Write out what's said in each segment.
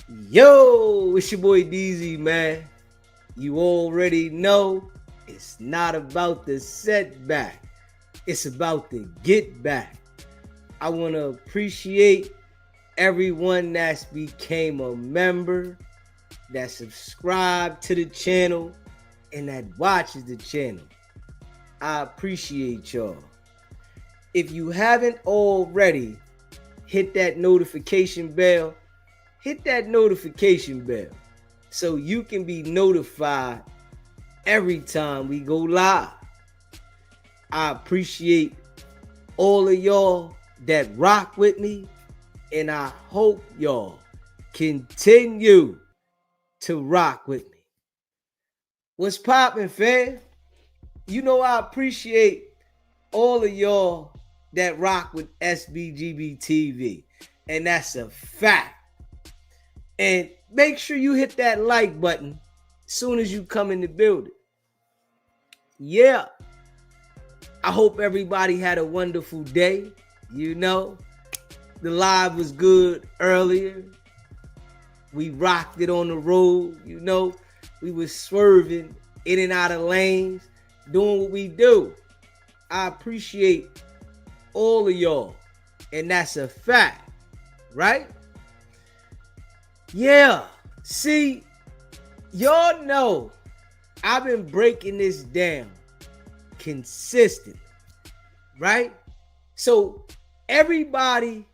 Yo, it's your boy DZ, man. You already know it's not about the setback, it's about the get back. I want to appreciate everyone that's became a member, that subscribed to the channel, and that watches the channel. I appreciate y'all. If you haven't already, hit that notification bell. Hit that notification bell so you can be notified every time we go live. I appreciate all of y'all that rock with me, and I hope y'all continue to rock with me. What's poppin', fam? You know I appreciate all of y'all that rock with SBGB TV, and that's a fact. And make sure you hit that like button as soon as you come in the building. Yeah. I hope everybody had a wonderful day. You know, the live was good earlier. We rocked it on the road. You know, we was swerving in and out of lanes, doing what we do. I appreciate all of y'all. And that's a fact, right? Yeah, see, y'all know I've been breaking this down consistently, right? So everybody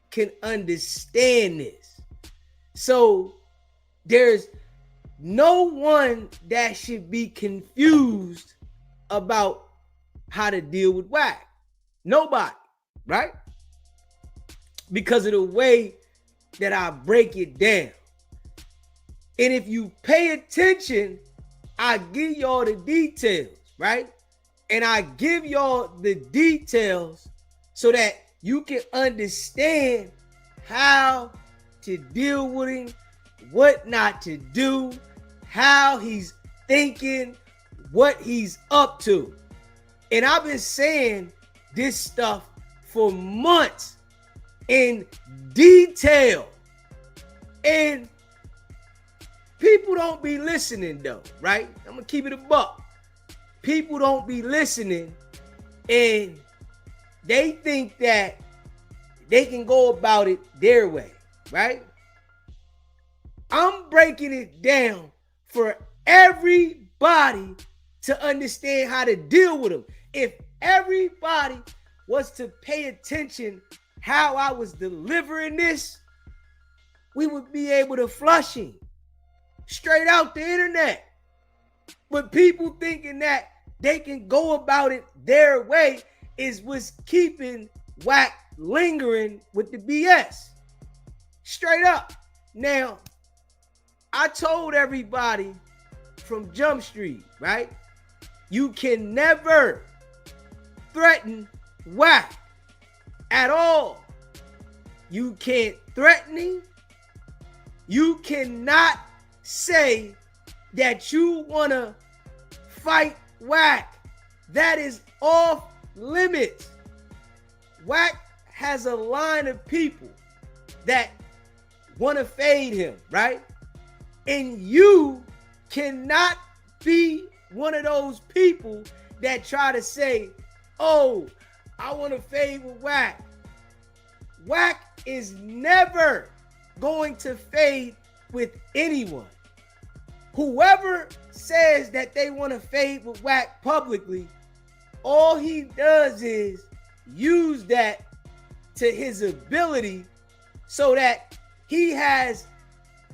can understand this. So there's no one that should be confused about how to deal with Wack. Nobody, right? Because of the way that I break it down. And if you pay attention, I give y'all the details, right? And I give y'all the details so that you can understand how to deal with him, what not to do, how he's thinking, what he's up to. And I've been saying this stuff for months in detail, and people don't be listening though, right? I'm gonna keep it a buck. People don't be listening, and they think that they can go about it their way, right? I'm breaking it down for everybody to understand how to deal with them. If everybody was to pay attention how I was delivering this, we would be able to flush him straight out the internet. But people thinking that they can go about it their way is what's keeping Wack lingering with the BS. Straight up. Now, I told everybody from Jump Street, right? You can never threaten Wack at all. You can't threaten him. You cannot say that you want to fight Wack. That is off limits. Wack has a line of people that want to fade him, right? And you cannot be one of those people that try to say, oh, I want to fade with Wack. Wack is never going to fade with anyone. Whoever says that they want to fade with Wack publicly, all he does is use that to his ability so that he has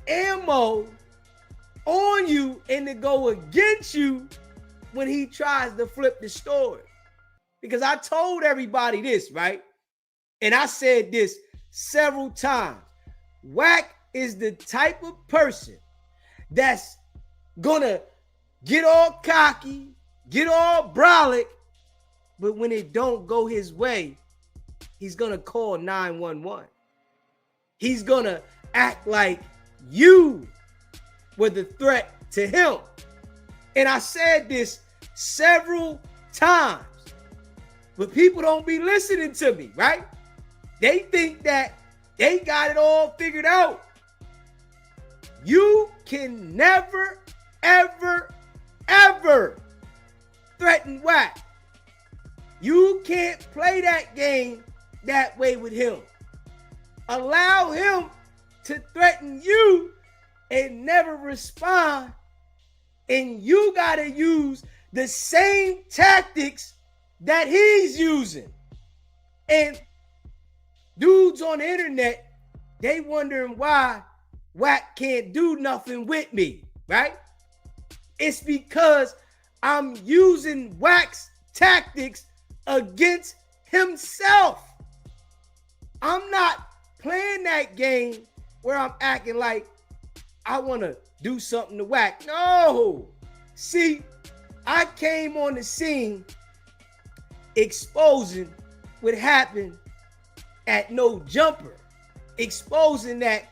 ammo on you and to go against you when he tries to flip the story. Because I told everybody this, right? And I said this several times. Wack is the type of person that's gonna get all cocky, get all brolic, but when it don't go his way, he's gonna call 911. He's gonna act like you were the threat to him. And I said this several times, but people don't be listening to me, right? They think that they got it all figured out. You can never, ever, ever threaten Wack. You can't play that game that way with him. Allow him to threaten you and never respond, and you gotta use the same tactics that he's using. And dudes on the internet, they wondering why Wack can't do nothing with me, right? It's because I'm using Wack's tactics against himself. I'm not playing that game where I'm acting like I want to do something to Wack. No. See, I came on the scene exposing what happened at No Jumper, exposing that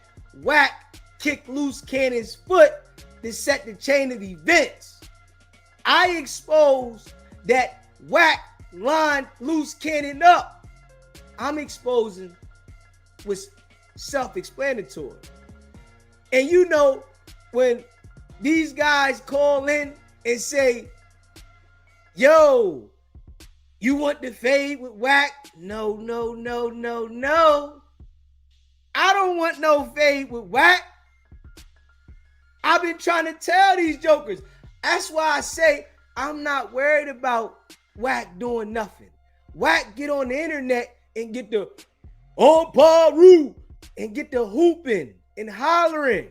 Wack kicked loose Cannon's foot to set the chain of events. I exposed that Wack lined loose Cannon up. I'm exposing what's self-explanatory. And you know, when these guys call in and say, yo, you want to fade with Wack? No. I don't want no fade with Wack. I've been trying to tell these jokers. That's why I say I'm not worried about Wack doing nothing. Wack get on the internet and get the on Paru and get the hooping and hollering.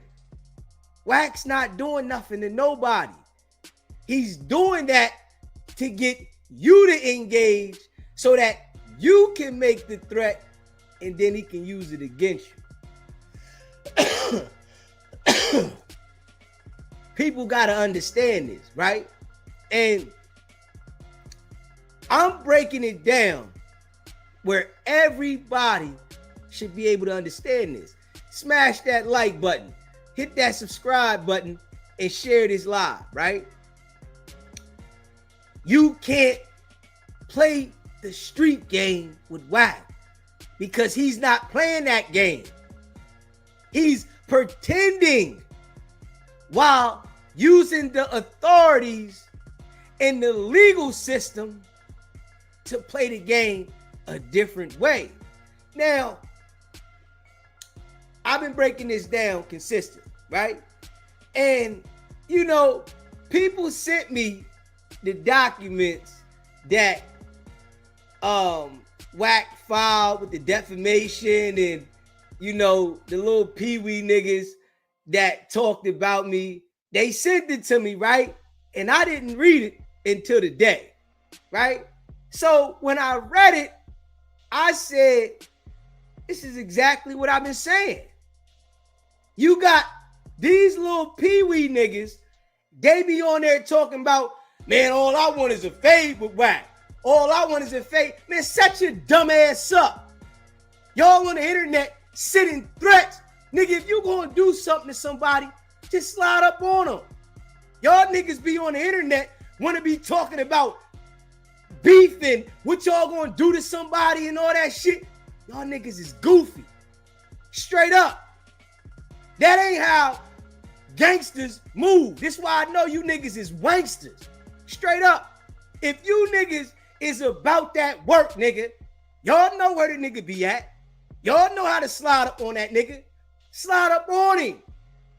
Wack's not doing nothing to nobody. He's doing that to get you to engage so that you can make the threat and then he can use it against you. People got to understand this, right? And I'm breaking it down where everybody should be able to understand this. Smash that like button, hit that subscribe button, and share this live, right? You can't play the street game with Wack because he's not playing that game. He's pretending while using the authorities in the legal system to play the game a different way. Now, I've been breaking this down consistently, right? And, you know, people sent me the documents that Wack filed with the defamation and, you know, the little peewee niggas that talked about me. They sent it to me, right? And I didn't read it until today, right? So when I read it, I said, this is exactly what I've been saying. You got these little peewee niggas, they be on there talking about, man, all I want is a fade with Wack. All I want is a fade. Man, set your dumb ass up. Y'all on the internet sending threats. Nigga, if you gonna do something to somebody, just slide up on them. Y'all niggas be on the internet, wanna be talking about beefing, what y'all gonna do to somebody and all that shit. Y'all niggas is goofy. Straight up. That ain't how gangsters move. This is why I know you niggas is wanksters. Straight up. If you niggas is about that work, nigga, y'all know where the nigga be at. Y'all know how to slide up on that nigga. Slide up on him.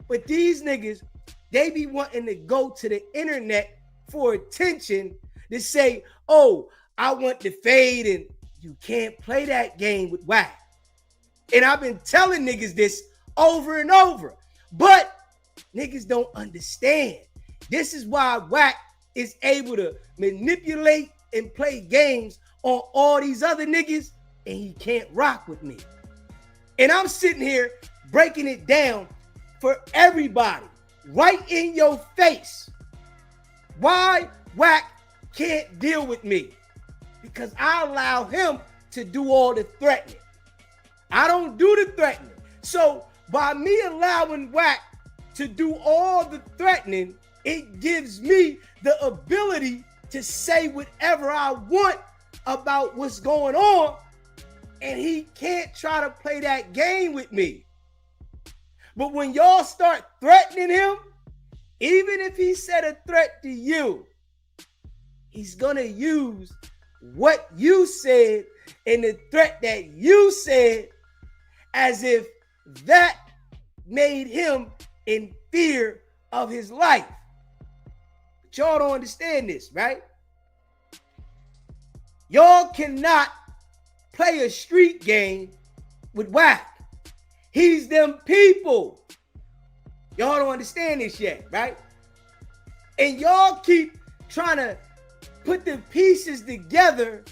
But these niggas, they be wanting to go to the internet for attention to say, oh, I want to fade, and you can't play that game with Wack. And I've been telling niggas this over and over, but niggas don't understand. This is why Wack is able to manipulate and play games on all these other niggas, and he can't rock with me. And I'm sitting here breaking it down for everybody right in your face. Why Wack can't deal with me? Because I allow him to do all the threatening. I don't do the threatening. So by me allowing Wack to do all the threatening, it gives me the ability to say whatever I want about what's going on, and he can't try to play that game with me. But when y'all start threatening him, even if he said a threat to you, he's gonna use what you said and the threat that you said as if that made him in fear of his life. But y'all don't understand this, right? Y'all cannot play a street game with Wack. He's them people. Y'all don't understand this yet, right? And y'all keep trying to put the pieces together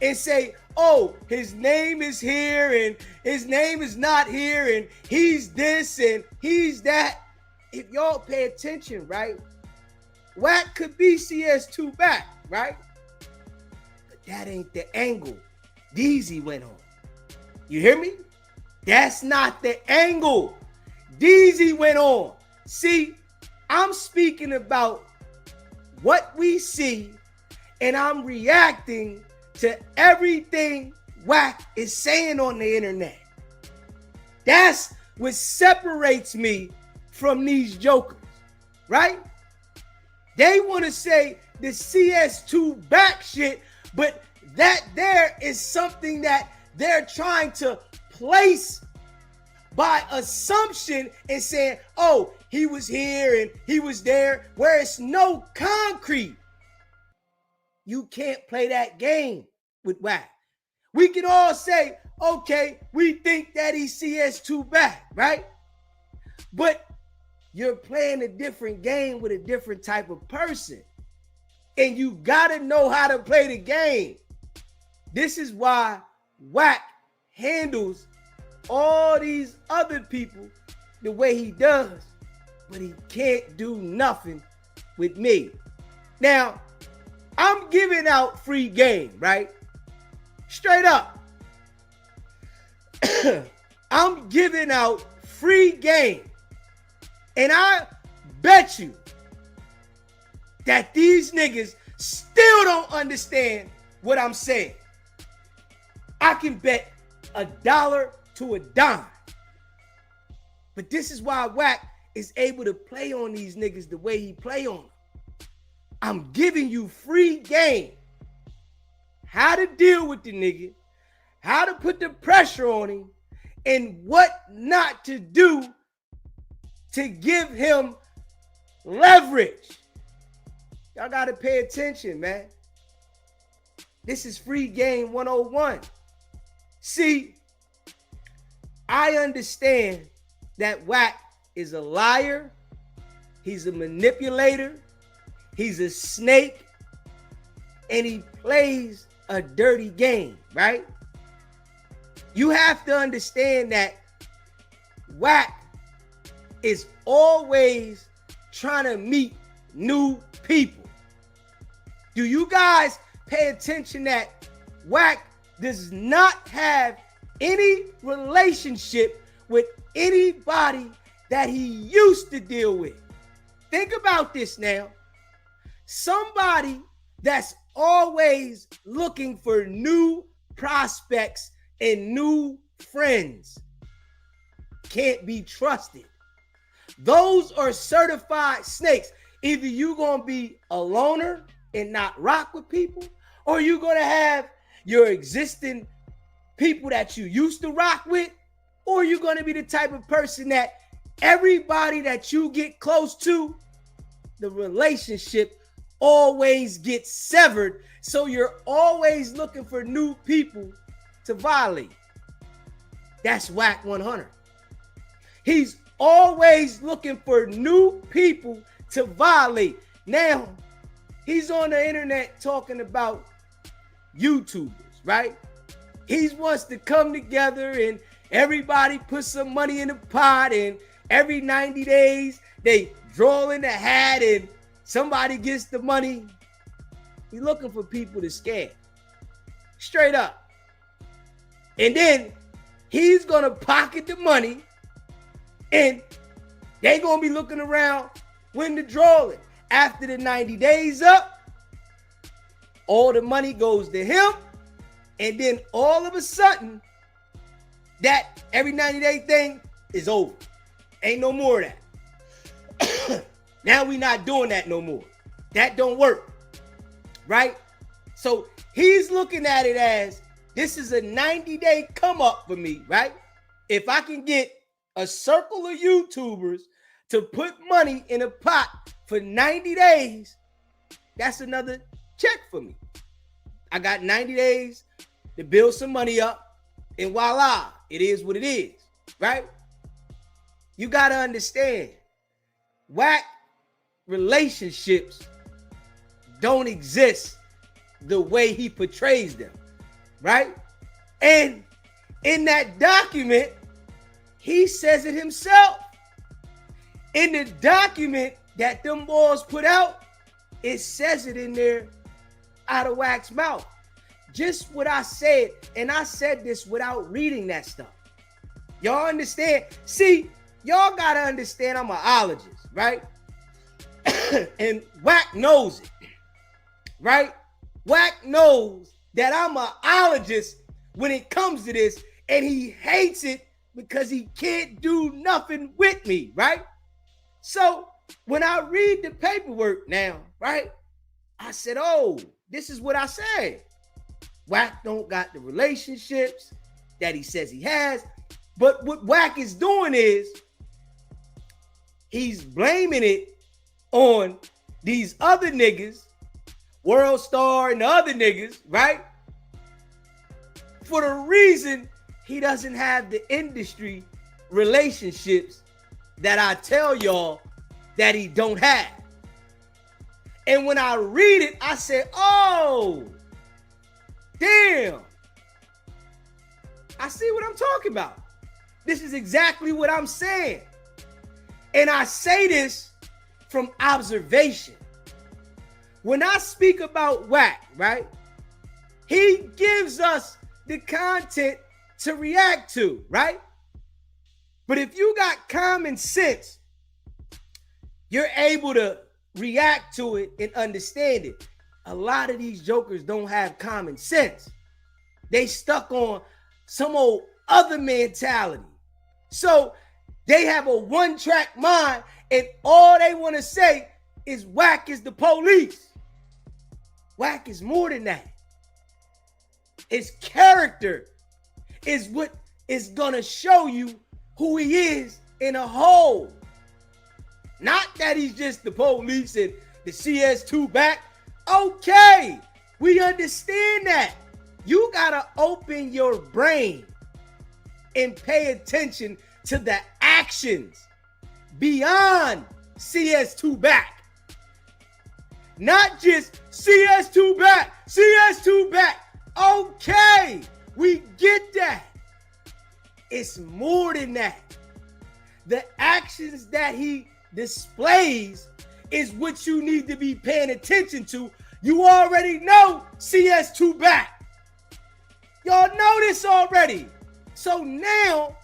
and say, oh, his name is here and his name is not here and he's this and he's that. If y'all pay attention, right? Wack could be CS2 back, right? But that ain't the angle Deezy went on. You hear me? That's not the angle Deezy went on. See, I'm speaking about what we see and I'm reacting to everything Wack is saying on the internet. That's what separates me from these jokers, right? They want to say the CS2 back shit, but that there is something that they're trying to place by assumption and saying, oh, he was here and he was there, where it's no concrete. You can't play that game with Wack. We can all say, okay, we think that he's CS2 back, right? But you're playing a different game with a different type of person. And you gotta know how to play the game. This is why Wack handles all these other people the way he does, but he can't do nothing with me. Now, I'm giving out free game, right? Straight up. I'm giving out free game. And I bet you that these niggas still don't understand what I'm saying. I can bet $1 to a dime. But this is why Wack is able to play on these niggas the way he play on them. I'm giving you free game. How to deal with the nigga, how to put the pressure on him, and what not to do to give him leverage. Y'all got to pay attention, man. This is free game 101. See, I understand that Wack is a liar. He's a manipulator. He's a snake. And he plays a dirty game, right? You have to understand that Wack is always trying to meet new people. Do you guys pay attention that Wack does not have any relationship with anybody that he used to deal with? Think about this now. Somebody that's always looking for new prospects and new friends can't be trusted. Those are certified snakes. Either you're going to be a loner and not rock with people, or you're going to have your existing people that you used to rock with, or you're going to be the type of person that everybody that you get close to, the relationship always gets severed. So you're always looking for new people to violate. That's Wack 100. He's always looking for new people to violate. Now, he's on the internet talking about YouTubers, right? He wants to come together and everybody put some money in the pot, and every 90 days they draw in the hat and somebody gets the money. He's looking for people to scam. Straight up. And then he's going to pocket the money, and they're going to be looking around when the drawing. After the 90 days up, all the money goes to him, and then all of a sudden, that every 90-day thing is over. Ain't no more of that. Now we not doing that no more. That don't work, right? So he's looking at it as this is a 90-day come up for me, right? If I can get a circle of YouTubers to put money in a pot for 90 days, that's another check for me. I got 90 days to build some money up, and voila, it is what it is, right? You got to understand, Wack relationships don't exist the way he portrays them, right? And in that document, he says it himself. In the document that them boys put out, it says it in there out of Wack's mouth. Just what I said, and I said this without reading that stuff. Y'all understand? See, y'all gotta understand I'm an ologist, right? And Wack knows it, right? Wack knows that I'm an ologist when it comes to this, and he hates it because he can't do nothing with me, right? So when I read the paperwork now, right, I said, oh, this is what I said. Wack don't got the relationships that he says he has. But what Wack is doing is he's blaming it on these other niggas, World Star and the other niggas, right? For the reason he doesn't have the industry relationships that I tell y'all that he don't have. And when I read it, I said, oh, damn. I see what I'm talking about. This is exactly what I'm saying. And I say this from observation. When I speak about Wack, right, he gives us the content to react to, right? But if you got common sense, you're able to react to it and understand it. A lot of these jokers don't have common sense. They stuck on some old other mentality. So they have a one-track mind, and all they want to say is Wack is the police. Wack is more than that. His character is what is going to show you who he is in a whole. Not that he's just the police and the CS2 back. Okay, we understand that. You got to open your brain and pay attention to the actions beyond CS2 back. Not just CS2 back, CS2 back. Okay, we get that. It's more than that. The actions that he displays is what you need to be paying attention to. You already know CS2 back. Y'all know this already. So now,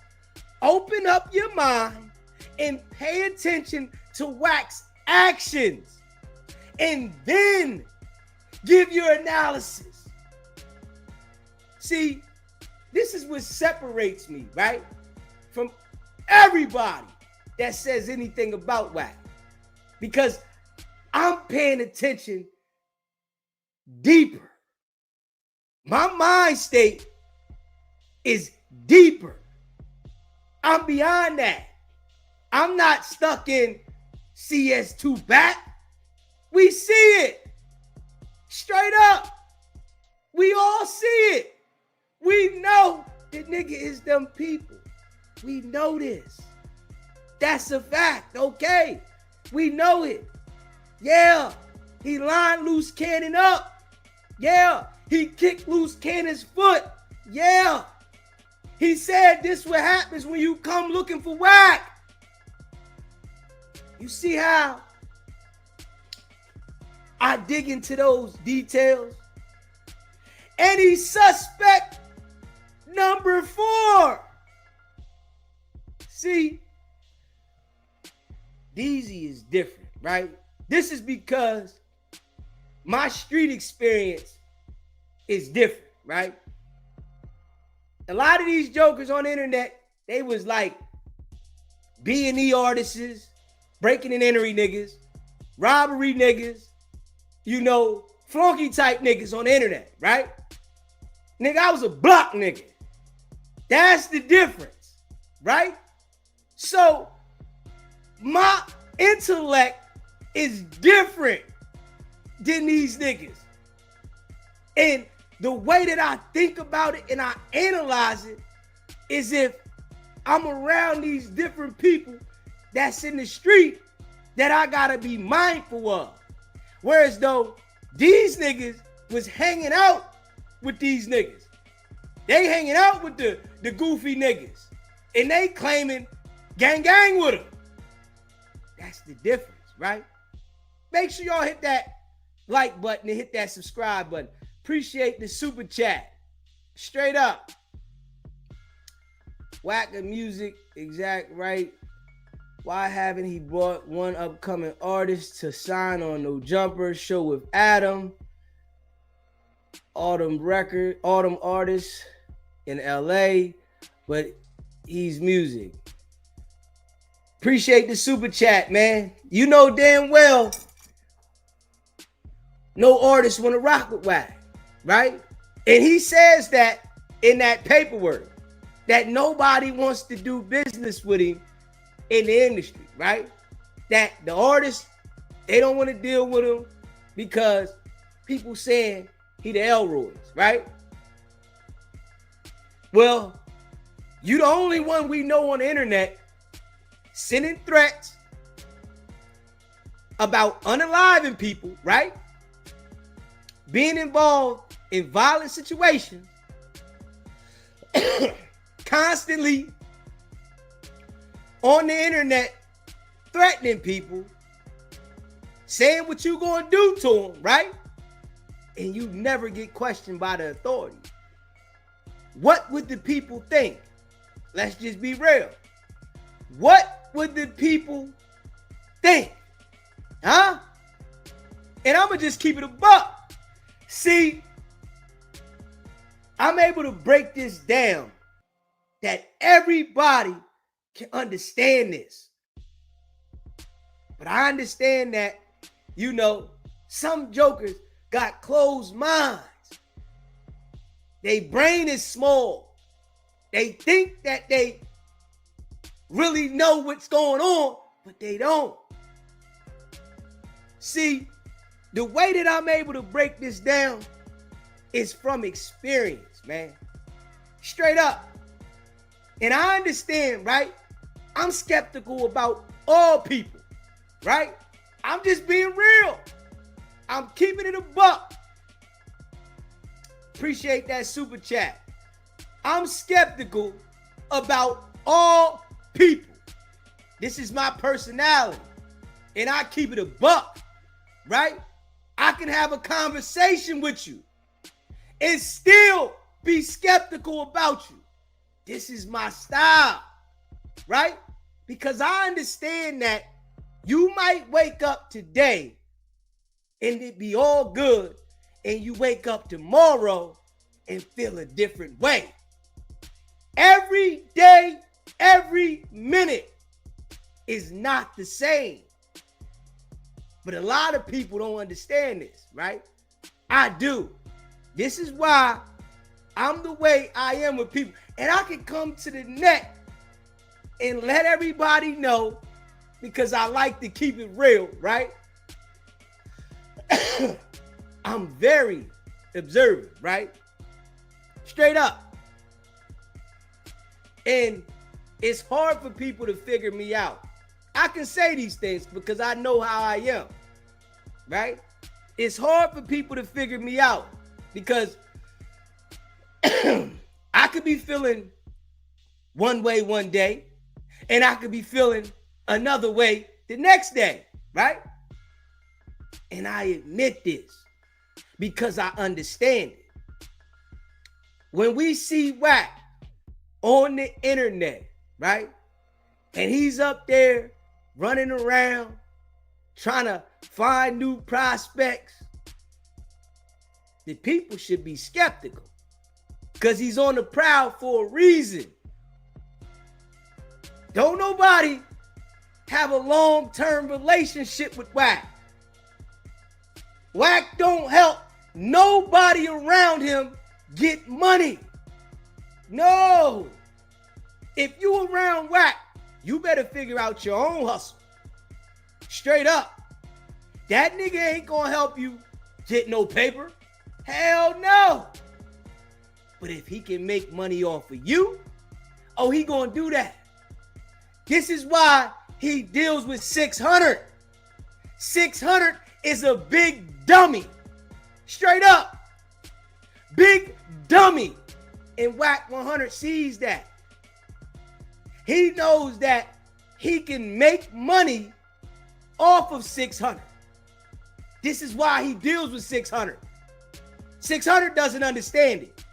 open up your mind and pay attention to Wack's actions. And then give your analysis. See, this is what separates me, right, from everybody that says anything about Wack. Because I'm paying attention deeper. My mind state is deeper. I'm beyond that. I'm not stuck in CS2 back. We see it. Straight up. We all see it. We know the nigga is them people. We know this. That's a fact, okay? We know it. Yeah, he lined loose cannon up. Yeah, he kicked loose cannon's foot. Yeah. He said this what happens when you come looking for Wack. You see how I dig into those details? And he's suspect number 4. See, Deezy is different, right? This is because my street experience is different, right? A lot of these jokers on the internet, they was like B&E artists, breaking and entering niggas, robbery niggas, flunky type niggas on the internet, right? Nigga, I was a block nigga. That's the difference, right? So my intellect is different than these niggas. And the way that I think about it and I analyze it is if I'm around these different people that's in the street that I gotta be mindful of. Whereas though these niggas was hanging out with these niggas. They hanging out with the goofy niggas. And they claiming gang with them. That's the difference, right? Make sure y'all hit that like button and hit that subscribe button. Appreciate the super chat. Straight up. Wack of music, exact right. Why haven't he brought one upcoming artist to sign on No Jumper show with Adam? Autumn artist in LA, but he's music. Appreciate the super chat, man. You know damn well no artist want to rock with Wack, right? And he says that in that paperwork that nobody wants to do business with him in the industry, right? That the artists, they don't want to deal with him because people saying he the Elroys, right? Well, you the only one we know on the internet sending threats about unaliving people, right? Being involved in violent situations, constantly on the internet threatening people, saying what you gonna do to them, right? And you never get questioned by the authorities. What would the people think? Let's just be real. What would the people think? Huh? And I'm gonna just keep it a buck. See, I'm able to break this down that everybody can understand this. But I understand that, some jokers got closed minds. Their brain is small. They think that they really know what's going on, but they don't. See, the way that I'm able to break this down is from experience, man. Straight up. And I understand, right? I'm skeptical about all people, right? I'm just being real. I'm keeping it a buck. Appreciate that super chat. I'm skeptical about all people. This is my personality. And I keep it a buck, right? I can have a conversation with you and still be skeptical about you. This is my style, right? Because I understand that you might wake up today and it be all good, and you wake up tomorrow and feel a different way. Every day, every minute is not the same. But a lot of people don't understand this, right? I do. This is why I'm the way I am with people. And I can come to the net and let everybody know, because I like to keep it real, right? I'm very observant, right? Straight up. And it's hard for people to figure me out. I can say these things because I know how I am, right? It's hard for people to figure me out because I could be feeling one way one day and I could be feeling another way the next day, right? And I admit this because I understand it. When we see Wack on the internet, right? And he's up there running around trying to find new prospects, the people should be skeptical because he's on the prowl for a reason. Don't nobody have a long-term relationship with Wack. Wack don't help nobody around him get money. No. If you around Wack, you better figure out your own hustle. Straight up. That nigga ain't gonna help you get no paper. Hell no. But if he can make money off of you, oh, he gonna do that. This is why he deals with 600. 600 is a big dummy. Straight up. Big dummy. And Wack 100 sees that. He knows that he can make money off of 600. This is why he deals with 600. 600 doesn't understand it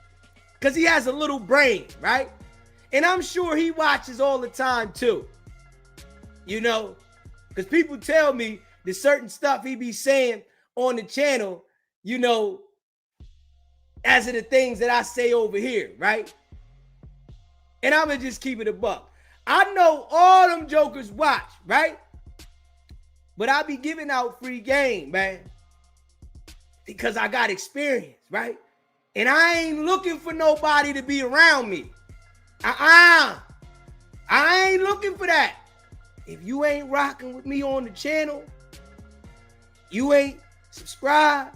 because he has a little brain, right? And I'm sure he watches all the time too. You know, because people tell me the certain stuff he be saying on the channel, you know, as of the things that I say over here, right? And I'm going to just keep it a buck. I know all them jokers watch, right? But I be giving out free game, man. Because I got experience, right? And I ain't looking for nobody to be around me. I ain't looking for that. If you ain't rocking with me on the channel, you ain't subscribed,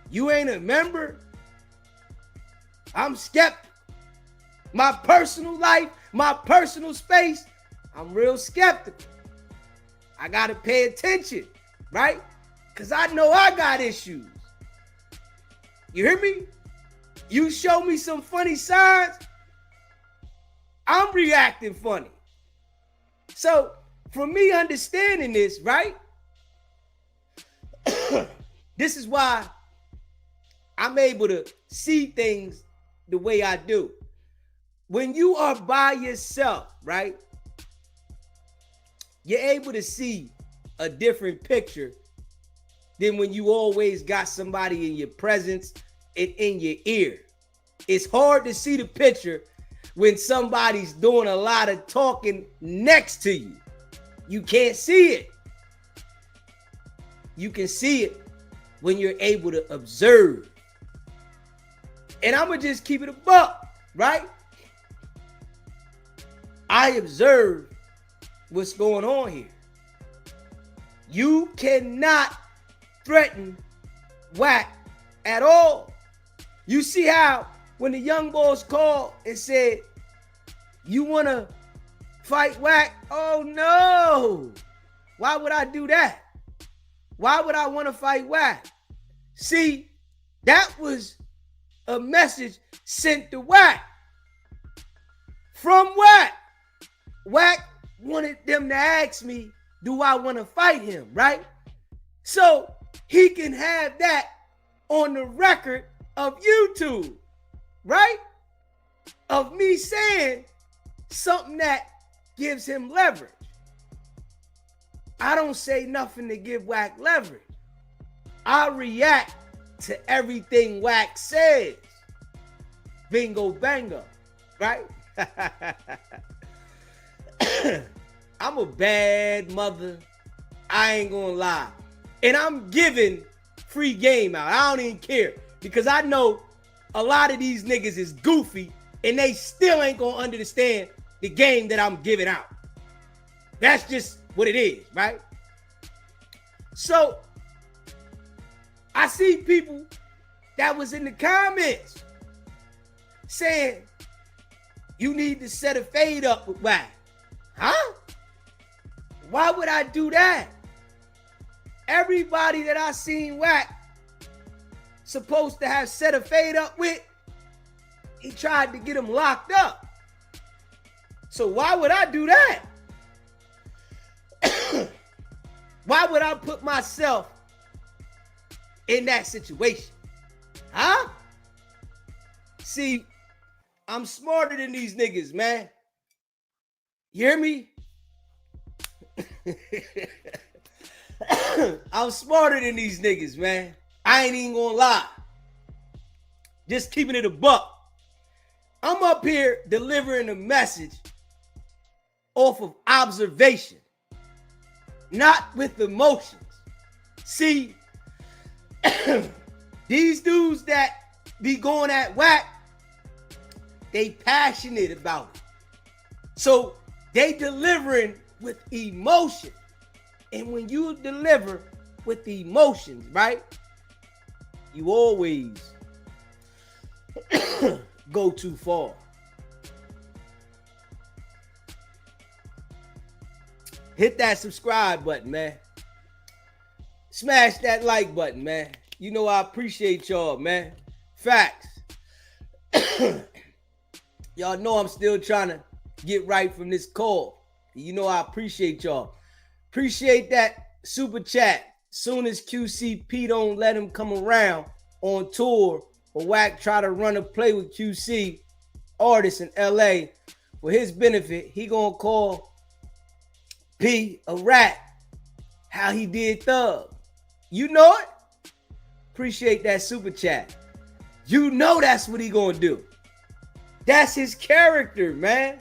you ain't a member, I'm skeptical. My personal life, my personal space, I'm real skeptical. I got to pay attention, right? Because I know I got issues. You hear me? You show me some funny signs, I'm reacting funny. So, for me understanding this, right? This is why I'm able to see things the way I do. When you are by yourself, right? You're able to see a different picture than when you always got somebody in your presence and in your ear. It's hard to see the picture when somebody's doing a lot of talking next to you. You can't see it. You can see it when you're able to observe. And I'm going to just keep it a buck, right? I observe what's going on here. You cannot threaten Wack at all. You see how when the young boys called and said, you want to fight Wack? Oh no. Why would I do that? Why would I want to fight Wack? See, that was a message sent to Wack. From Wack. Wack wanted them to ask me, do I want to fight him, right? So he can have that on the record of YouTube, right? Of me saying something that gives him leverage. I don't say nothing to give Wack leverage. I react to everything Wack says. Bingo bango, right? I'm a bad mother. I ain't gonna lie. And I'm giving free game out. I don't even care. Because I know a lot of these niggas is goofy and they still ain't gonna understand the game that I'm giving out. That's just what it is, right? So, I see people that was in the comments saying, you need to set a fade up with Wack. Huh? Why would I do that? Everybody that I seen Wack supposed to have set a fade up with, he tried to get him locked up. So why would I do that? Why would I put myself in that situation? Huh? See, I'm smarter than these niggas, man. You hear me? I'm smarter than these niggas, man. I ain't even gonna lie. Just keeping it a buck. I'm up here delivering a message off of observation. not with emotions. See, these dudes that be going at Wack, they passionate about it. So they delivering with emotion. And when you deliver with emotions, right, you always go too far. Hit that subscribe button, man. Smash that like button, man. You know I appreciate y'all, man. Facts. Y'all know I'm still trying to get right from this call. You know I appreciate y'all. Appreciate that super chat. Soon as QCP don't let him come around on tour, or Wack try to run a play with QC artists in LA for his benefit, he gonna call P a rat. How he did Thug. You know it? Appreciate that super chat. You know that's what he gonna do. That's his character, man.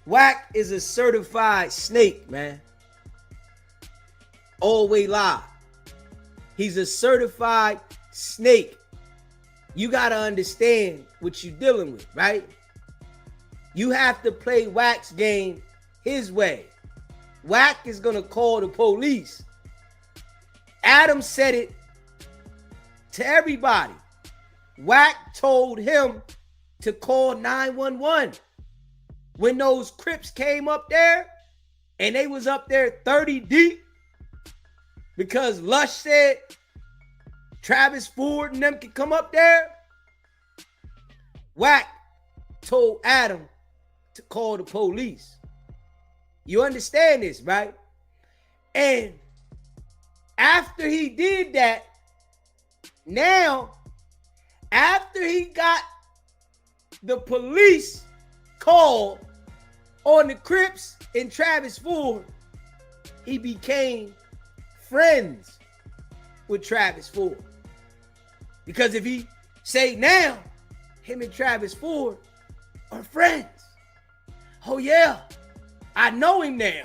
Wack is a certified snake, man. Always lie. He's a certified snake. You gotta understand what you're dealing with, right? You have to play Wack's game his way. Wack is gonna call the police. Adam said it to everybody. Wack told him to call 911. When those Crips came up there and they was up there 30 deep because Lush said Travis Ford and them could come up there, Wack told Adam to call the police. You understand this, right? And after he did that, now, after he got the police call on the Crips and Travis Ford, he became friends with Travis Ford. Because if he say now, him and Travis Ford are friends. Oh yeah, I know him now.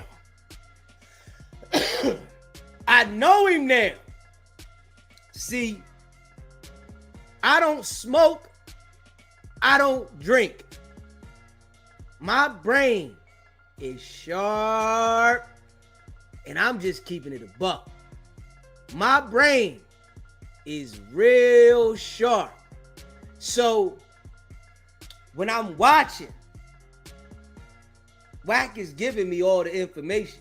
I know him now. See, I don't smoke. I don't drink. My brain is sharp, and I'm just keeping it a buck. My brain is real sharp. So when I'm watching, Wack is giving me all the information.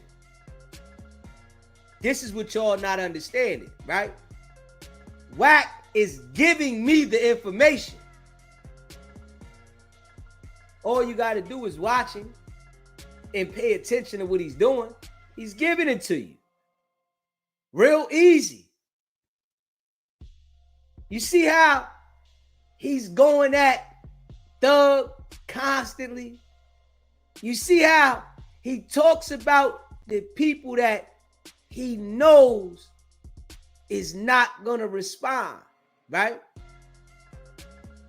This is what y'all not understanding, right? Wack is giving me the information. All you got to do is watch him and pay attention to what he's doing. He's giving it to you. Real easy. You see how he's going at Thug constantly? You see how he talks about the people that he knows is not going to respond, right?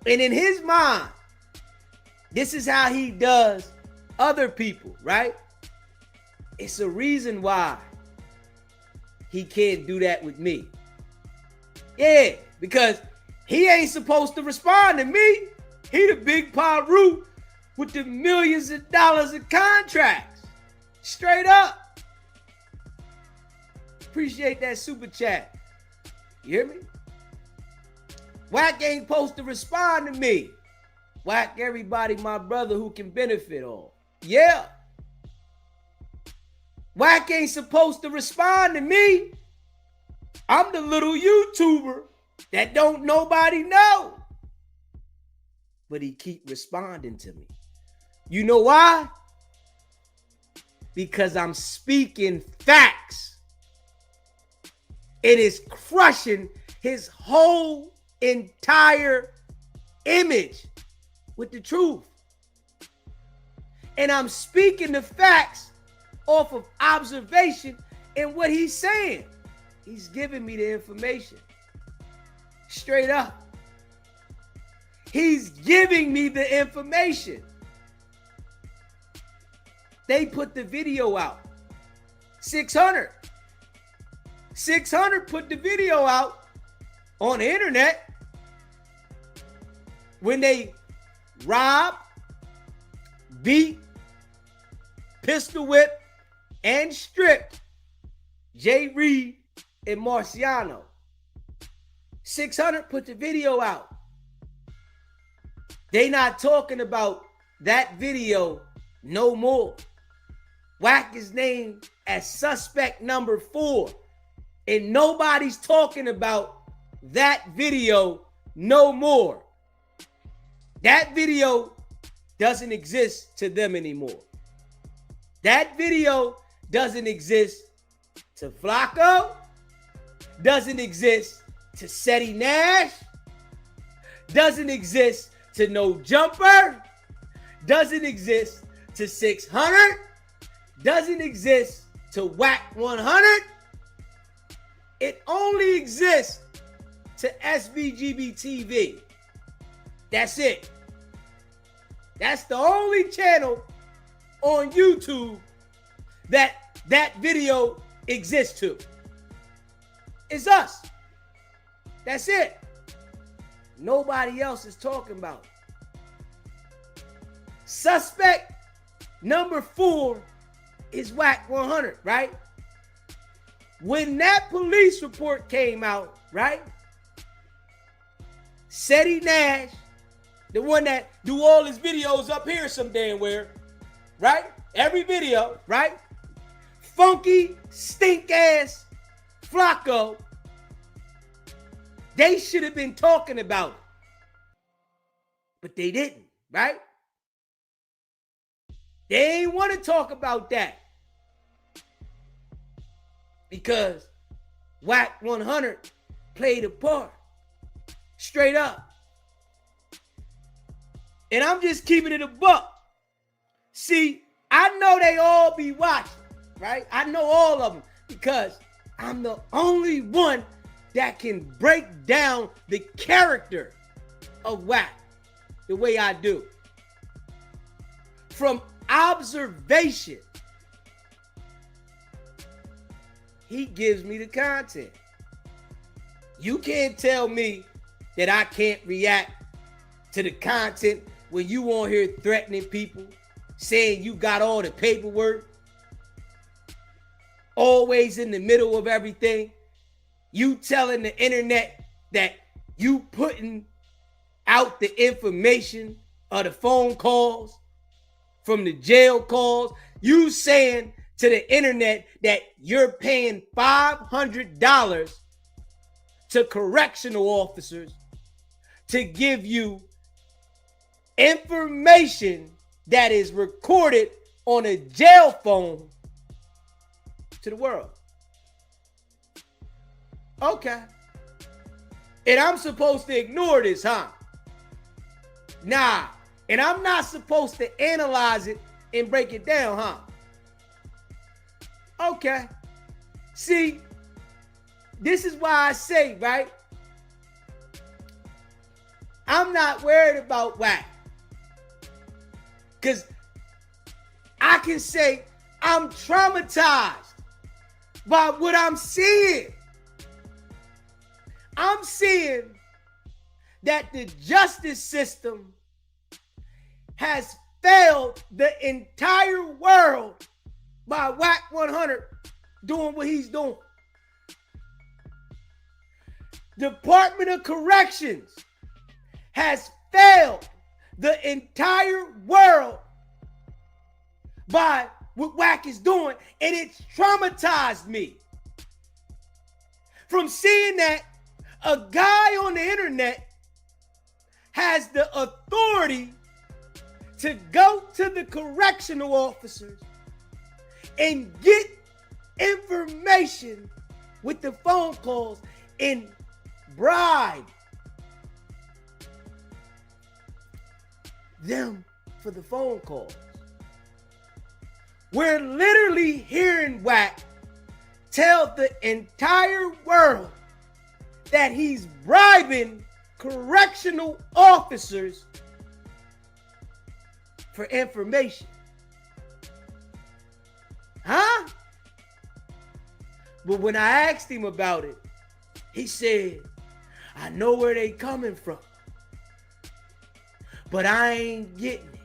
And in his mind, this is how he does other people, right? It's a reason why he can't do that with me. Yeah, because he ain't supposed to respond to me. He the big Paru with the millions of dollars of contracts. Straight up. Appreciate that super chat. You hear me? Wack ain't supposed to respond to me. Wack everybody, my brother, who can benefit all. Yeah. Wack ain't supposed to respond to me. I'm the little YouTuber that don't nobody know. But he keep responding to me. You know why? Because I'm speaking facts. It is crushing his whole entire image with the truth. And I'm speaking the facts off of observation and what he's saying. He's giving me the information. Straight up. He's giving me the information. They put the video out 600. 600 put the video out on the internet when they robbed, beat, pistol whip, and stripped Jay Reed and Marciano. 600 put the video out. They not talking about that video no more. Wack is named as suspect number 4, and nobody's talking about that video no more. That video doesn't exist to them anymore. That video doesn't exist to Flacco, doesn't exist to Seti Nash, doesn't exist to No Jumper, doesn't exist to 600, doesn't exist to Wack 100. It only exists to SVGB TV. That's it. That's the only channel on YouTube that video exists to. It's us. That's it. Nobody else is talking about it. Suspect number 4 is Wack 100, right? When that police report came out, right? Seti Nash, the one that do all his videos up here some damn where, right? Every video, right? Funky, stink ass Flacco. They should have been talking about it. But they didn't, right? They ain't want to talk about that. Because Wack 100 played a part. Straight up. And I'm just keeping it a buck. See, I know they all be watching, right? I know all of them because I'm the only one that can break down the character of Wack the way I do. From observation, he gives me the content. You can't tell me that I can't react to the content when you on here threatening people, saying you got all the paperwork, always in the middle of everything. You telling the internet that you putting out the information of the phone calls from the jail calls. You saying to the internet that you're paying $500 to correctional officers to give you information that is recorded on a jail phone to the world. Okay. And I'm supposed to ignore this, huh? Nah. And I'm not supposed to analyze it and break it down, huh? Okay. See, this is why I say, right? I'm not worried about Wack. Because I can say I'm traumatized by what I'm seeing. I'm seeing that the justice system has failed the entire world by Wack 100 doing what he's doing. Department of Corrections has failed the entire world by what Wack is doing, and it's traumatized me. From seeing that a guy on the internet has the authority to go to the correctional officers and get information with the phone calls and bribe them for the phone calls. We're literally hearing Wack tell the entire world that he's bribing correctional officers for information. Huh? But when I asked him about it, he said, I know where they coming from, but I ain't getting it.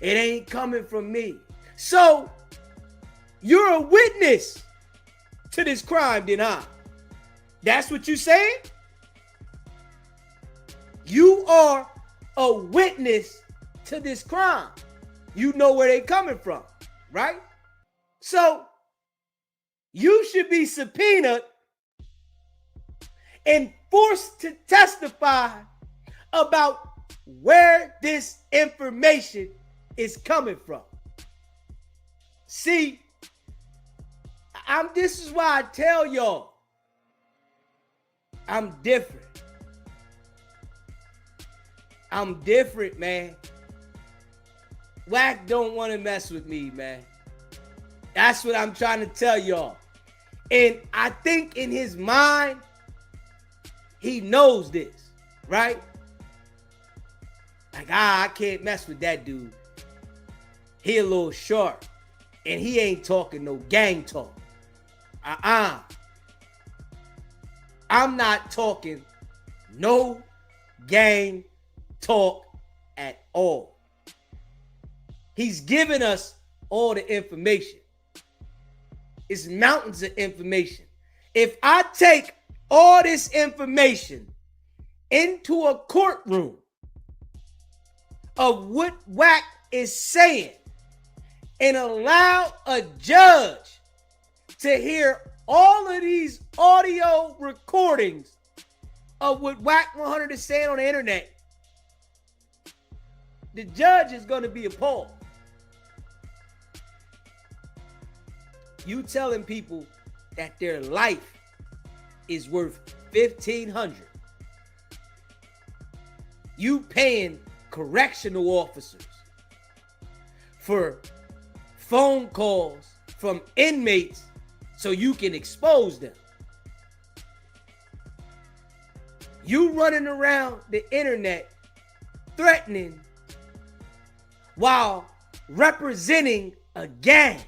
It ain't coming from me. So you're a witness to this crime, then, huh? That's what you saying? You are a witness to this crime. You know where they coming from, right? So you should be subpoenaed and forced to testify about where this information is coming from. See, this is why I tell y'all, I'm different. I'm different, man. Wack don't want to mess with me, man. That's what I'm trying to tell y'all. And I think in his mind, he knows this, right? Like, I can't mess with that dude. He a little short. And he ain't talking no gang talk. I'm not talking no gang talk at all. He's giving us all the information. It's mountains of information. If I take all this information into a courtroom of what Wack is saying and allow a judge to hear all of these audio recordings of what Wack 100 is saying on the internet, the judge is going to be appalled. You telling people that their life is worth $1,500. You paying correctional officers for phone calls from inmates so you can expose them. You running around the internet threatening while representing a gang.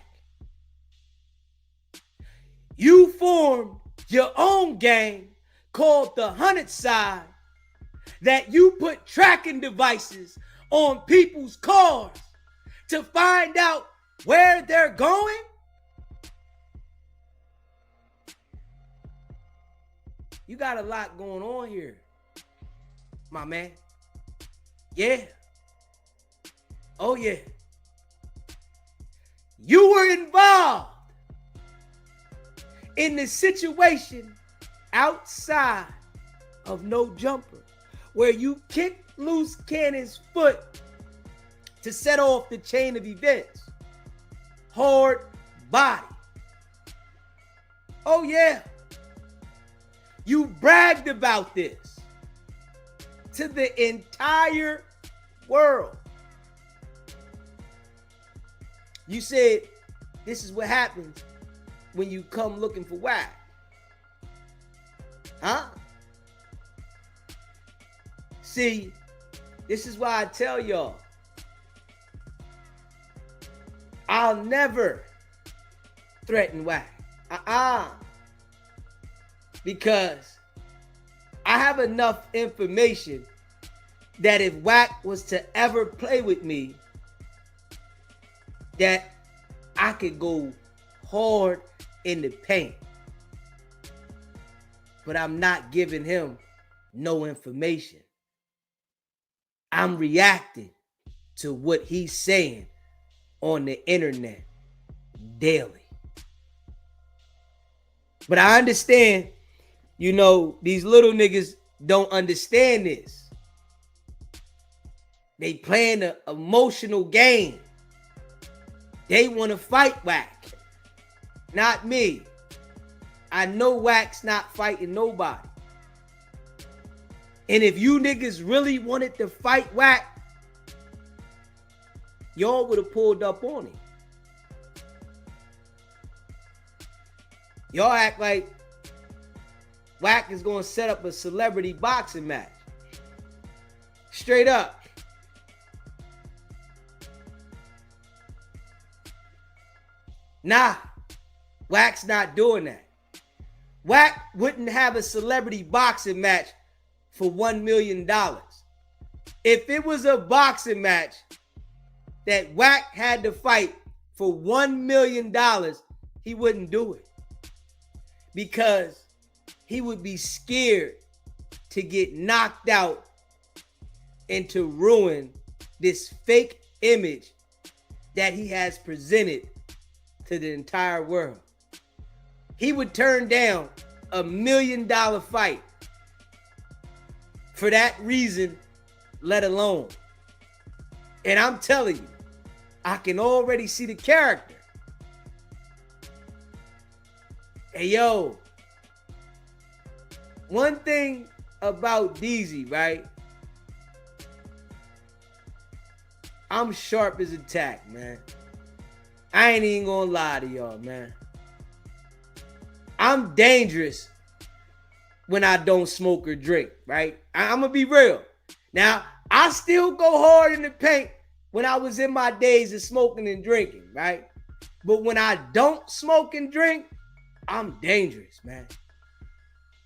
You formed your own gang called the 100 Side that you put tracking devices on people's cars to find out where they're going. You got a lot going on here, my man. Yeah. Oh, yeah. You were involved in the situation outside of No Jumper, where you kicked loose Cannon's foot to set off the chain of events. Hard body. Oh, yeah. You bragged about this to the entire world. You said, this is what happens when you come looking for Wack. Huh? See, this is why I tell y'all, I'll never threaten Wack. Because I have enough information that if Wack was to ever play with me, that I could go hard in the paint. But I'm not giving him no information. I'm reacting to what he's saying on the internet daily. But I understand, you know, these little niggas don't understand this. They playing an emotional game. They want to fight Wack. Not me. I know Wack's not fighting nobody. And if you niggas really wanted to fight Wack, y'all would have pulled up on him. Y'all act like Wack is going to set up a celebrity boxing match. Straight up. Nah. Wack's not doing that. Wack wouldn't have a celebrity boxing match for $1 million. If it was a boxing match that Wack had to fight for $1 million, he wouldn't do it. Because he would be scared to get knocked out and to ruin this fake image that he has presented to the entire world. He would turn down $1 million fight for that reason, let alone. And I'm telling you, I can already see the character. Hey, yo, one thing about DZ, right? I'm sharp as a tack, man. I ain't even gonna lie to y'all, man. I'm dangerous when I don't smoke or drink, right? I'm gonna be real. Now, I still go hard in the paint when I was in my days of smoking and drinking, right? But when I don't smoke and drink, I'm dangerous, man.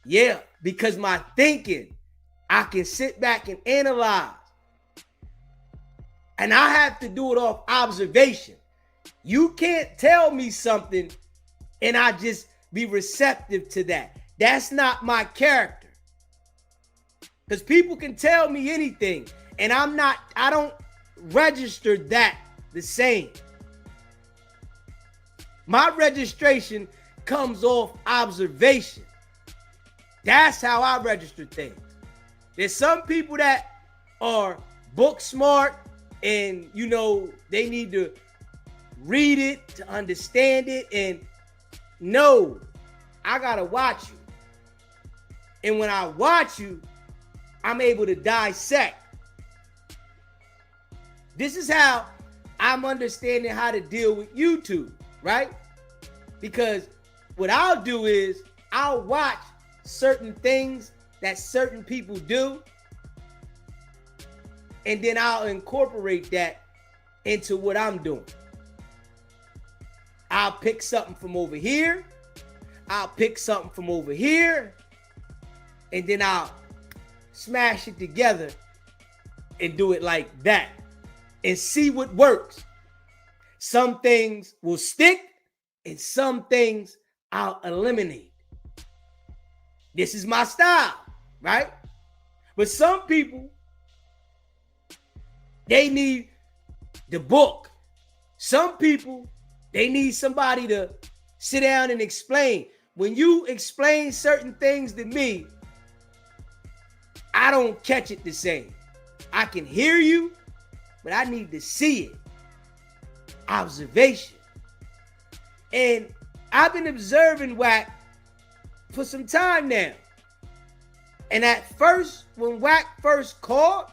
Yeah, because my thinking, I can sit back and analyze. And I have to do it off observation. You can't tell me something and I just be receptive to that. That's not my character. Because people can tell me anything and I don't register that the same. My registration comes off observation. That's how I register things. There's some people that are book smart and, you know, they need to read it to understand it. And no, I got to watch you. And when I watch you, I'm able to dissect. This is how I'm understanding how to deal with YouTube, right? Because what I'll do is I'll watch certain things that certain people do, and then I'll incorporate that into what I'm doing. I'll pick something from over here. I'll pick something from over here. And then I'll smash it together and do it like that and see what works. Some things will stick and some things I'll eliminate. This is my style, right? But some people, they need the book. Some people, they need somebody to sit down and explain. When you explain certain things to me, I don't catch it the same. I can hear you, but I need to see it. Observation. And I've been observing Wack for some time now. And at first, when Wack first called,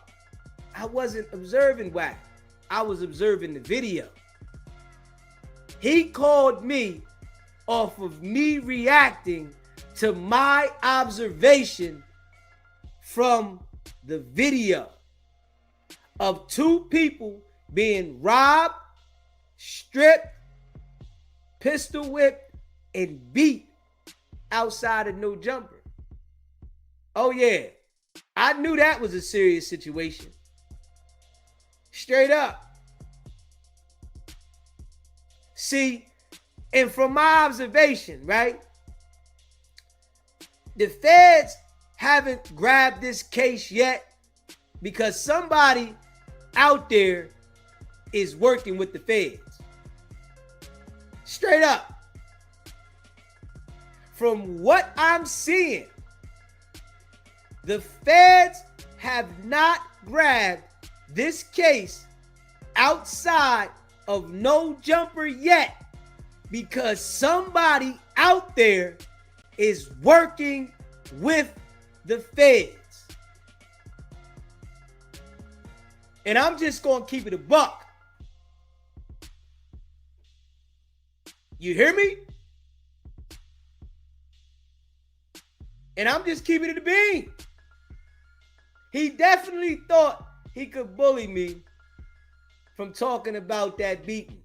I wasn't observing Wack. I was observing the video. He called me off of me reacting to my observation from the video of two people being robbed, stripped, pistol whipped, and beat outside of No Jumper. Oh yeah, I knew that was a serious situation. Straight up. See, and from my observation, right? The feds haven't grabbed this case yet because somebody out there is working with the feds. Straight up. From what I'm seeing, the feds have not grabbed this case outside of No Jumper yet because somebody out there is working with the feds. And I'm just going to keep it a buck. You hear me? And I'm just keeping it a bean. He definitely thought he could bully me from talking about that beating.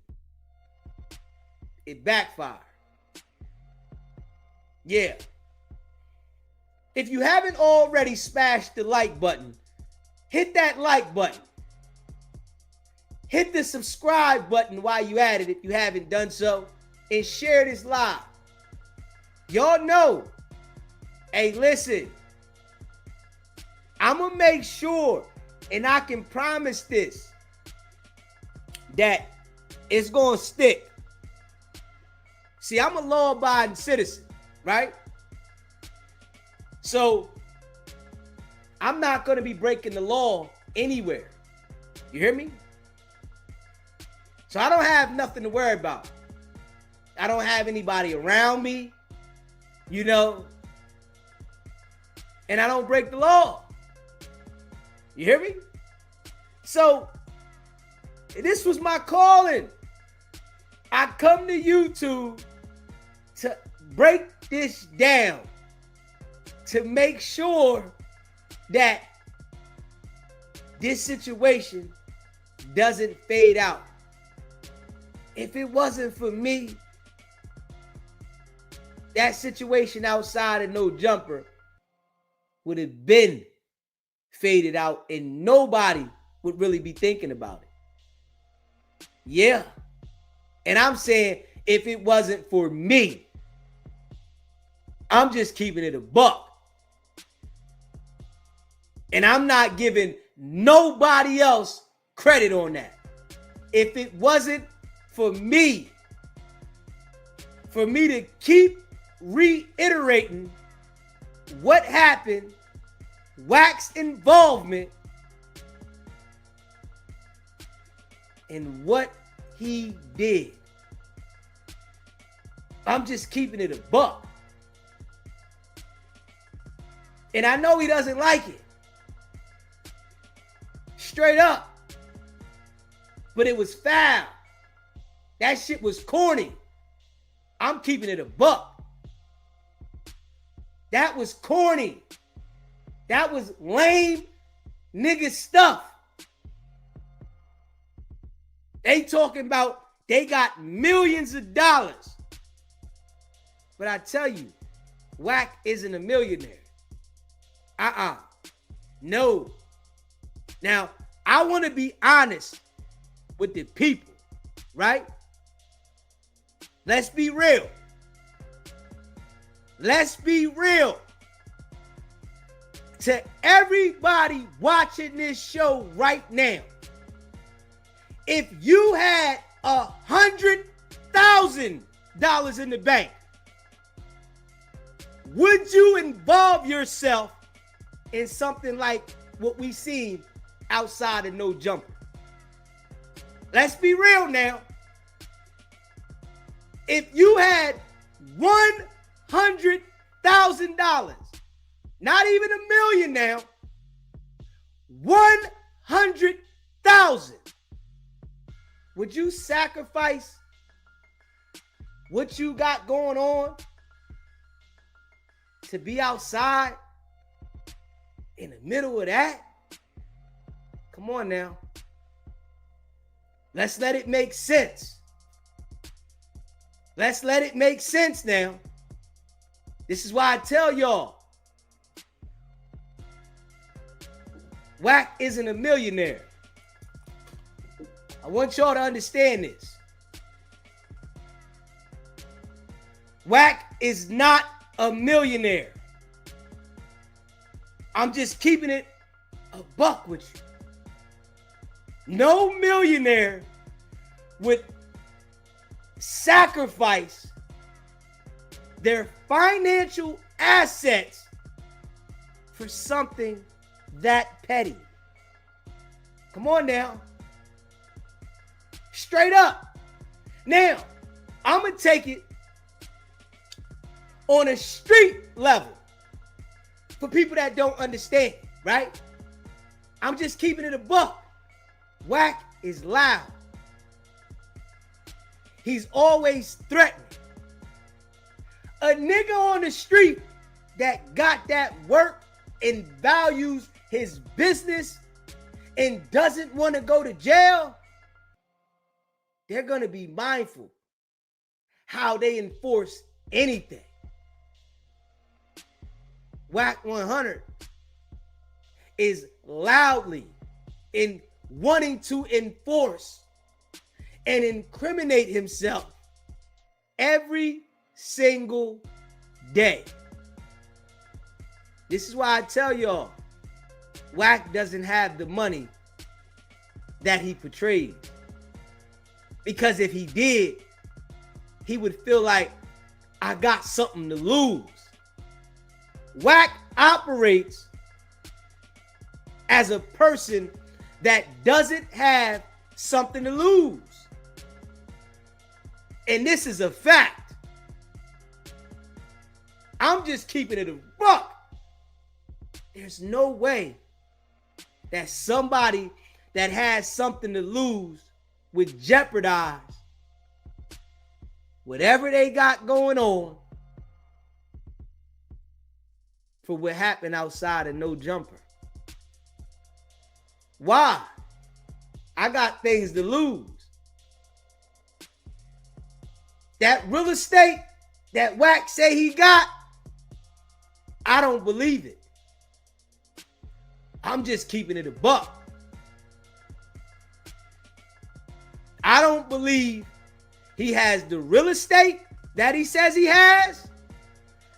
It backfired. Yeah. If you haven't already smashed the like button, hit that like button. Hit the subscribe button while you at it if you haven't done so. And share this live. Y'all know. Hey, listen. I'm going to make sure, and I can promise this, that it's going to stick. See, I'm a law-abiding citizen, right? So, I'm not going to be breaking the law anywhere. You hear me? So, I don't have nothing to worry about. I don't have anybody around me, you know, and I don't break the law. You hear me? So, this was my calling. I come to YouTube to break this down, to make sure that this situation doesn't fade out. If it wasn't for me, that situation outside of No Jumper would have been faded out and nobody would really be thinking about it. Yeah. And I'm saying if it wasn't for me, I'm just keeping it a buck. And I'm not giving nobody else credit on that. If it wasn't for me to keep reiterating what happened, Wack's involvement, and what he did. I'm just keeping it a buck. And I know he doesn't like it. Straight up. But it was foul. That shit was corny. I'm keeping it a buck. That was corny. That was lame nigga stuff. They talking about they got millions of dollars. But I tell you, Wack isn't a millionaire. No. Now, I want to be honest with the people, right? Let's be real. Let's be real. To everybody watching this show right now, if you had $100,000 in the bank, would you involve yourself in something like what we seen outside of No Jumper? Let's be real now. If you had $100,000, not even $1 million now, 100,000, would you sacrifice what you got going on to be outside in the middle of that? Come on now. Let's let it make sense. Let's let it make sense now. This is why I tell y'all, Wack isn't a millionaire. I want y'all to understand this. Wack is not a millionaire. I'm just keeping it a buck with you. No millionaire would sacrifice their financial assets for something that petty. Come on now. Straight up. Now, I'm going to take it on a street level for people that don't understand, right? I'm just keeping it a buck. Wack is loud. He's always threatening. A nigga on the street that got that work and values his business and doesn't want to go to jail, they're going to be mindful how they enforce anything. Wack 100 is loudly in wanting to enforce and incriminate himself every single day. This is why I tell y'all, Wack doesn't have the money that he portrays. Because if he did, he would feel like, I got something to lose. Wack operates as a person that doesn't have something to lose. And this is a fact. I'm just keeping it a buck. There's no way that somebody that has something to lose would jeopardize whatever they got going on for what happened outside of No Jumper. Why? I got things to lose. That real estate that Wack say he got, I don't believe it. I'm just keeping it a buck. I don't believe he has the real estate that he says he has.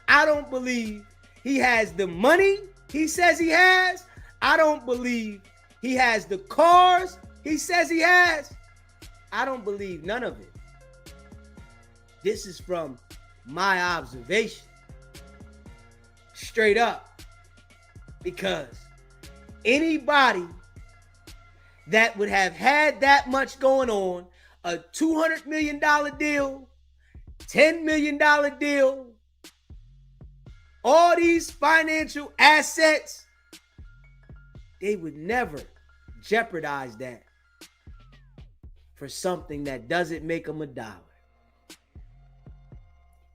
I don't believe he has the money he says he has. I don't believe he has the cars he says he has. I don't believe none of it. This is from my observation. Straight up. Because anybody that would have had that much going on, a $200 million deal, $10 million deal, all these financial assets, they would never jeopardize that for something that doesn't make them a dollar.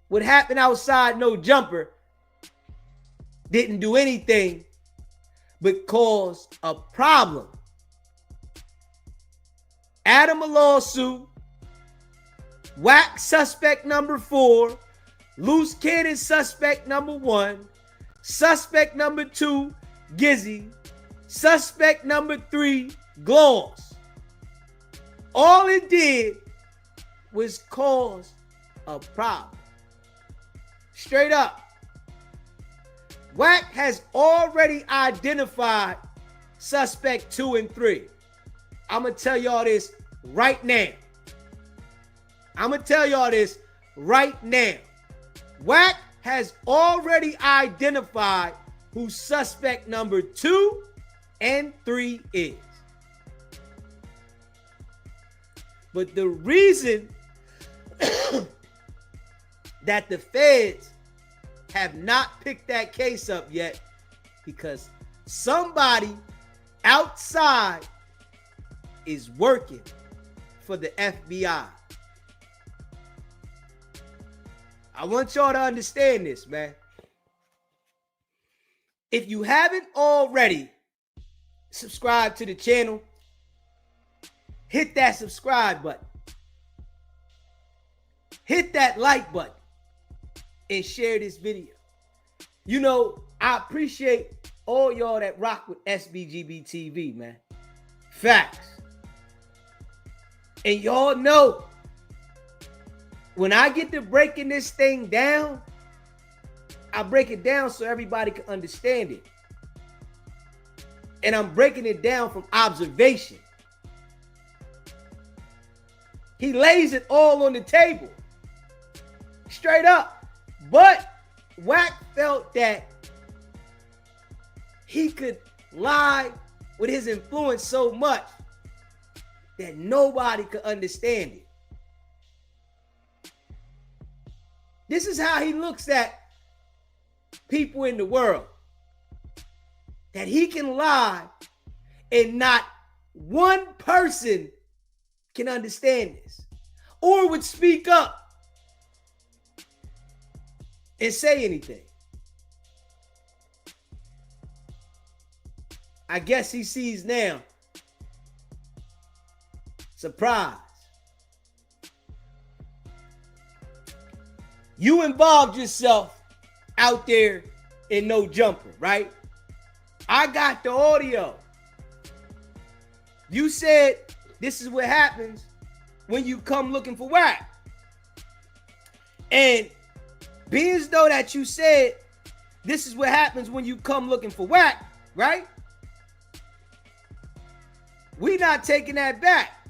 What happened outside No Jumper didn't do anything but cause a problem. Adam a lawsuit, Wack suspect number 4, Loose Cannon suspect number 1, suspect number 2, Gizzy, suspect number 3, Gloss. All it did was cause a problem. Straight up. Wack has already identified suspect 2 and 3. I'm going to tell y'all this right now. Wack has already identified who suspect number 2 and 3 is. But the reason that the feds have not picked that case up yet, because somebody outside is working for the FBI. I want y'all to understand this, man. If you haven't already subscribed to the channel, hit that subscribe button. Hit that like button and share this video. You know, I appreciate all y'all that rock with SBGB TV, man. Facts. And y'all know, when I get to breaking this thing down, I break it down so everybody can understand it. And I'm breaking it down from observation. He lays it all on the table. Straight up. But Wack felt that he could lie with his influence so much that nobody could understand it. This is how he looks at people in the world. That he can lie and not one person can understand this or would speak up and say anything. I guess he sees now. Surprise. You involved yourself out there and no jumper, right? I got the audio. You said this is what happens when you come looking for Wack. And being as though that you said this is what happens when you come looking for Wack, right? We not taking that back.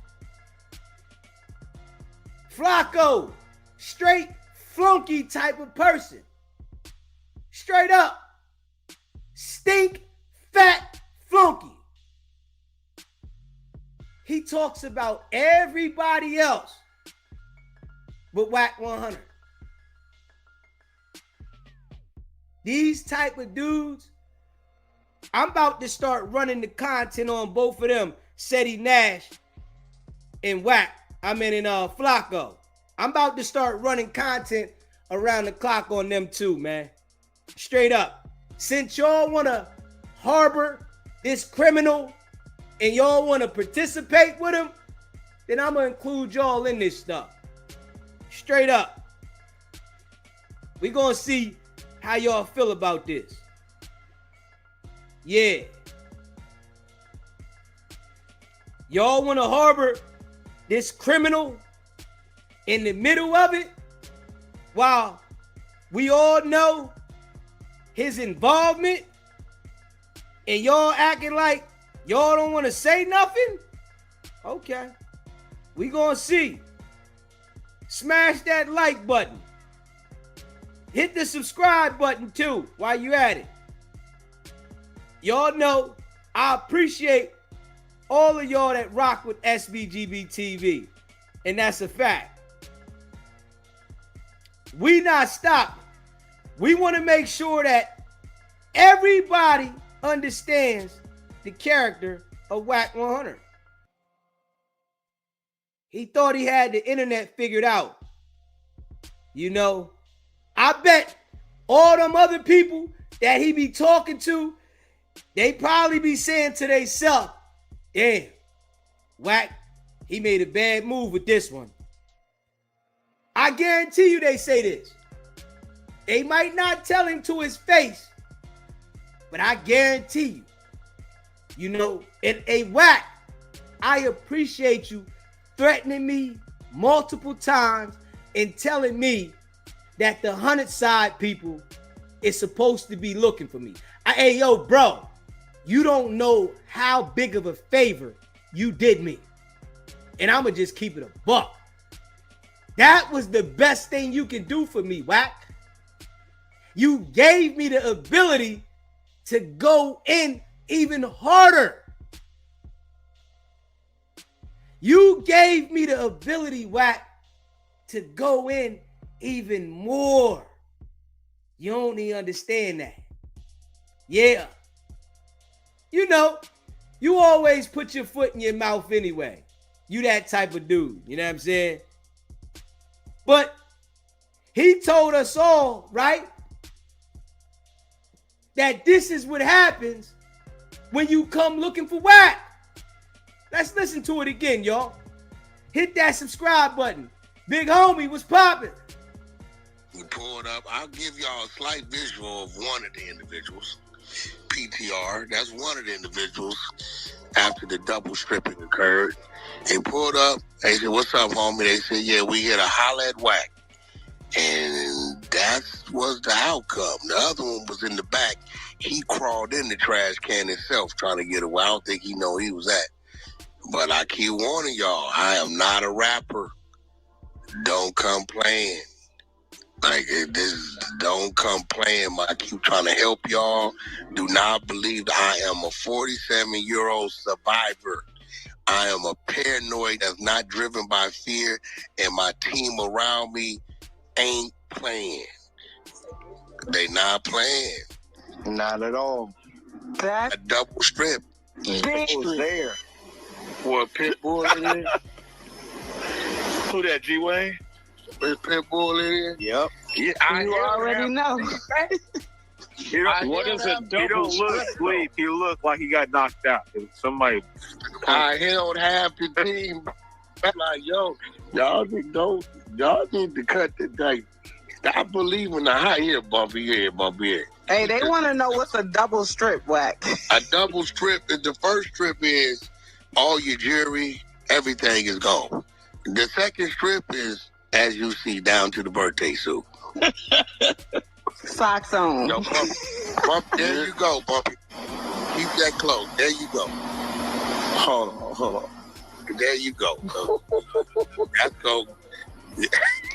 Flacco, straight flunky type of person. Straight up. Stink, fat, flunky. He talks about everybody else but Wack 100. These type of dudes, I'm about to start running the content on both of them, Seti Nash and Wack. In Flacco. I'm about to start running content around the clock on them too, man. Straight up. Since y'all want to harbor this criminal and y'all want to participate with him, then I'm going to include y'all in this stuff. Straight up. We going to see how y'all feel about this. Yeah. Y'all want to harbor this criminal in the middle of it while we all know his involvement and y'all acting like y'all don't want to say nothing? Okay. We gonna see. Smash that like button. Hit the subscribe button too while you at it. Y'all know I appreciate all of y'all that rock with SBGB TV. And that's a fact. We not stopping. We want to make sure that everybody understands the character of Wack 100. He thought he had the internet figured out. You know, I bet all them other people that he be talking to, they probably be saying to themselves, damn, Wack, he made a bad move with this one. I guarantee you they say this. They might not tell him to his face, but I guarantee you, you know, a Wack, I appreciate you threatening me multiple times and telling me that the 100 side people is supposed to be looking for me. Hey, yo, bro, you don't know how big of a favor you did me. And I'm going to just keep it a buck. That was the best thing you can do for me, Wack. You gave me the ability to go in even harder. You gave me the ability, Wack, to go in even more. You don't even understand that. Yeah. You know, you always put your foot in your mouth anyway. You that type of dude. You know what I'm saying? But he told us all, right, that this is what happens when you come looking for Wack. Let's listen to it again, y'all. Hit that subscribe button. Big homie, what's popping? We pulled up. I'll give y'all a slight visual of one of the individuals. PTR. That's one of the individuals after the double stripping occurred. They pulled up. They said, what's up, homie? They said, yeah, we here to holler at Wack. And that was the outcome. The other one was in the back. He crawled in the trash can himself trying to get away. I don't think he know he was at. But I keep warning y'all, I am not a rapper. Don't come playing. Like, don't come playing. I keep trying to help y'all. Do not believe that I am a 47-year-old survivor. I am a paranoid that's not driven by fear, and my team around me ain't playing. They not playing. Not at all. A double strip. Who's there? What, Pitbull in it? Who that, G-Wayne? Is Pitbull in here? Yep. Yeah, You already know. What is it? He don't look asleep. He look like he got knocked out. Somebody. He don't have the team. Like, yo, y'all need to cut the thing. Stop believing the high here, Bumpy here, Bumpy here. Hey, they want to know what's a double strip, Wack. A double strip is the first strip is all your jewelry, everything is gone. The second strip is, as you see, down to the birthday suit. Socks on. Yo, bump, there you go, Bumpy. Keep that close. There you go. Hold on. There you go. Let's go.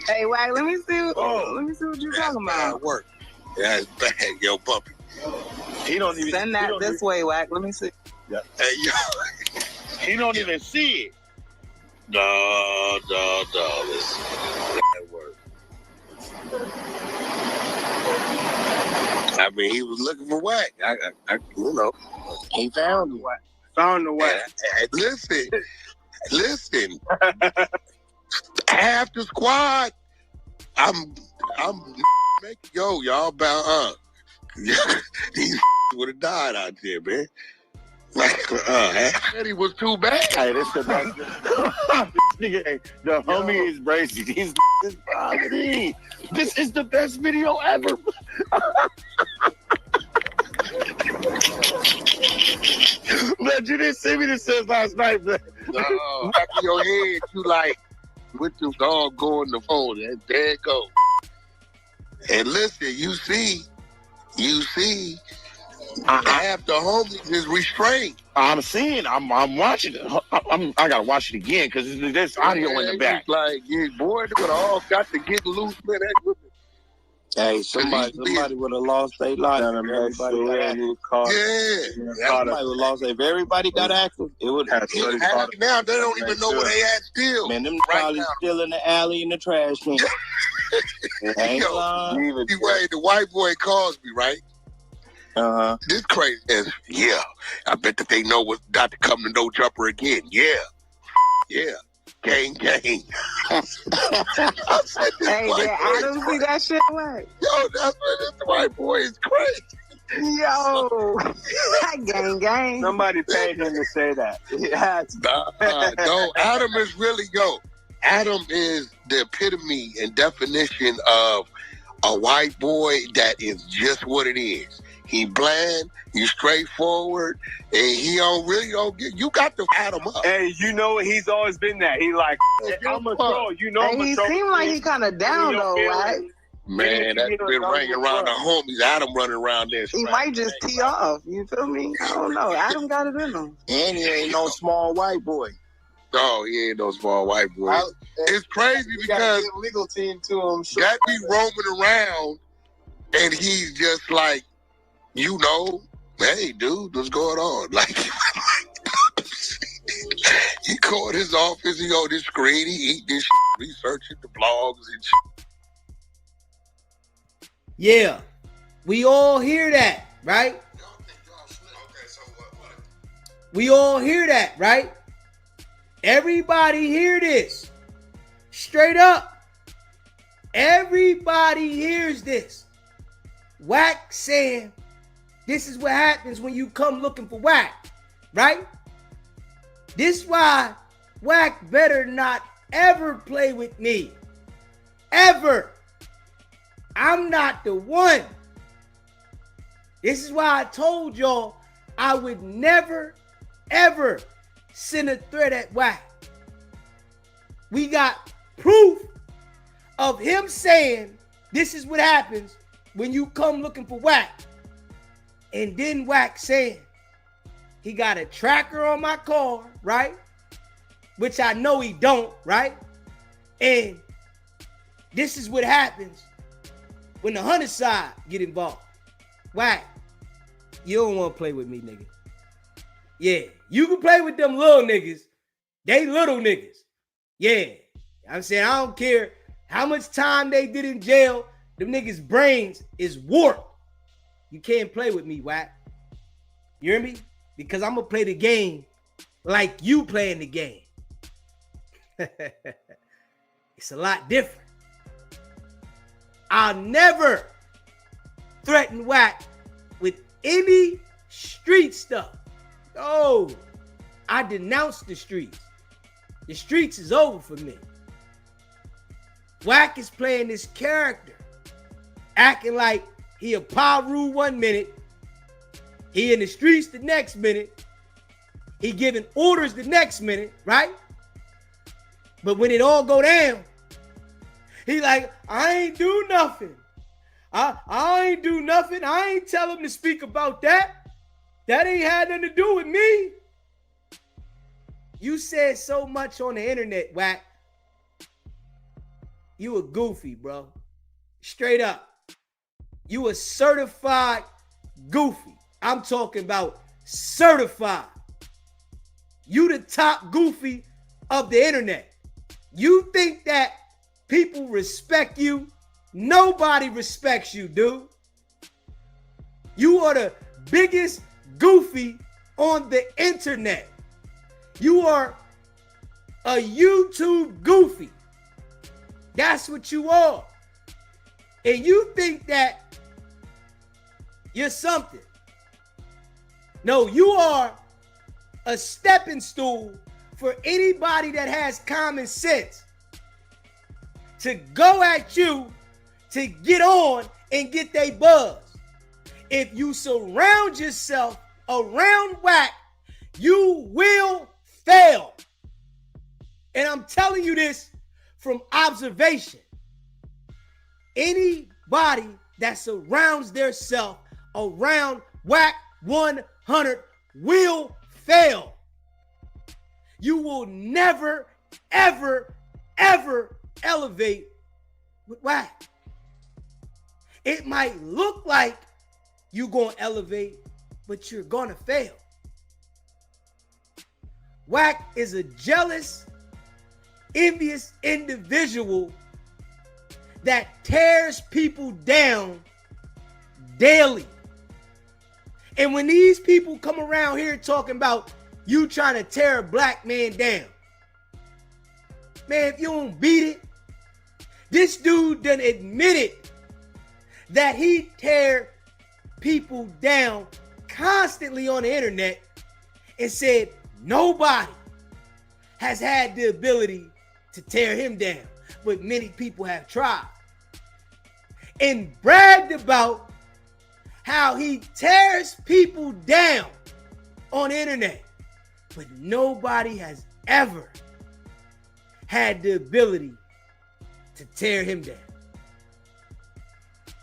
Hey, Wack, let me see what you're talking about. Work. That's bad, yo, Bumpy. He don't even send that this way, Wack. Let me see. Yeah. Hey, yo. He don't even see it. No. Listen. That work. I mean, he was looking for Wack. I you know. He found it. Found the Wack. Listen. Half the squad. I'm making y'all bound. These would have died out there, man. Like, he was too bad. Hey, this the best. Nigga, the homie is crazy. He's comedy. This is the best video ever. Man, you didn't see me this since last night, man. No, back in your head, you like, with the dog going the phone, and there it goes. And listen, you see, half the homies is restrained. I'm seeing, I'm watching it. I gotta watch it again because there's audio in the back. Like, yeah, boy, they would all got to get loose, man. Hey, somebody would have lost their life. Everybody got active. Somebody would have lost. If everybody got active, it would have. Now they don't even know where they at still. Man, them probably still in the alley in the trash can. The white boy calls me, right? This crazy is, yeah. I bet that they know what's about to come to No Jumper again. Yeah. Gang. Hey, yeah, I don't see that shit away. Yo, that's what this white boy is crazy. Yo, gang. Somebody paid him to say that. No, Adam is really, Adam is the epitome and definition of a white boy that is just what it is. He bland, he's straightforward, and he don't get. You got to add him up. Hey, you know he's always been that. He like, I'm a troll. You know, he seemed like he kind of down though, right? Man, that's been ringing around the homies. Adam running around there. He might just tee off. You feel me? I don't know. Adam got it in him. And he ain't no small white boy. Oh, he ain't no small white boy. It's crazy because legal team to him. That be roaming around, and he's just like, hey, dude, what's going on? Like, he called his office, he on this screen, he eat this shit, researching the blogs and shit. Yeah, we all hear that, right? We all hear that, right? Everybody hear this. Straight up. Everybody hears this. Wack saying, this is what happens when you come looking for Wack, right? This why Wack better not ever play with me. Ever. I'm not the one. This is why I told y'all I would never, ever send a threat at Wack. We got proof of him saying this is what happens when you come looking for Wack. And then Wack saying he got a tracker on my car, right? Which I know he don't, right? And this is what happens when the hunter side get involved. Wack, you don't want to play with me, nigga. Yeah, you can play with them little niggas. They little niggas. Yeah, I'm saying I don't care how much time they did in jail. Them niggas' brains is warped. You can't play with me, Wack. You hear me? Because I'm going to play the game like you playing the game. It's a lot different. I'll never threaten Wack with any street stuff. No, I denounce the streets. The streets is over for me. Wack is playing this character, acting like He a Paru 1 minute. He in the streets the next minute. He giving orders the next minute, right? But when it all go down, he like, I ain't do nothing. I ain't do nothing. I ain't tell him to speak about that. That ain't had nothing to do with me. You said so much on the internet, Wack. You a goofy, bro. Straight up. You a certified goofy. I'm talking about certified. You the top goofy of the internet. You think that people respect you? Nobody respects you, dude. You are the biggest goofy on the internet. You are a YouTube goofy. That's what you are. And you think that you're something. No, you are a stepping stool for anybody that has common sense to go at you to get on and get they buzz. If you surround yourself around Wack, you will fail. And I'm telling you this from observation. Anybody that surrounds themselves around Wack 100 will fail. You will never, ever, ever elevate with Wack. It might look like you're going to elevate, but you're going to fail. Wack is a jealous, envious individual that tears people down daily. And when these people come around here talking about you trying to tear a black man down, man, if you don't beat it, this dude done admitted that he tear people down constantly on the internet and said nobody has had the ability to tear him down, but many people have tried. And bragged about how he tears people down on the internet, but nobody has ever had the ability to tear him down.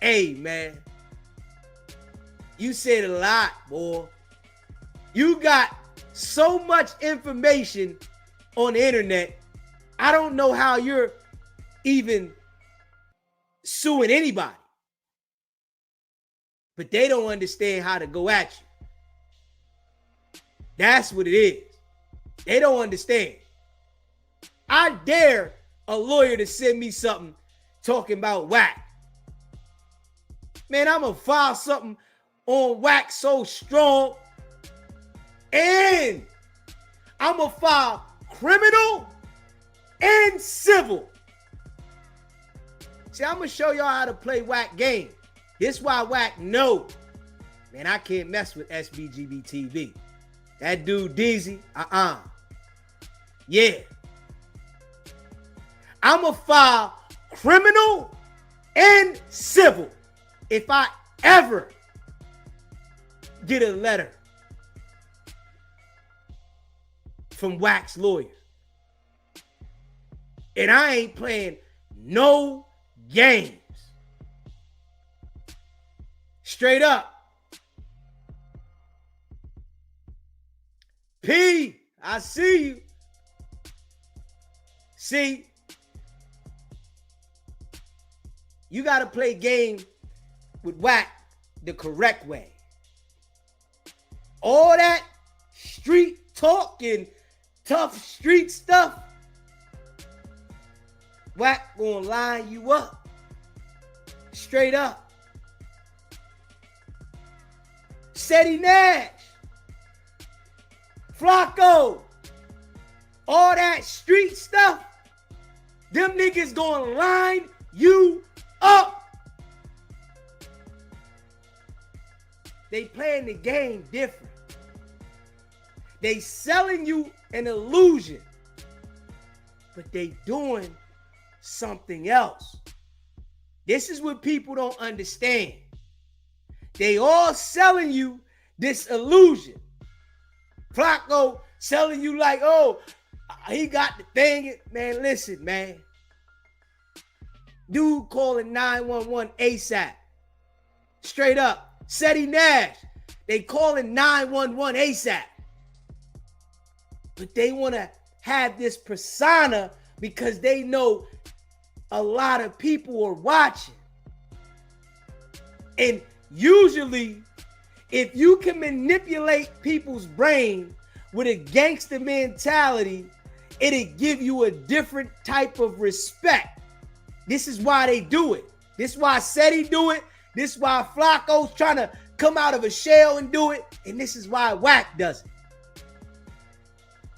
Hey, man, you said a lot, boy. You got so much information on the internet. I don't know how you're even suing anybody. But they don't understand how to go at you. That's what it is. They don't understand. I dare a lawyer to send me something talking about Wack. Man, I'm going to file something on Wack so strong. And I'm going to file criminal and civil. See, I'm going to show y'all how to play Wack game. This is why Wack know. Man, I can't mess with SBGB TV. That dude Deezy, yeah. I'm going to file criminal and civil if I ever get a letter from Wack's lawyer. And I ain't playing no games. Straight up. P, I see you. See, you got to play game with Wack the correct way. All that street talk and tough street stuff, Wack gonna line you up. Straight up. Seti Nash, Flacco, all that street stuff, them niggas gonna line you up. They playing the game different. They selling you an illusion, but they doing something else. This is what people don't understand. They all selling you this illusion. Flacco selling you like, oh, he got the thing. Man, listen, man. Dude calling 911 ASAP. Straight up. Seti Nash. They calling 911 ASAP. But they want to have this persona because they know a lot of people are watching. And usually, if you can manipulate people's brain with a gangster mentality, it'll give you a different type of respect. This is why they do it. This is why Seti do it. This is why Flacco's trying to come out of a shell and do it. And this is why Wack does it.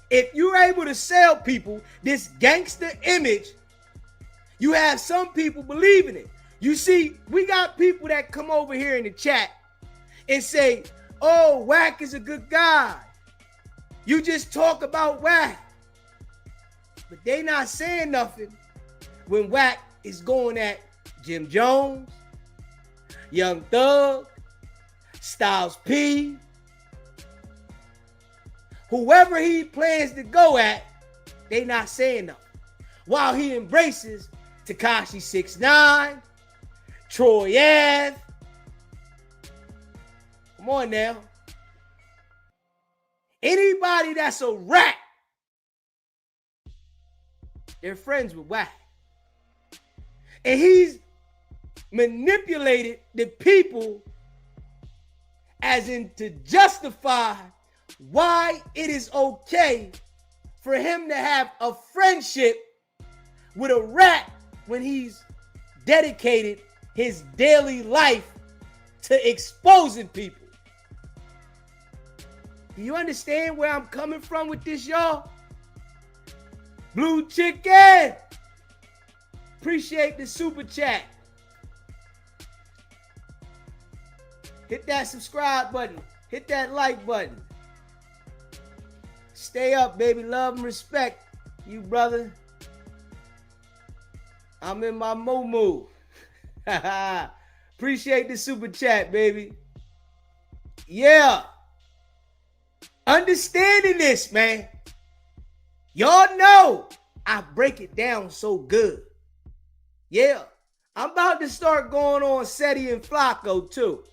If you're able to sell people this gangster image, you have some people believing it. You see, we got people that come over here in the chat and say, oh, Wack is a good guy. You just talk about Wack. But they not saying nothing when Wack is going at Jim Jones, Young Thug, Styles P, whoever he plans to go at, they not saying nothing. While he embraces Tekashi 6ix9ine, Troy Ave. Come on now. Anybody that's a rat, they're friends with Wack. And he's manipulated the people as in to justify why it is okay for him to have a friendship with a rat when he's dedicated his daily life to exposing people. Do you understand where I'm coming from with this, y'all? Blue Chicken, appreciate the super chat. Hit that subscribe button. Hit that like button. Stay up, baby. Love and respect you, brother. I'm in my moo-moo. Appreciate the super chat, baby. Yeah. Understanding this, man. Y'all know I break it down so good. Yeah. I'm about to start going on Seti and Flacco, too.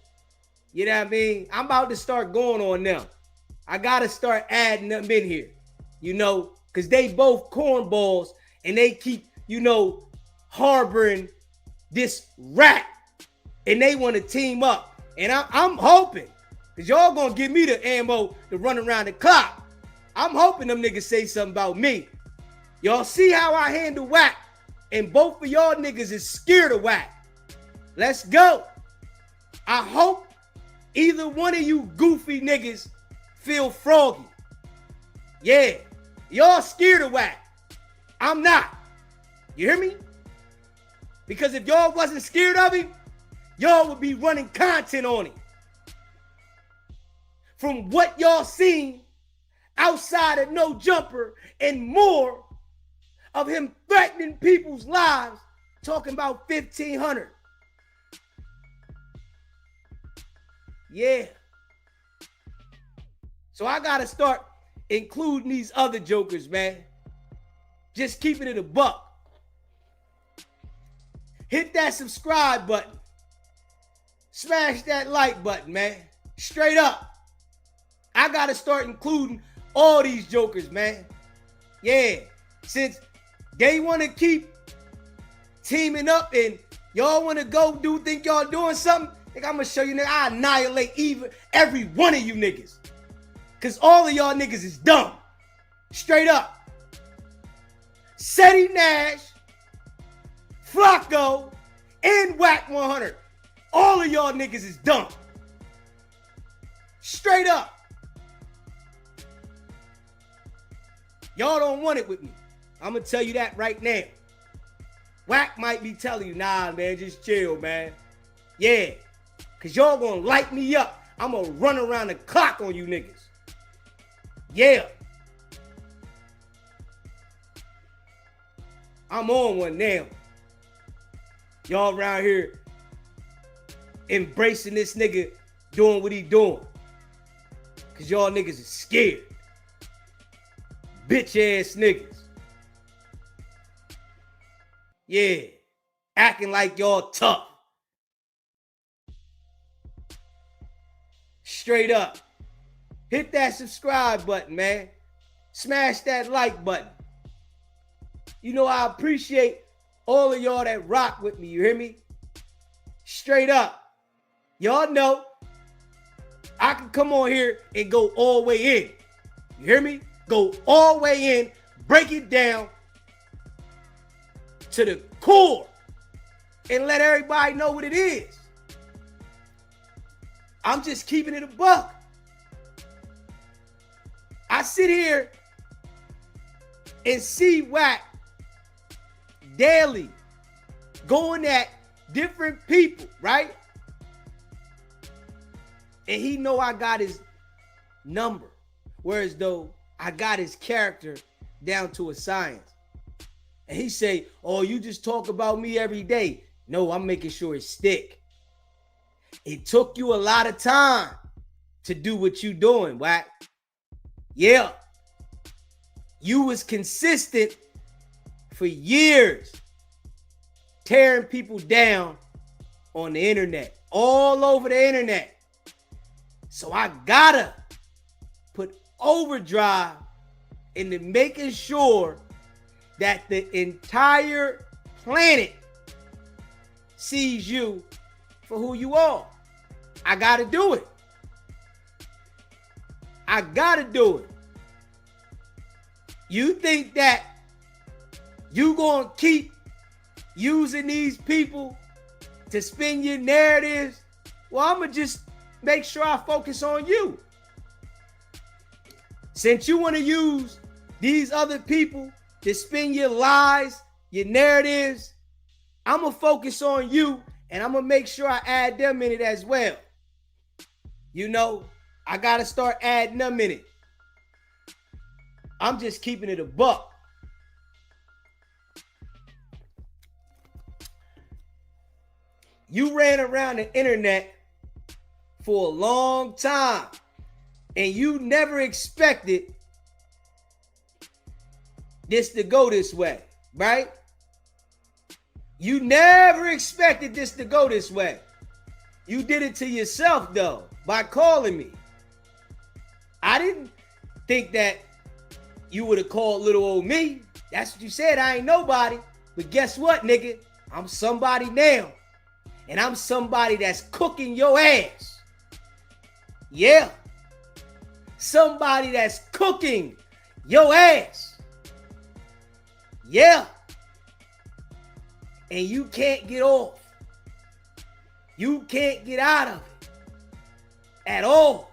You know what I mean? I'm about to start going on them. I got to start adding them in here, you know, because they both cornballs and they keep, you know, harboring this rat and they want to team up. And I'm hoping, because y'all going to give me the ammo to run around the clock. I'm hoping them niggas say something about me. Y'all see how I handle Wack, and both of y'all niggas is scared of Wack. Let's go. I hope either one of you goofy niggas feel froggy. Yeah, y'all scared of Wack. I'm not. You hear me? Because if y'all wasn't scared of him, y'all would be running content on him. From what y'all seen outside of No Jumper and more of him threatening people's lives, talking about 1,500. Yeah. So I got to start including these other jokers, man. Just keeping it a buck. Hit that subscribe button. Smash that like button, man. Straight up. I got to start including all these jokers, man. Yeah. Since they want to keep teaming up and y'all want to go think y'all doing something, I'm going to show you, nigga, I annihilate every one of you niggas. Because all of y'all niggas is dumb. Straight up. Seti Nash, Flacco, and Wack 100. All of y'all niggas is dumb. Straight up. Y'all don't want it with me. I'm going to tell you that right now. Wack might be telling you, nah, man, just chill, man. Yeah. Because y'all going to light me up. I'm going to run around the clock on you niggas. Yeah. I'm on one now. Y'all around here embracing this nigga doing what he doing. Cause y'all niggas is scared. Bitch ass niggas. Yeah. Acting like y'all tough. Straight up. Hit that subscribe button, man. Smash that like button. You know I appreciate all of y'all that rock with me. You hear me? Straight up. Y'all know I can come on here and go all the way in. You hear me? Go all the way in, break it down to the core and let everybody know what it is. I'm just keeping it a buck. I sit here and see Wack daily going at different people, right? And he know I got his number. Whereas though I got his character down to a science. And he say, oh, you just talk about me every day. No, I'm making sure it stick. It took you a lot of time to do what you doing, Wack. Yeah. You was consistent for years, tearing people down on the internet, all over the internet. So I gotta put overdrive into making sure that the entire planet sees you for who you are. I gotta do it. I gotta do it. You think that you gonna keep using these people to spin your narratives? Well, I'm gonna just make sure I focus on you. Since you want to use these other people to spin your lies, your narratives, I'm gonna focus on you and I'm gonna make sure I add them in it as well. You know, I gotta start adding them in it. I'm just keeping it a buck. You ran around the internet for a long time and you never expected this to go this way, right? You never expected this to go this way. You did it to yourself though, by calling me. I didn't think that you would have called little old me. That's what you said. I ain't nobody. But guess what, nigga? I'm somebody now. And I'm somebody that's cooking your ass. Yeah. Somebody that's cooking your ass. Yeah. And you can't get off. You can't get out of it. At all.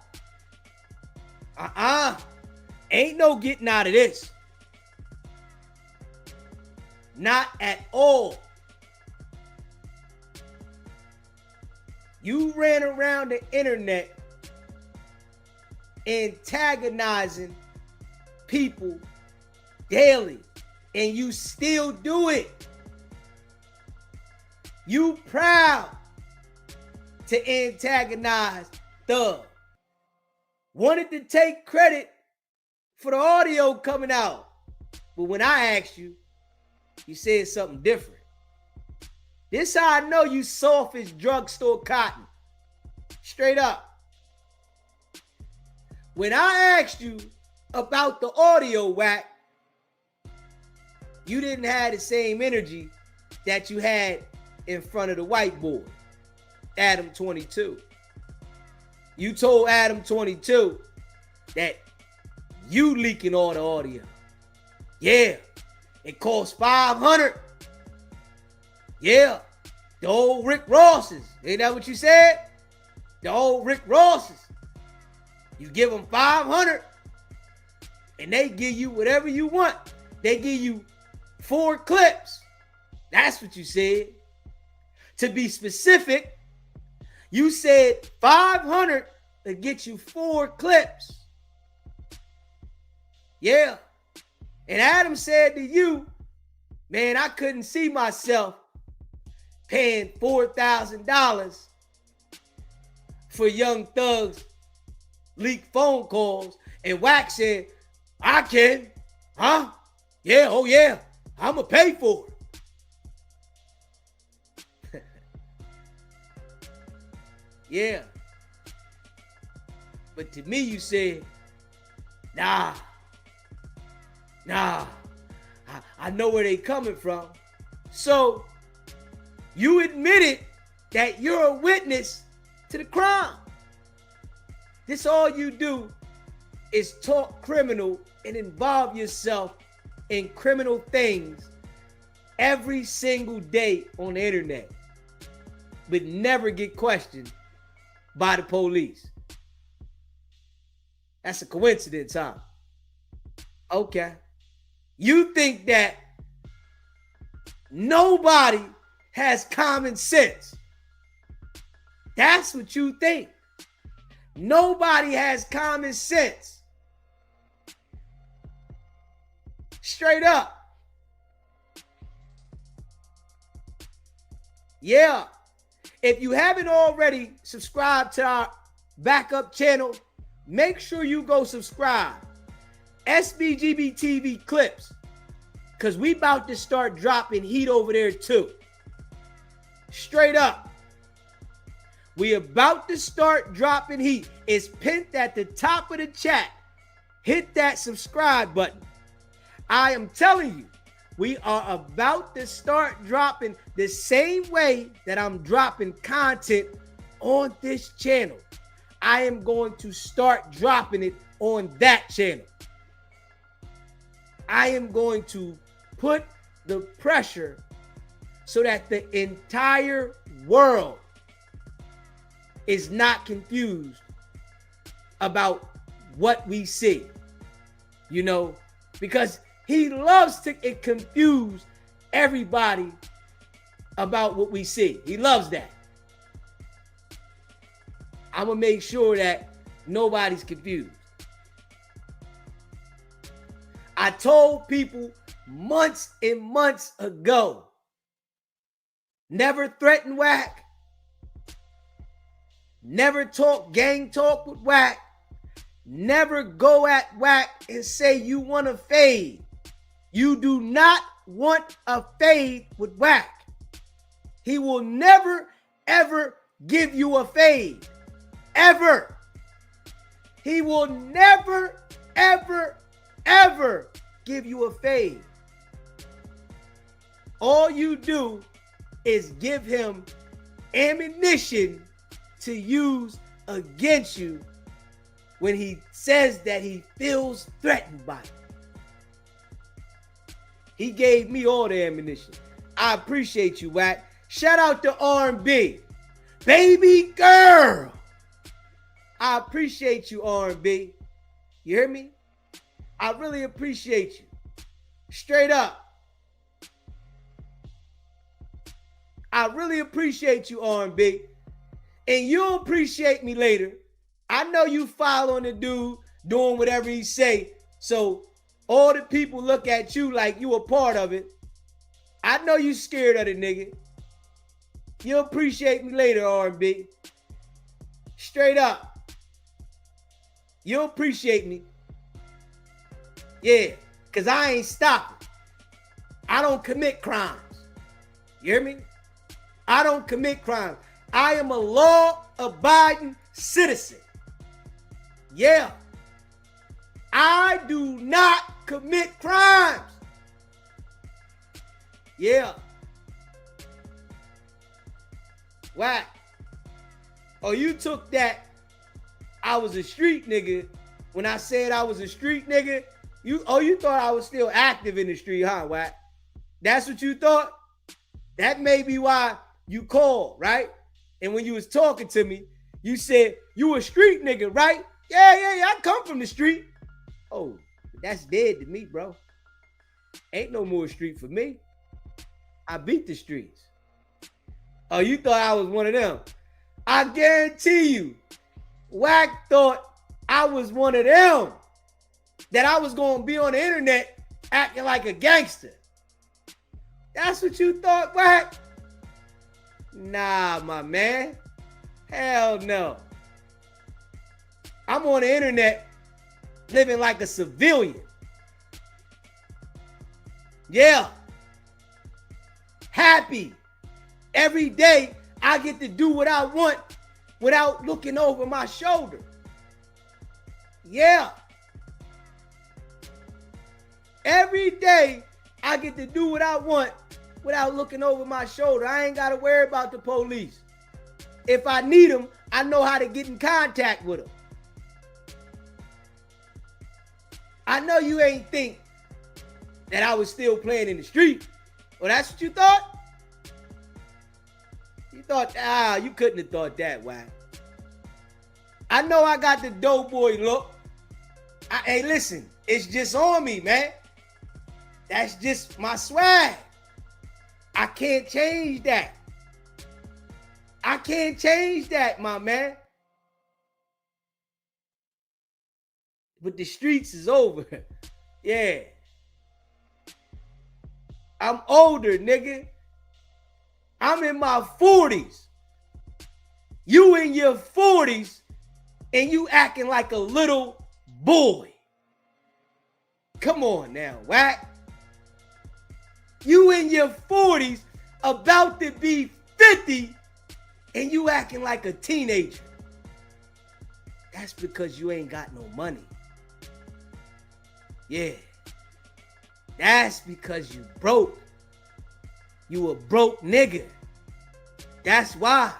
Ain't no getting out of this. Not at all. You ran around the internet antagonizing people daily, and you still do it. You proud to antagonize Thug. Wanted to take credit for the audio coming out. But when I asked you, you said something different. This how I know you soft as drugstore cotton. Straight up. When I asked you about the audio, Wack, you didn't have the same energy that you had in front of the whiteboard, Adam 22. You told Adam 22 that you leaking all the audio. Yeah, it costs $500. Yeah, the old Rick Rosses. Ain't that what you said? The old Rick Rosses. You give them $500 and they give you whatever you want. They give you 4 clips. That's what you said. To be specific, you said $500 to get you 4 clips. Yeah. And Adam said to you, man, I couldn't see myself paying $4,000 for Young Thug's leaked phone calls, and Wack said, I can. Huh? Yeah, oh yeah. I'ma pay for it. Yeah. But to me, you said, nah. I know where they coming from. So you admitted that you're a witness to the crime. This all you do is talk criminal and involve yourself in criminal things every single day on the internet, but never get questioned by the police. That's a coincidence, huh? Okay. You think that nobody has common sense. That's what you think. Nobody has common sense. Straight up. Yeah. If you haven't already subscribed to our backup channel, make sure you go subscribe. SBGB TV clips. Because we about to start dropping heat over there too. Straight up. We about to start dropping heat. It's pinned at the top of the chat. Hit that subscribe button. I am telling you, we are about to start dropping the same way that I'm dropping content on this channel. I am going to start dropping it on that channel. I am going to put the pressure so that the entire world is not confused about what we see. You know, because he loves to confuse everybody about what we see. He loves that. I'm going to make sure that nobody's confused. I told people months and months ago, never threaten Wack. Never talk gang talk with Wack. Never go at Wack and say you want a fade. You do not want a fade with Wack. He will never, ever give you a fade. Ever. He will never, ever, ever give you a fade. All you do is give him ammunition to use against you when he says that he feels threatened by it. He gave me all the ammunition. I appreciate you, Wack. Shout out to R&B. Baby girl. I appreciate you, R&B. You hear me? I really appreciate you. Straight up. I really appreciate you, R&B. And you'll appreciate me later. I know you following the dude, doing whatever he say. So all the people look at you like you a part of it. I know you scared of the nigga. You'll appreciate me later, R&B. Straight up. You'll appreciate me. Yeah, because I ain't stopping. I don't commit crimes. You hear me? I don't commit crimes. I am a law-abiding citizen. Yeah. I do not commit crimes. Yeah. Wack. Oh, you took that I was a street nigga when I said I was a street nigga. You thought I was still active in the street, huh, Wack? That's what you thought? That may be why you called, right? And when you was talking to me, you said, you a street nigga, right? Yeah, I come from the street. Oh, that's dead to me, bro. Ain't no more street for me. I beat the streets. Oh, you thought I was one of them. I guarantee you, Wack thought I was one of them. That I was going to be on the internet acting like a gangster. That's what you thought, Wack? Nah, my man. Hell no. I'm on the internet living like a civilian. Yeah. Happy. Every day I get to do what I want without looking over my shoulder. Yeah. Every day I get to do what I want without looking over my shoulder. I ain't got to worry about the police. If I need them, I know how to get in contact with them. I know you ain't think that I was still playing in the street. Well, that's what you thought? You thought, you couldn't have thought that, Wack. I know I got the doughboy look. Hey, listen, it's just on me, man. That's just my swag. I can't change that. I can't change that, my man. But the streets is over. Yeah. I'm older, nigga. I'm in my 40s. You in your 40s and you acting like a little boy. Come on now, Wack. You in your 40s, about to be 50, and you acting like a teenager. That's because you ain't got no money. Yeah. That's because you broke. You a broke nigga. That's why.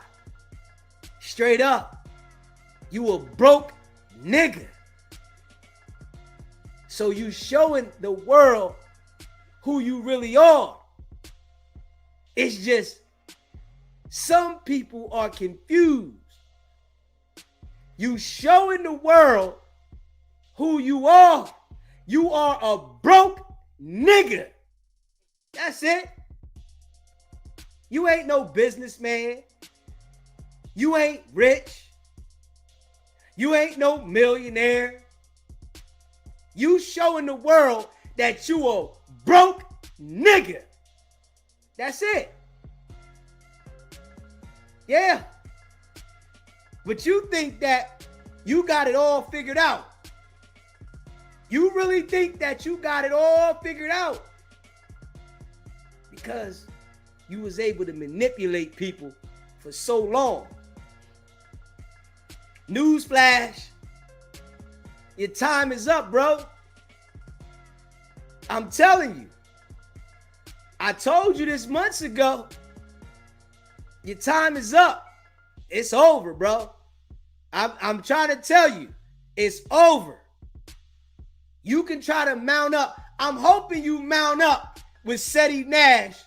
Straight up. You a broke nigga. So you showing the world who you really are. It's just some people are confused. You showing the world who you are. You are a broke nigga. That's it. You ain't no businessman. You ain't rich. You ain't no millionaire. You showing the world that you a broke nigga. That's it. Yeah. But you think that you got it all figured out. You really think that you got it all figured out because you was able to manipulate people for so long. Newsflash, your time is up, bro. I'm telling you. I told you this months ago. Your time is up. It's over, bro. I'm trying to tell you, it's over. You can try to mount up. I'm hoping you mount up with Seti Nash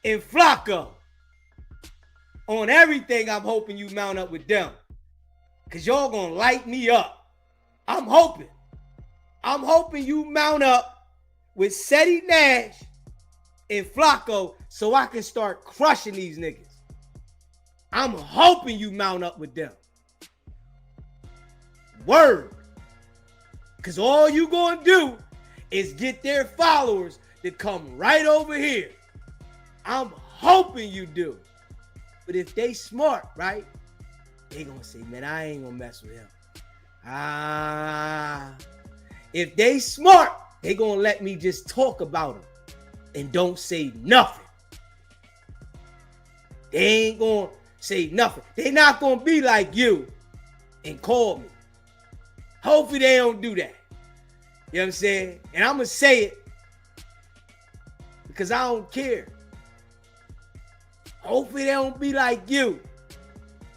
and Flacco. On everything, I'm hoping you mount up with them. Because y'all gonna light me up. I'm hoping. I'm hoping you mount up with Seti Nash and Flacco so I can start crushing these niggas. I'm hoping you mount up with them. Word. Because all you gonna do is get their followers to come right over here. I'm hoping you do. But if they smart, right, they gonna say, man, I ain't gonna mess with him. If they smart, they gonna let me just talk about him and don't say nothing. They ain't gonna say nothing. They not gonna be like you and call me. Hopefully they don't do that. You know what I'm saying? And I'm gonna say it because I don't care. Hopefully they don't be like you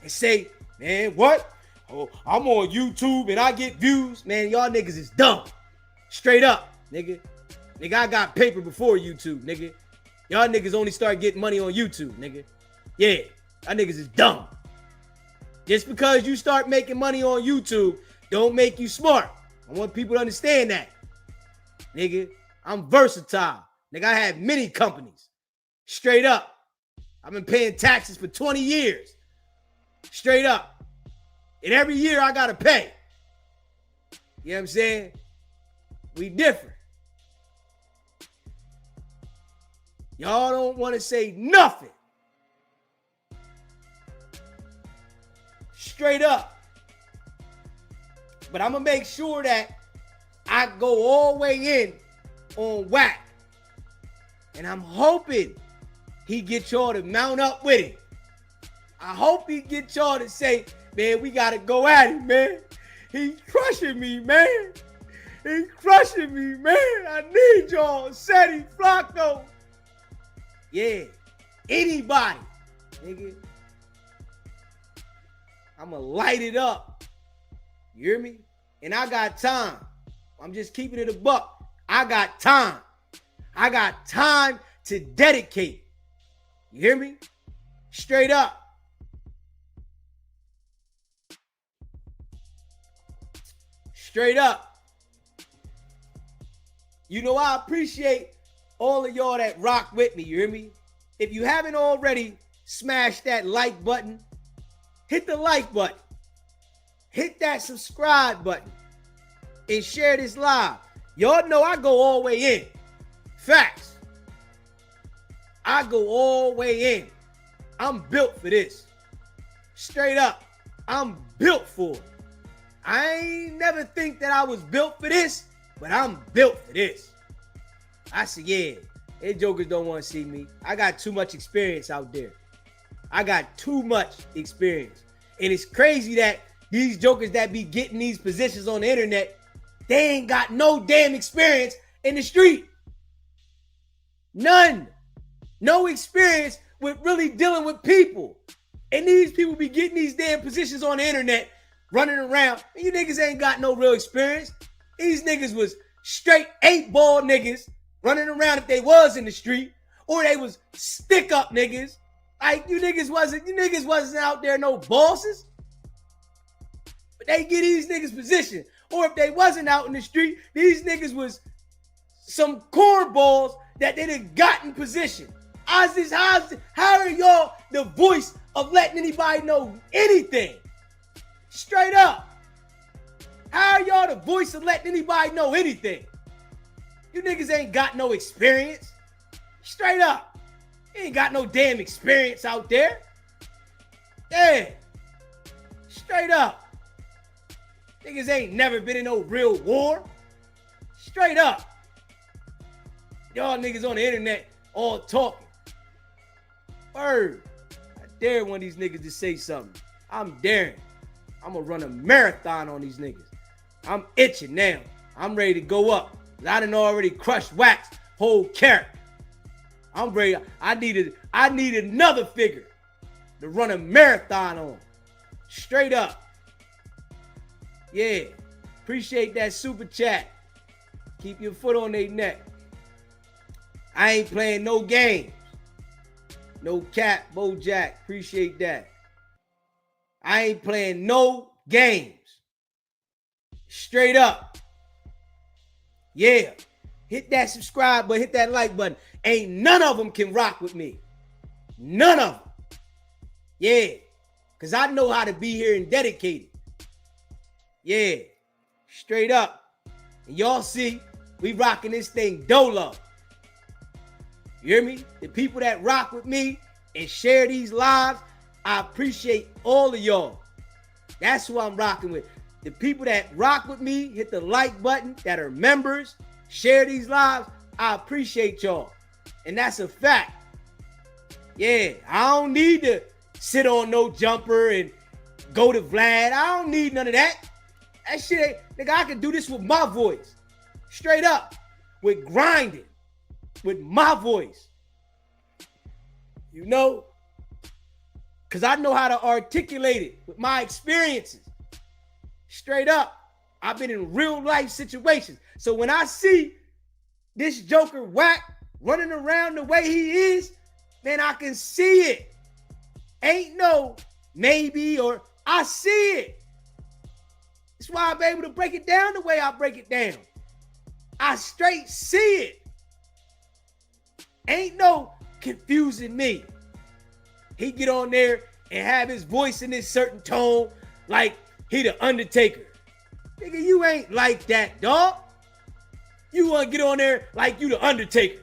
and say, man, what? Oh, I'm on YouTube and I get views. Man, y'all niggas is dumb. Straight up, nigga. Nigga, I got paper before YouTube, nigga. Y'all niggas only start getting money on YouTube, nigga. Yeah, y'all niggas is dumb. Just because you start making money on YouTube don't make you smart. I want people to understand that. Nigga, I'm versatile. Nigga, I have many companies. Straight up. I've been paying taxes for 20 years. Straight up. And every year I gotta pay. You know what I'm saying? We different. Y'all don't want to say nothing. Straight up. But I'm going to make sure that I go all the way in on Wack. And I'm hoping he get y'all to mount up with it. I hope he get y'all to say, man, we got to go at him, man. He's crushing me, man. He's crushing me, man. I need y'all. Seti Flocko. Yeah. Anybody, nigga. I'ma light it up. You hear me? And I got time. I'm just keeping it a buck. I got time. I got time to dedicate. You hear me? Straight up. Straight up. You know, I appreciate all of y'all that rock with me. You hear me? If you haven't already smashed that like button, hit the like button. Hit that subscribe button. And share this live. Y'all know I go all the way in. Facts. I go all the way in. I'm built for this. Straight up. I'm built for it. I ain't never think that I was built for this, but I'm built for this. I said, yeah, they jokers don't want to see me. I got too much experience out there. I got too much experience. And it's crazy that these jokers that be getting these positions on the internet, they ain't got no damn experience in the street. None. No experience with really dealing with people. And these people be getting these damn positions on the internet, running around. And you niggas ain't got no real experience. These niggas was straight 8-ball niggas running around if they was in the street, or they was stick-up niggas. Like you niggas wasn't out there no bosses. But they get these niggas position. Or if they wasn't out in the street, these niggas was some cornballs that they done got in position. How are y'all the voice of letting anybody know anything? Straight up. How are y'all the voice of letting anybody know anything? You niggas ain't got no experience. Straight up. You ain't got no damn experience out there. Yeah. Straight up. Niggas ain't never been in no real war. Straight up. Y'all niggas on the internet all talking. Word. I dare one of these niggas to say something. I'm daring. I'm gonna run a marathon on these niggas. I'm itching now. I'm ready to go up. I done already crushed Wack's whole character. I'm ready. I need another figure to run a marathon on. Straight up. Yeah. Appreciate that super chat. Keep your foot on their neck. I ain't playing no games. No cap, Bojack. Appreciate that. I ain't playing no games. Straight up. Yeah. Hit that subscribe button, hit that like button. Ain't none of them can rock with me. None of them. Yeah. Because I know how to be here and dedicated. Yeah. Straight up. And y'all see, we rocking this thing dolo. You hear me? The people that rock with me and share these lives, I appreciate all of y'all. That's who I'm rocking with. The people that rock with me, hit the like button, that are members, share these lives, I appreciate y'all. And that's a fact. Yeah, I don't need to sit on no jumper and go to Vlad. I don't need none of that. That shit ain't, nigga, I can do this with my voice. Straight up. With grinding. With my voice. You know? Because I know how to articulate it with my experiences. Straight up. I've been in real life situations. So when I see this joker Wack running around the way he is, man, I can see it. Ain't no maybe or I see it. That's why I'm able to break it down the way I break it down. I straight see it. Ain't no confusing me. He get on there and have his voice in this certain tone like he the Undertaker. Nigga, you ain't like that, dog. You want to get on there like you the Undertaker.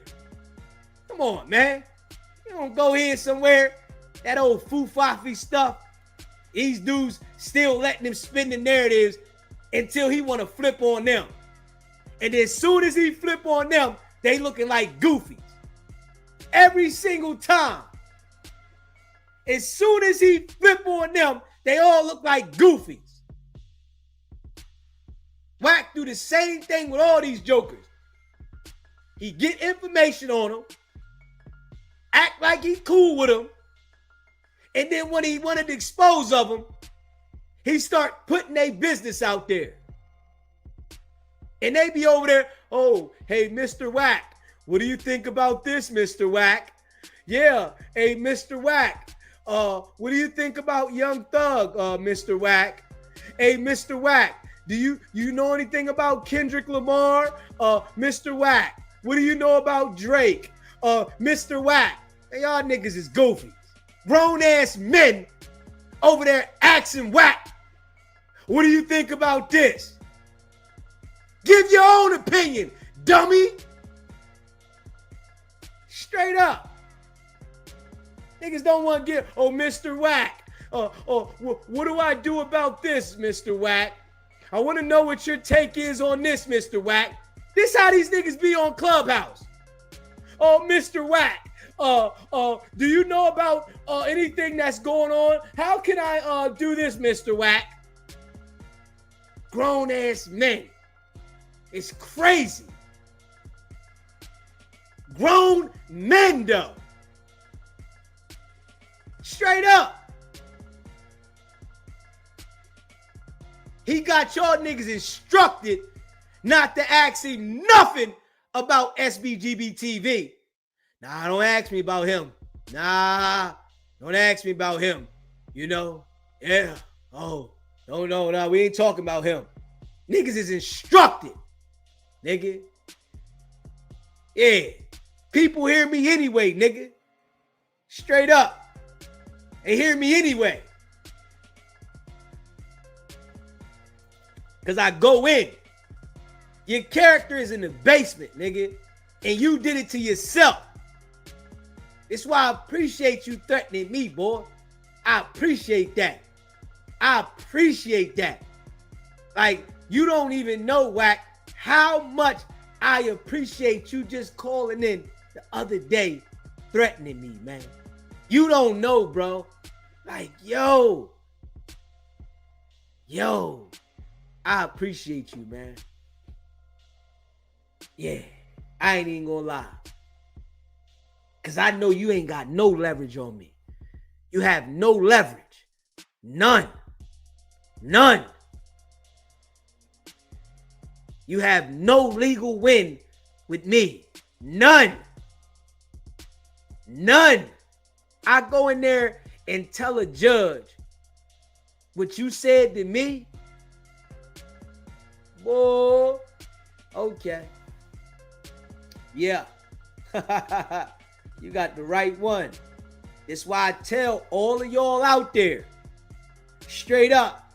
Come on, man. You don't go in somewhere, that old foo-faffy stuff. These dudes still letting them spin the narratives until he want to flip on them. And then as soon as he flip on them, they looking like goofies. Every single time. As soon as he flip on them, they all look like goofies. Wack do the same thing with all these jokers. He get information on them, act like he cool with them, and then when he wanted to dispose of them, he start putting their business out there. And they be over there, oh, hey, Mr. Wack, what do you think about this, Mr. Wack? Yeah, hey, Mr. Wack, what do you think about Young Thug, Mr. Wack? Hey, Mr. Wack, do you know anything about Kendrick Lamar? Mr. Wack, what do you know about Drake? Mr. Wack, hey, y'all niggas is goofy. Grown-ass men over there asking Wack, what do you think about this? Give your own opinion, dummy. Straight up. Niggas don't want to get, oh, Mr. Wack. What do I do about this, Mr. Wack? I want to know what your take is on this, Mr. Wack. This how these niggas be on Clubhouse. Oh, Mr. Wack. Do you know about anything that's going on? How can I do this, Mr. Wack? Grown-ass men. It's crazy. Grown men, though. Straight up. He got y'all niggas instructed not to ask him nothing about SBGB TV. Nah, don't ask me about him. Nah, don't ask me about him. You know? Yeah. Oh, no, we ain't talking about him. Niggas is instructed. Nigga. Yeah. People hear me anyway, nigga. Straight up. They hear me anyway. Because I go in. Your character is in the basement, nigga. And you did it to yourself. That's why I appreciate you threatening me, boy. I appreciate that. I appreciate that. Like, you don't even know, Wack, how much I appreciate you just calling in the other day threatening me, man. You don't know, bro. Like, yo, I appreciate you, man. Yeah, I ain't even gonna lie. Because I know you ain't got no leverage on me. You have no leverage. None. You have no legal win with me. None. I go in there and tell a judge what you said to me. Boy, okay. Yeah. You got the right one. That's why I tell all of y'all out there, straight up,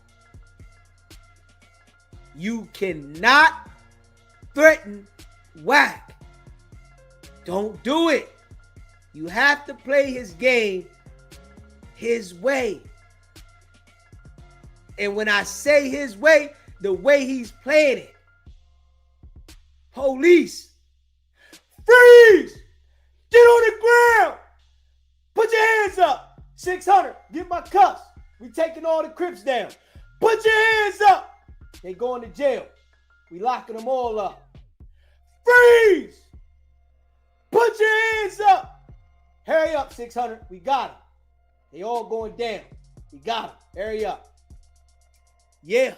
you cannot threaten Wack. Don't do it. You have to play his game his way. And when I say his way, the way he's playing it. Police, freeze! Get on the ground! Put your hands up! 600, get my cuffs. We taking all the Crips down. Put your hands up! They going to jail. We locking them all up. Freeze! Put your hands up! Hurry up, 600. We got them. They all going down. We got them. Hurry up. Yeah.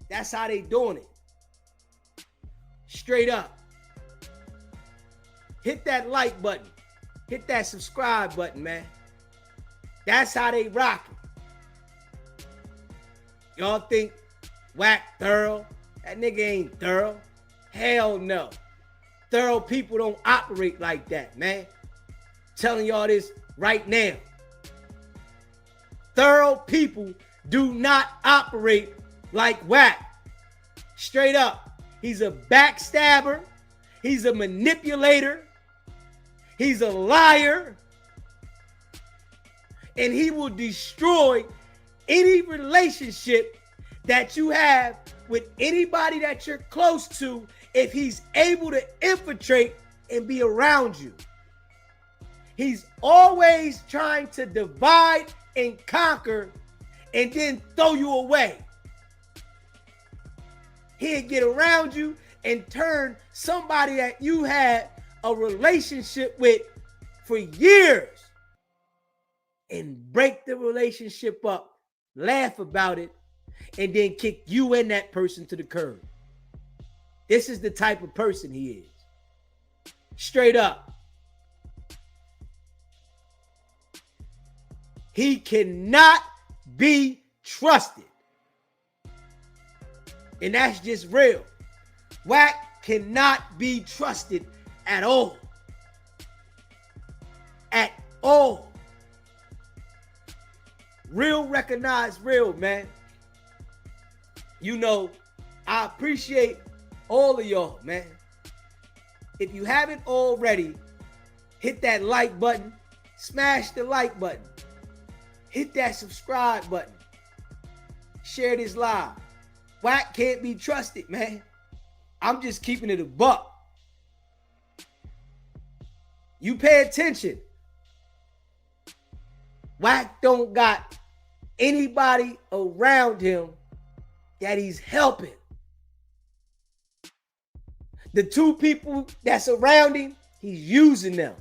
That's how they doing it. Straight up. Hit that like button. Hit that subscribe button, man. That's how they rocking. Y'all think Wack thorough? That nigga ain't thorough. Hell no. Thorough people don't operate like that, man. Telling y'all this right now. Thorough people do not operate like Wack. Straight up. He's a backstabber. He's a manipulator. He's a liar. And he will destroy any relationship that you have with anybody that you're close to if he's able to infiltrate and be around you. He's always trying to divide and conquer and then throw you away. He'll get around you and turn somebody that you had a relationship with for years and break the relationship up, laugh about it, and then kick you and that person to the curb. This is the type of person he is. Straight up. He cannot be trusted. And that's just real. Wack cannot be trusted at all. At all. Real recognize real, man. You know, I appreciate all of y'all, man. If you haven't already, hit that like button. Smash the like button. Hit that subscribe button. Share this live. Wack can't be trusted, man. I'm just keeping it a buck. You pay attention. Wack don't got anybody around him that he's helping. The two people that's around him, he's using them.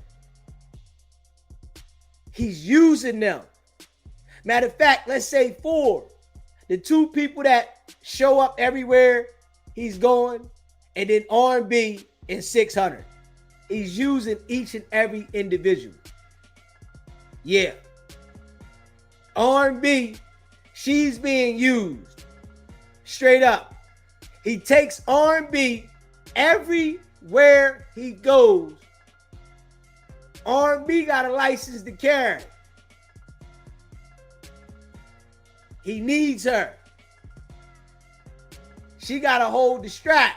He's using them. Matter of fact, let's say 4. The 2 people that show up everywhere he's going, and then R&B and 600. He's using each and every individual. Yeah. R&B, she's being used. Straight up. He takes R&B everywhere he goes. R&B got a license to carry. He needs her. She got to hold the strap.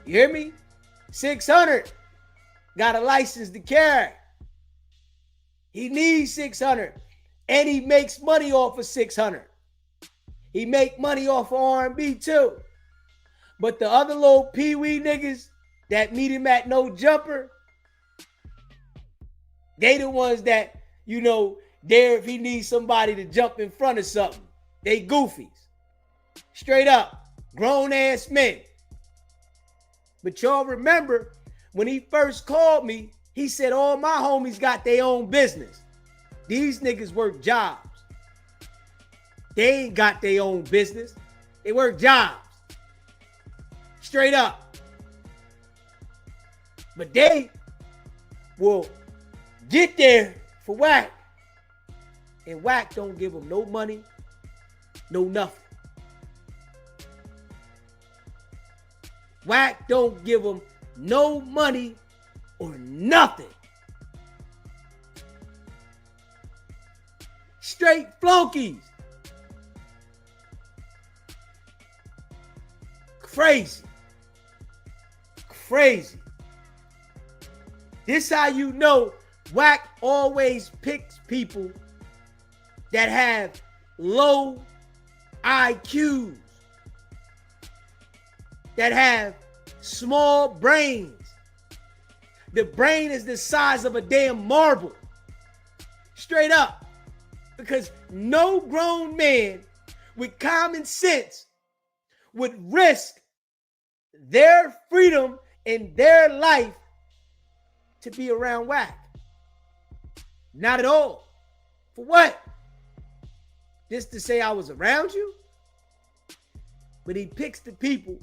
You hear me? 600 got a license to carry. He needs 600. And he makes money off of 600. He make money off of R&B too. But the other little pee-wee niggas that meet him at No Jumper, they the ones that, you know, there if he needs somebody to jump in front of something. They goofies. Straight up. Grown-ass men. But y'all remember, when he first called me, he said all my homies got their own business. These niggas work jobs. They ain't got their own business. They work jobs. Straight up. But they will get there for Wack. And Wack don't give them no money, no nothing. Wack don't give them no money or nothing. Straight flunkies. Crazy. Crazy. This how you know Wack always picks people that have low IQs, that have small brains. The brain is the size of a damn marble. Straight up. Because no grown man with common sense would risk their freedom in their life to be around Wack. Not at all. For what? Just to say I was around you? But he picks the people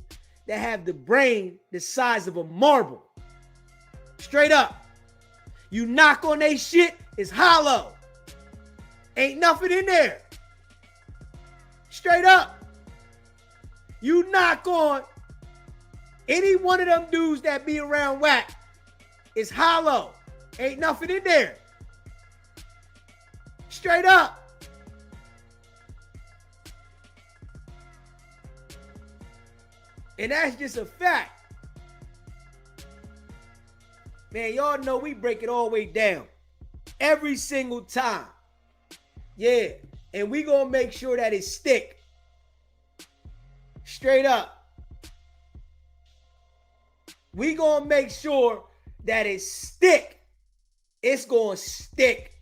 that have the brain the size of a marble. Straight up. You knock on they shit, it's hollow. Ain't nothing in there. Straight up. You knock on any one of them dudes that be around Wack, it's hollow. Ain't nothing in there. Straight up. And that's just a fact. Man, y'all know we break it all the way down. Every single time. Yeah. And we gonna make sure that it stick. Straight up. We gonna make sure that it stick. It's gonna stick.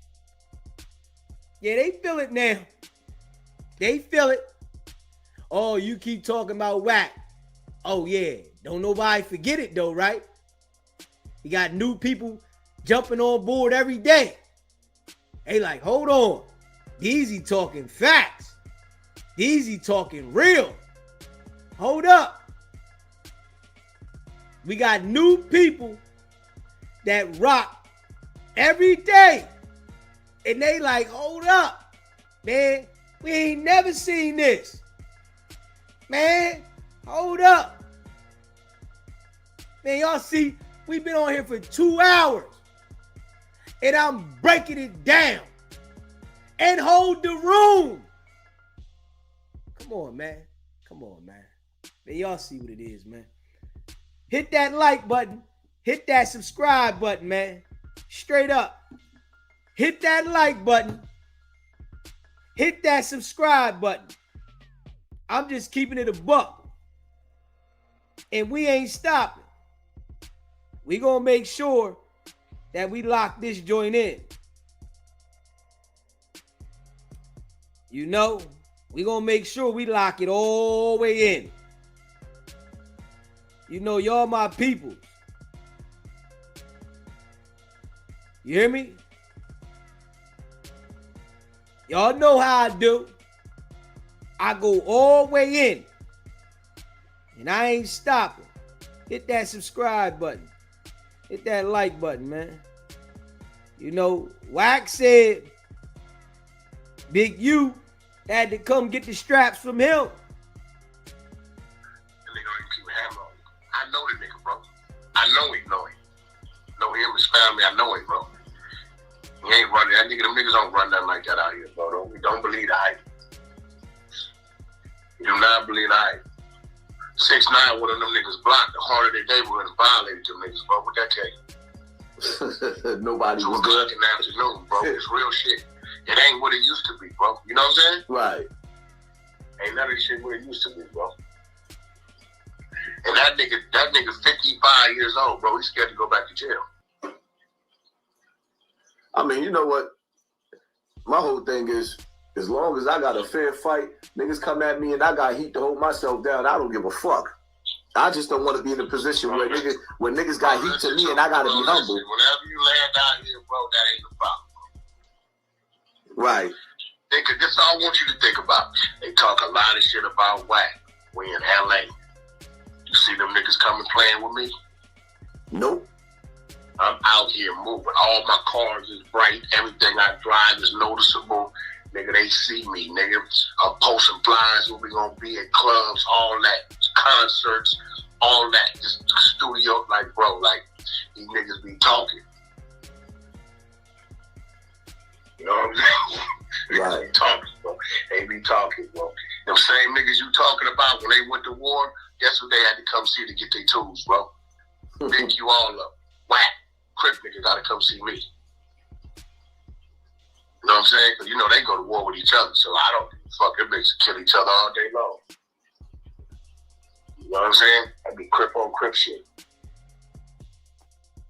Yeah, they feel it now. They feel it. Oh, you keep talking about Wack. Oh yeah, don't nobody forget it though, right? You got new people jumping on board every day. Hey, like, hold on. These talking facts. These talking real. Hold up. We got new people that rock every day. And they like, hold up. Man, we ain't never seen this. Man, hold up. Man, y'all see, we've been on here for 2 hours. And I'm breaking it down. And hold the room. Come on, man. Come on, man. Man, y'all see what it is, man. Hit that like button. Hit that subscribe button, man. Straight up. Hit that like button. Hit that subscribe button. I'm just keeping it a buck. And we ain't stopping. We gonna make sure that we lock this joint in. You know, we gonna make sure we lock it all the way in. You know, y'all my peoples. You hear me? Y'all know how I do. I go all the way in. And I ain't stopping. Hit that subscribe button. Hit that like button, man. You know, Wack said Big U had to come get the straps from him. The nigga ain't keep a hammer on you. I know the nigga, bro. I know he know him. Know him, his family, I know him, bro. He ain't running. That nigga, them niggas don't run nothing like that out here, bro. Don't believe the hype. You do not believe the hype. 6ix9ine, one of them niggas blocked. The harder they were gonna violate them niggas, bro. What that tell you? Nobody was 2 o'clock in the afternoon, bro. It's real shit. It ain't what it used to be, bro. You know what I'm saying? Right. Ain't none of this shit what it used to be, bro. And that nigga 55 years old, bro. He's scared to go back to jail. I mean, you know what? My whole thing is, as long as I got a fair fight, niggas come at me and I got heat to hold myself down, I don't give a fuck. I just don't want to be in a position where niggas got heat to me and I got to be humble. Whenever you land out here, bro, that ain't the problem. Right. This is all I want you to think about. They talk a lot of shit about Wack. We in LA. You see them niggas coming playing with me? Nope. I'm out here moving. All my cars is bright. Everything I drive is noticeable. Nigga, they see me. Nigga, I'm posting flyers where we gonna be at clubs, all that, concerts, all that. Just studio, like, bro, like, these niggas be talking. You know what I'm saying? Right. They be talking, bro. They be talking, bro. Them same niggas you talking about when they went to war, guess who they had to come see to get their tools, bro? Pick you all up. Wack. Crip nigga gotta come see me. You know what I'm saying? Because, you know, they go to war with each other, so I don't give a fuck. Them niggas kill each other all day long. You know what I'm saying? I be crip on crip shit.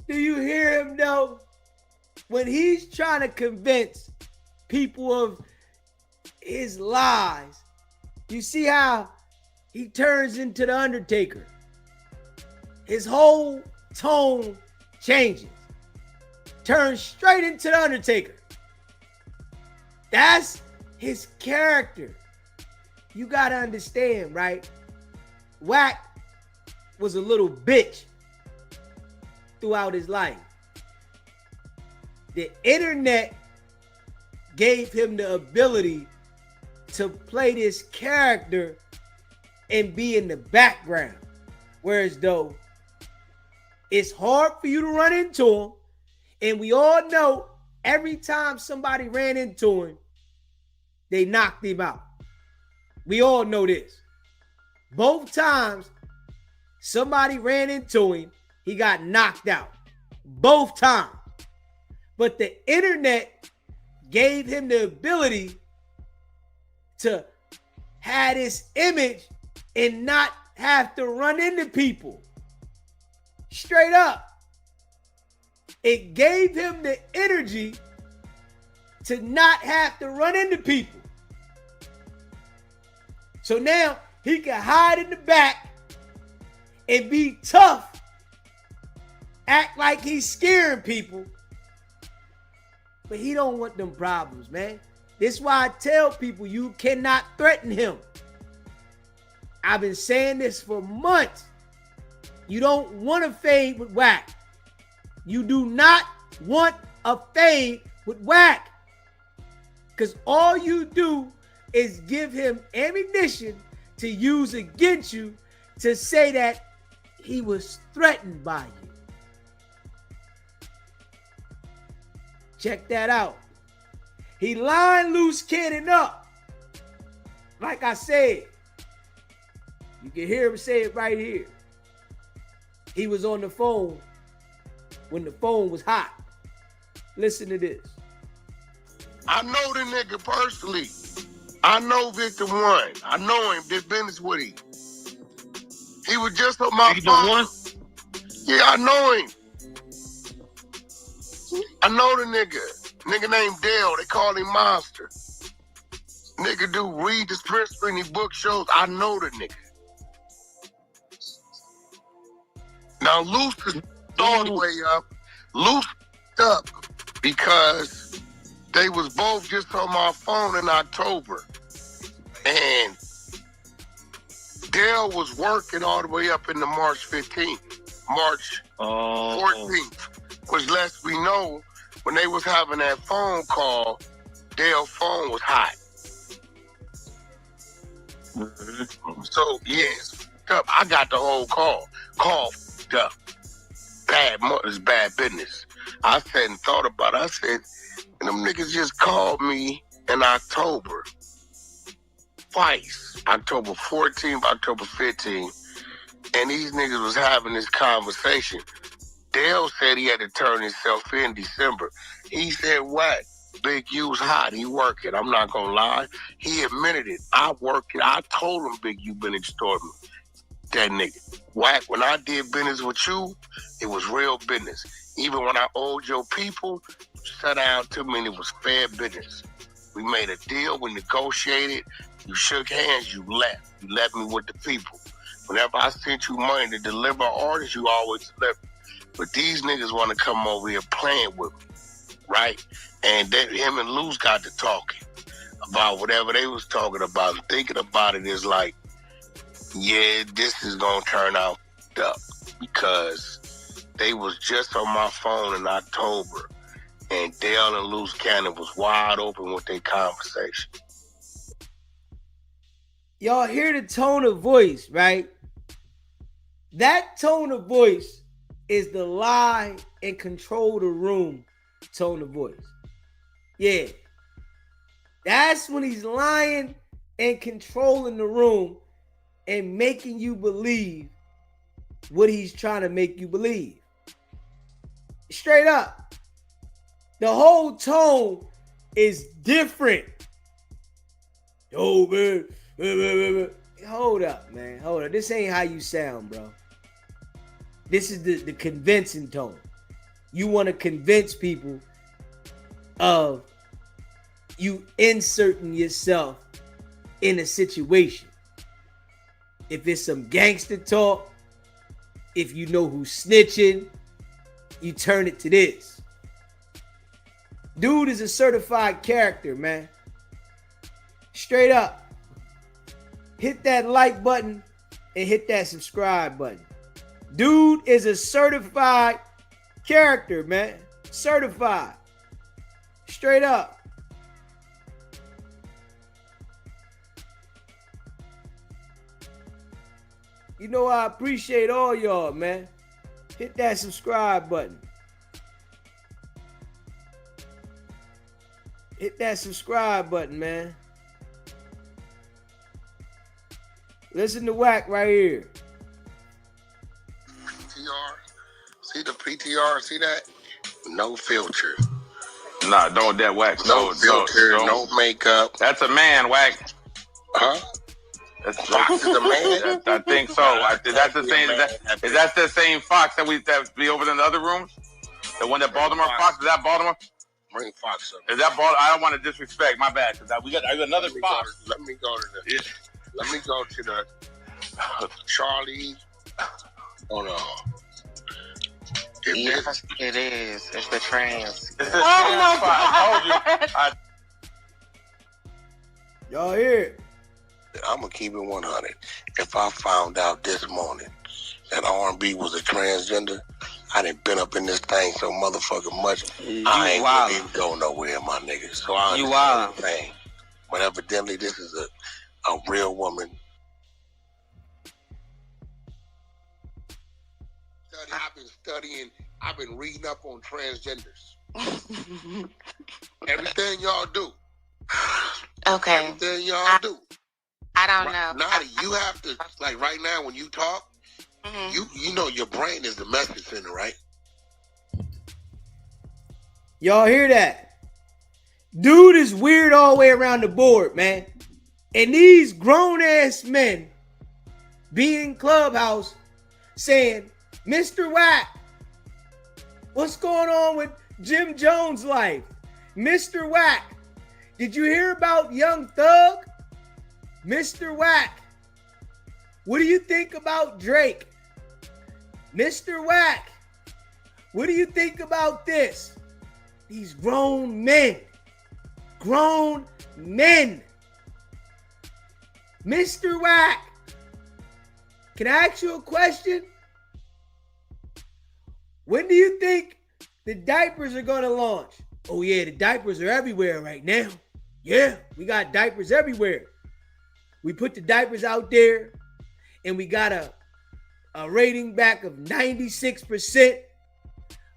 Do you hear him though? When he's trying to convince people of his lies, you see how he turns into the Undertaker. His whole tone changes. Turns straight into the Undertaker. That's his character. You gotta understand, right? Wack was a little bitch throughout his life. The internet gave him the ability to play this character and be in the background. Whereas though, it's hard for you to run into him. And we all know every time somebody ran into him, they knocked him out. We all know this. Both times somebody ran into him, he got knocked out. Both times. But the internet gave him the ability to have this image and not have to run into people. Straight up. It gave him the energy to not have to run into people. So now he can hide in the back and be tough, act like he's scaring people, but he don't want them problems, man. This is why I tell people you cannot threaten him. I've been saying this for months. You don't want to fade with Wack. You do not want a fade with Wack. Because all you do is give him ammunition to use against you to say that he was threatened by you. Check that out. He lying loose, kidding up. Like I said, you can hear him say it right here. He was on the phone when the phone was hot. Listen to this. I know the nigga personally. I know Victor One. I know him. Did business with him. He was just on my phone. Yeah, I know him. I know the nigga. Nigga named Dale. They call him Monster. Nigga do read the print screen book shows. I know the nigga. Now Luce is all the way up. Luce up because they was both just on my phone in October. And Dale was working all the way up into March 15th. March 14th. Which lets me know when they was having that phone call, Dale's phone was hot. Mm-hmm. So, yes, I got the whole call. Call up. It's bad business. I said and thought about it. I said, and them niggas just called me in October. Twice. October 14th, October 15th. And these niggas was having this conversation. Dale said he had to turn himself in December. He said, what? Big U's hot. He working. I'm not going to lie. He admitted it. I work it. I told him Big U been extorting me. That nigga. Wack, when I did business with you, it was real business. Even when I owed your people, you sat down to me and it was fair business. We made a deal. We negotiated. You shook hands. You left. You left me with the people. Whenever I sent you money to deliver orders, you always deliver. But these niggas want to come over here playing with me, right? And then him and Luz got to talking about whatever they was talking about. And thinking about it is like, yeah, this is going to turn out up because they was just on my phone in October and Dale and Luz Cannon was wide open with their conversation. Y'all hear the tone of voice, right? That tone of voice is the lie and control the room tone of voice. Yeah. That's when he's lying and controlling the room and making you believe what he's trying to make you believe. Straight up. The whole tone is different. Yo, man. Hold up, man. Hold up. This ain't how you sound, bro. This is the convincing tone. You want to convince people of you inserting yourself in a situation. If it's some gangster talk, if you know who's snitching, you turn it to this. Dude is a certified character, man. Straight up. Hit that like button and hit that subscribe button. Dude is a certified character, man. Certified. Straight up. You know I appreciate all y'all, man. Hit that subscribe button. Hit that subscribe button, man. Listen to Wack right here. PTR. See the PTR? See that? No filter. Nah, don't that Wack. No filter, no makeup. That's a man, Wack. Huh? Fox is a man? I think so. Is that the same? Is that the same Fox that be over in the other rooms? The one that Baltimore Fox? Is that Baltimore? Bring Fox up. Is that Baltimore? I don't want to disrespect. My bad. Because I got another Fox. Let me go to the Charlie. Hold on. Yes, it is. It's the trans. Oh my God! I told you. Y'all hear it? I'm gonna keep it 100. If I found out this morning that R&B was a transgender, I done been up in this thing so motherfucking much. I ain't gonna even go nowhere, my nigga. So I understand the thing. But evidently, this is a real woman. I've been studying. I've been reading up on transgenders. Everything y'all do. Okay. Everything y'all do. I don't know. Nadi, you have to, like right now when you talk, you know your brain is the message center, right? Y'all hear that? Dude is weird all the way around the board, man. And these grown-ass men be in Clubhouse saying, Mr. Wack, what's going on with Jim Jones' life? Mr. Wack, did you hear about Young Thug? Mr. Wack, what do you think about Drake? Mr. Wack, what do you think about this? These grown men. Grown men. Mr. Wack, can I ask you a question? When do you think the diapers are going to launch? Oh, yeah, the diapers are everywhere right now. Yeah, we got diapers everywhere. We put the diapers out there, and we got a rating back of 96%.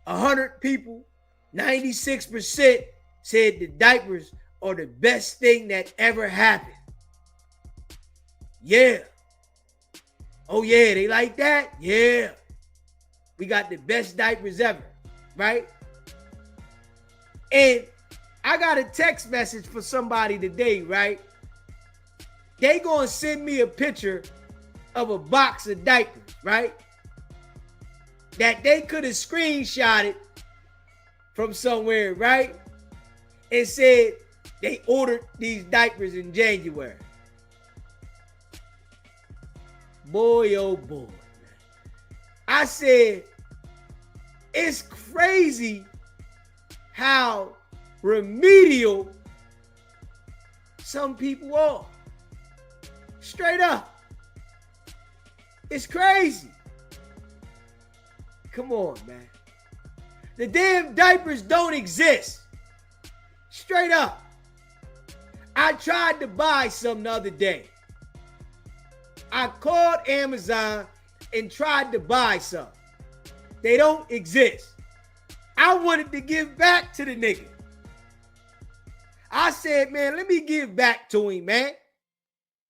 100 people, 96% said the diapers are the best thing that ever happened. Yeah. Oh, yeah, they like that? Yeah. We got the best diapers ever, right? And I got a text message for somebody today, right? They gonna send me a picture of a box of diapers, right? That they could have screenshotted from somewhere, right? And said they ordered these diapers in January. Boy, oh boy. I said, it's crazy how remedial some people are. Straight up. It's crazy. Come on, man. The damn diapers don't exist. Straight up. I tried to buy some the other day. I called Amazon and tried to buy some. They don't exist. I wanted to give back to the nigga. I said, man, let me give back to him, man.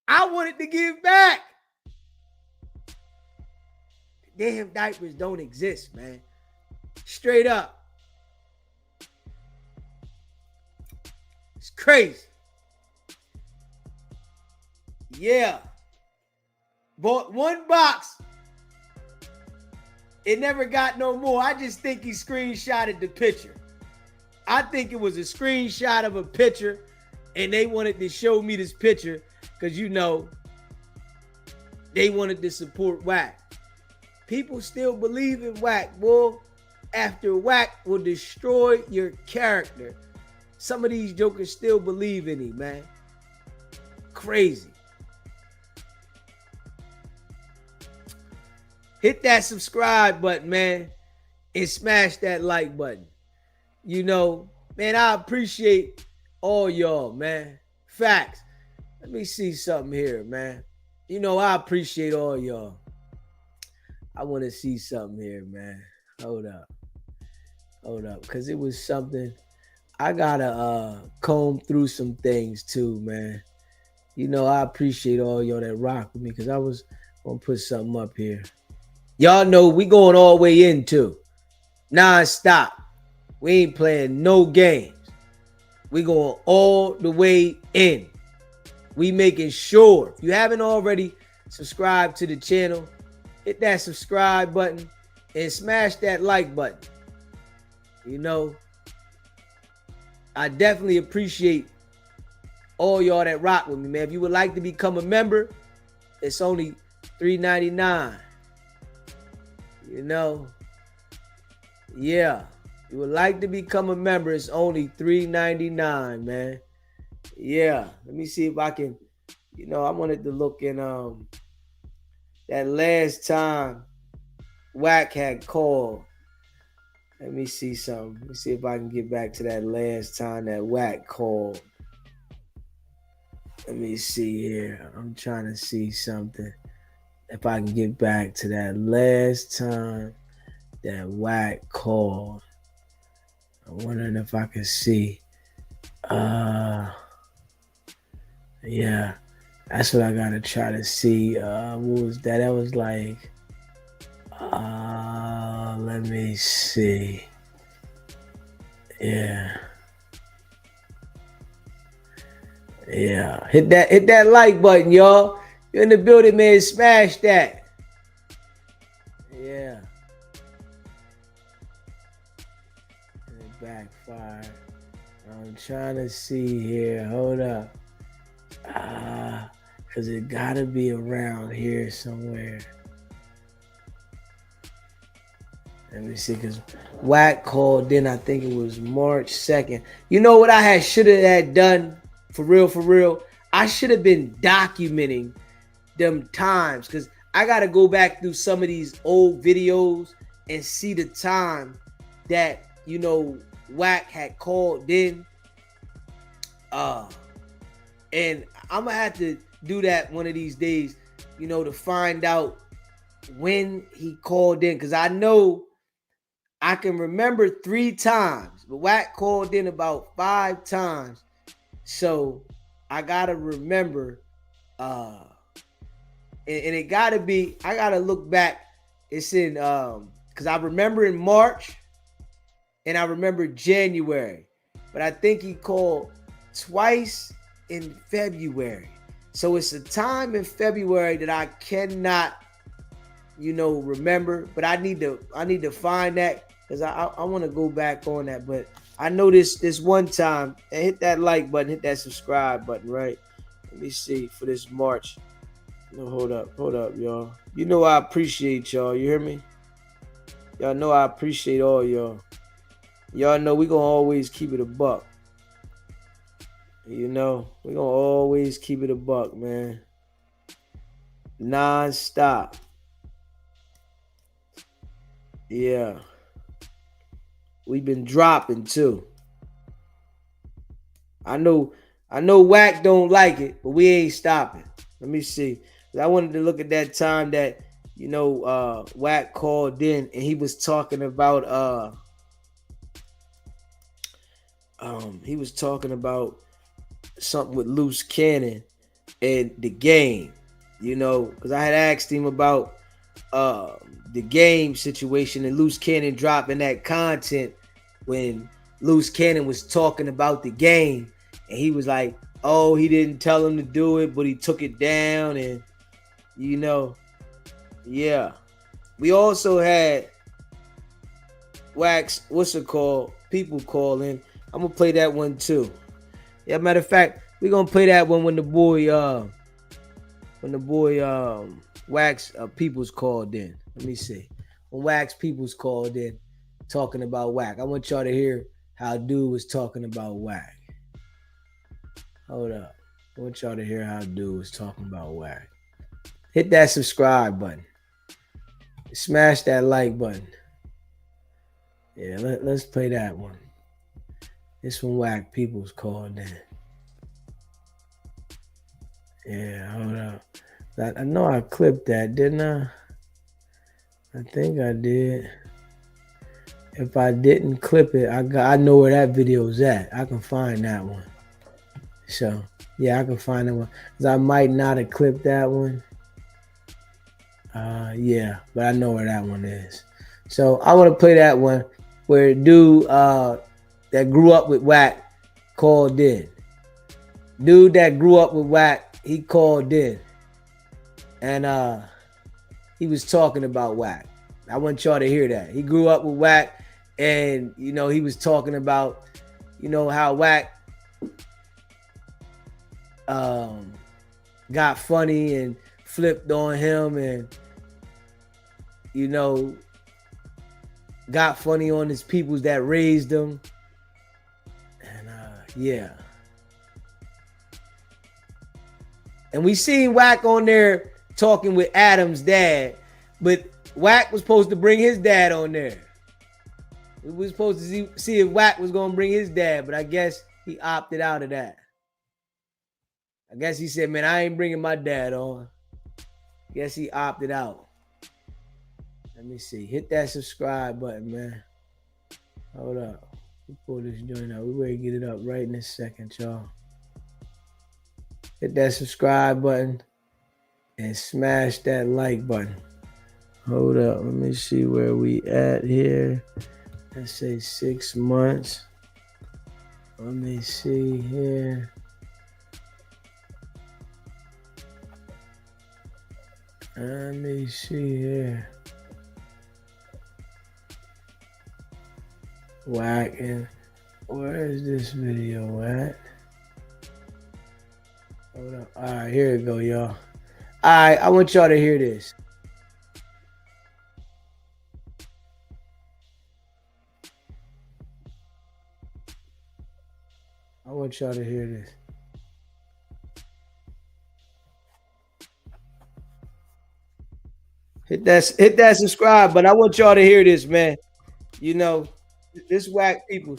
I wanted to give back. Damn diapers don't exist, man. Straight up. It's crazy. Yeah. Bought one box. It never got no more. I just think he screenshotted the picture. I think it was a screenshot of a picture, and they wanted to show me this picture because, you know, they wanted to support Wack. People still believe in Wack, boy. After Wack will destroy your character, some of these jokers still believe in him, man. Crazy. Hit that subscribe button, man, and smash that like button. You know, man, I appreciate all y'all, man. Facts. Let me see something here, man. You know, I appreciate all y'all. I want to see something here, man. Hold up. Because it was something. I got to comb through some things too, man. You know, I appreciate all y'all that rock with me because I was going to put something up here. Y'all know we going all the way in too. Non-stop. We ain't playing no games. We going all the way in. We making sure. If you haven't already subscribed to the channel, hit that subscribe button and smash that like button. You know, I definitely appreciate all y'all that rock with me, man. If you would like to become a member, it's only $3.99. You know, yeah. If you would like to become a member, it's only $3.99, man. Yeah. Let me see if I can, you know, I wanted to look in that last time Wack had called. Let me see something. Let me see if I can get back to that last time that Wack called. Let me see here. I'm trying to see something. If I can get back to that last time that Wack called. I'm wondering if I can see. Yeah. That's what I gotta try to see. What was that? That was like, let me see. Yeah. Yeah. Hit that like button, y'all. You're in the building, man. Smash that. Yeah. And it backfired. I'm trying to see here. Hold up. Cause it gotta be around here somewhere. Let me see, cause Wack called in, I think it was March 2nd. You know what I should have had done? For real. I should have been documenting them times, cause I gotta go back through some of these old videos and see the time that, you know, Wack had called in. And I'm gonna have to do that one of these days, you know, to find out when he called in. Because I know I can remember 3 times, but Wack called in about 5 times. So I gotta remember, and it gotta be, I gotta look back. It's in, because I remember in March and I remember January, but I think he called twice in February. So it's a time in February that I cannot, you know, remember, but I need to find that, because I want to go back on that. But I know this one time, and hit that like button, hit that subscribe button, right? Let me see for this March. No, hold up, y'all. You know I appreciate y'all. You hear me? Y'all know I appreciate all y'all. Y'all know we gonna always keep it a buck. You know, we're going to always keep it a buck, man. Non-stop. Yeah. We've been dropping, too. I know Wack don't like it, but we ain't stopping. Let me see. I wanted to look at that time that, you know, Wack called in, and he was talking about, something with loose cannon and the game, you know, because I had asked him about the game situation and loose cannon dropping that content when loose cannon was talking about the game, and he was like, oh, he didn't tell him to do it, but he took it down. And you know, yeah, we also had Wax, what's it called, people calling. I'm gonna play that one too. Yeah, matter of fact, we're gonna play that one when the boy Wax Peoples called in. Let me see. When Wax Peoples called in talking about Wack. I want y'all to hear how dude was talking about Wack. Hold up. I want y'all to hear how dude was talking about Wack. Hit that subscribe button. Smash that like button. Yeah, let's play that one. This one Wack Peoples called in. Yeah, hold up. I know I clipped that, didn't I? I think I did. If I didn't clip it, I know where that video's at. I can find that one. So, yeah, I can find that one. Because I might not have clipped that one. Yeah, but I know where that one is. So, I want to play that one where a dude that grew up with Wack called in. dude that grew up with Wack, he called in. And he was talking about Wack. I want y'all to hear that. He grew up with Wack, and you know, he was talking about, you know, how Wack got funny and flipped on him, and you know, got funny on his peoples that raised him. And yeah. And we seen Wack on there talking with Adam's dad, but Wack was supposed to bring his dad on there. We were supposed to see if Wack was going to bring his dad, but I guess he opted out of that. I guess he said, man, I ain't bringing my dad on. I guess he opted out. Let me see. Hit that subscribe button, man. Hold up. We pull this joint out. We ready to get it up right in this second, y'all. Hit that subscribe button and smash that like button. Hold up. Let me see where we at here. Let's say 6 months. Let me see here. Let me see here. Wack, and where is this video at? Hold up. All right, here we go, y'all. All right, I want y'all to hear this. I want y'all to hear this. Hit that subscribe, but I want y'all to hear this, man. You know, this Wack people.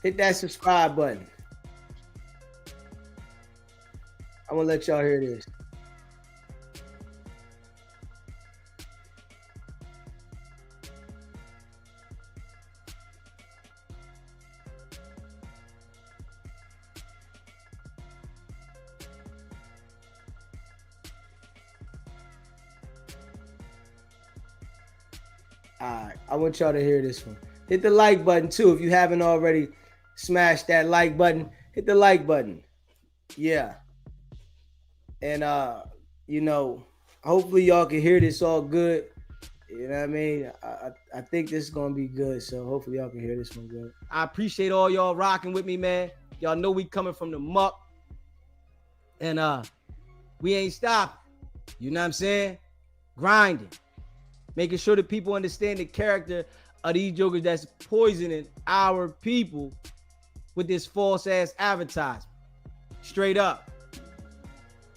Hit that subscribe button. I'm gonna let y'all hear this. All right, I want y'all to hear this one. Hit the like button too if you haven't already. Smash that like button. Hit the like button. Yeah. And you know, hopefully y'all can hear this all good. You know what I mean? I think this is gonna be good. So hopefully y'all can hear this one good. I appreciate all y'all rocking with me, man. Y'all know we coming from the muck. And we ain't stopping. You know what I'm saying? Grinding. Making sure that people understand the character of these jokers that's poisoning our people with this false ass advertisement. Straight up.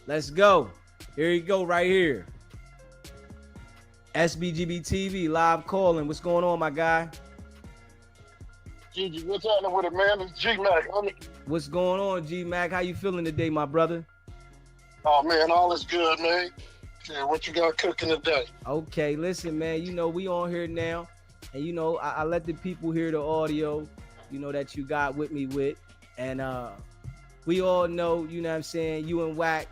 Let's go. Here you go, right here. SBGB TV live calling. What's going on, my guy? Gigi, what's happening with it, man? It's G-Mac. What's going on, G-Mac? How you feeling today, my brother? Oh, man, all is good, man. Yeah, what you got cooking today? Okay, listen, man. You know, we on here now. And, you know, I let the people hear the audio, you know, that you got with me with. And we all know, you know what I'm saying, you and Wack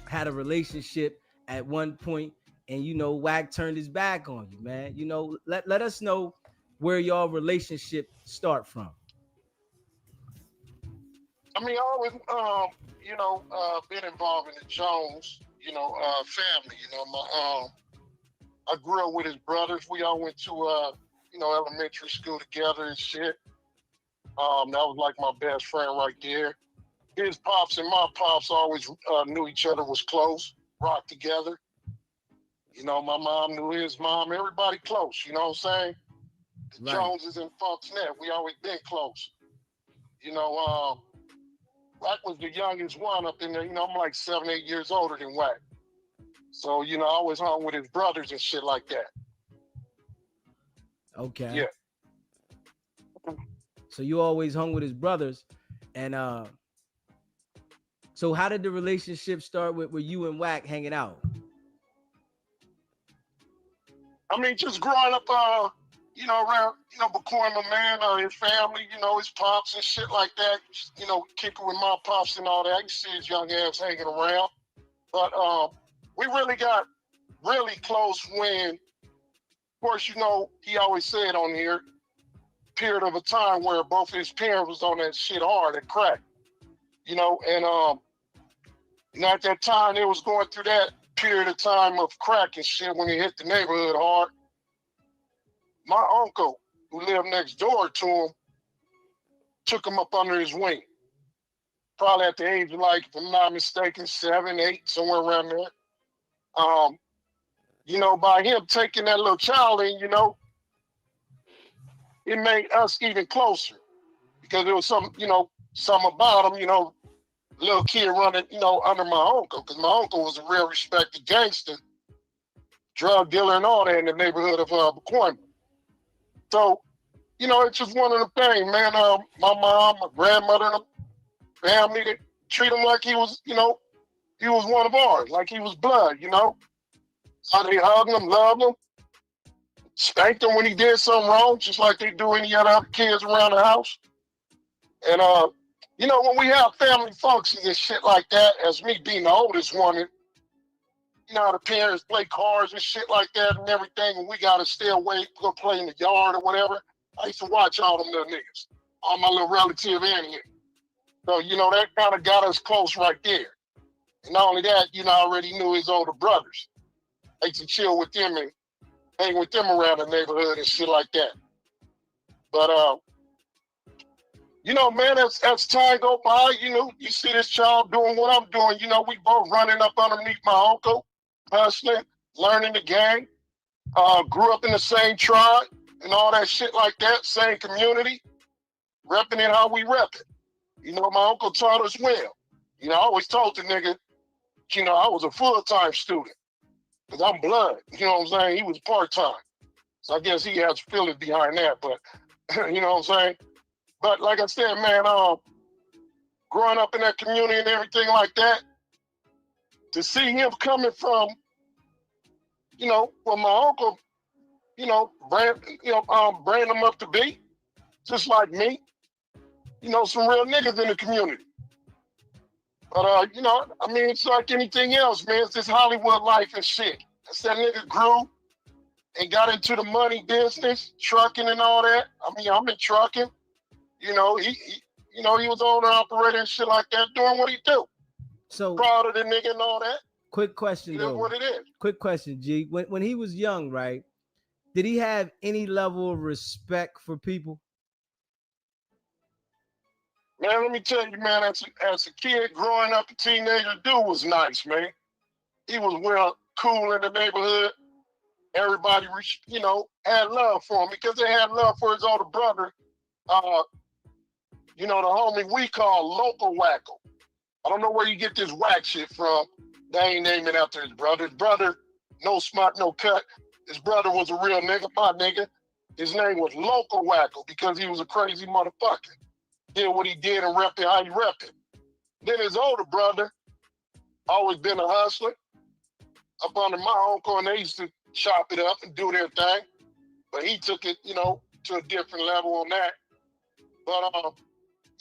had a relationship at one point, and, you know, Wack turned his back on you, man. You know, let us know where y'all relationship start from. I mean, I always, you know, been involved in the Jones, you know, family. You know, I grew up with his brothers. We all went to, you know, elementary school together and shit. That was like my best friend right there. His pops and my pops always knew each other, was close, rocked together. You know, my mom knew his mom, everybody close, you know what I'm saying? The Right. Joneses and Funk's Net, we always been close. You know, Wack was the youngest one up in there. You know, I'm like 7, 8 years older than Wack. So, you know, I always hung with his brothers and shit like that. Okay. Yeah. So you always hung with his brothers. And so how did the relationship start with you and Wack hanging out? I mean, just growing up, you know, around, you know, Pacoima, man, his family, you know, his pops and shit like that. You know, kicking with my pops and all that. You see his young ass hanging around. But we really got really close when, of course, you know, he always said on here, period of a time where both his parents was on that shit hard and crack. You know, and you know, at that time they was going through that period of time of crack and shit when it hit the neighborhood hard. My uncle, who lived next door to him, took him up under his wing. Probably at the age of, like, if I'm not mistaken, 7, 8, somewhere around there. You know, by him taking that little child in, you know, it made us even closer because there was some, you know, something about him, you know, little kid running, you know, under my uncle, because my uncle was a real respected gangster, drug dealer and all that in the neighborhood of Pacoima. So, you know, it's just one of the things, man. My mom, my grandmother, and the family, they treat him like he was, you know, he was one of ours, like he was blood, you know. So they hugged him, loved him, spanked him when he did something wrong, just like they do any other kids around the house. And, you know, when we have family functions and shit like that, as me being the oldest one, you know, the parents play cards and shit like that and everything, and we got to stay away, go play in the yard or whatever. I used to watch all them little niggas, all my little relatives in here. So, you know, that kind of got us close right there. And not only that, you know, I already knew his older brothers. I used to chill with them and hang with them around the neighborhood and shit like that. But, you know, man, as time go by, you know, you see this child doing what I'm doing. You know, we both running up underneath my uncle, hustling, learning the game, grew up in the same tribe and all that shit like that, same community, repping it how we rep it. You know, my uncle taught us well. You know, I always told the nigga, you know, I was a full-time student because I'm blood. You know what I'm saying? He was part-time. So I guess he has feelings behind that, but you know what I'm saying? But like I said, man, growing up in that community and everything like that, to see him coming from, you know, what my uncle, you know, brand him up to be, just like me, you know, some real niggas in the community. But, you know, I mean, it's like anything else, man. It's this Hollywood life and shit. As that nigga grew and got into the money business, trucking and all that. I mean, I'm in trucking. You know, he was owner operator and shit like that, doing what he do. So proud of the nigga and all that. Quick question though. What it is. Quick question, G. When he was young, right? Did he have any level of respect for people? Man, let me tell you, man, as a kid growing up, a teenager, dude was nice, man. He was well cool in the neighborhood. Everybody, you know, had love for him because they had love for his older brother. You know, the homie we call Local Wacko. I don't know where you get this whack shit from. They ain't naming after his brother. His brother, no smart, no cut. His brother was a real nigga, my nigga. His name was Local Wacko because he was a crazy motherfucker. Did what he did and repped it how he repped it. Then his older brother, always been a hustler, up under my uncle, and they used to chop it up and do their thing. But he took it, you know, to a different level on that. But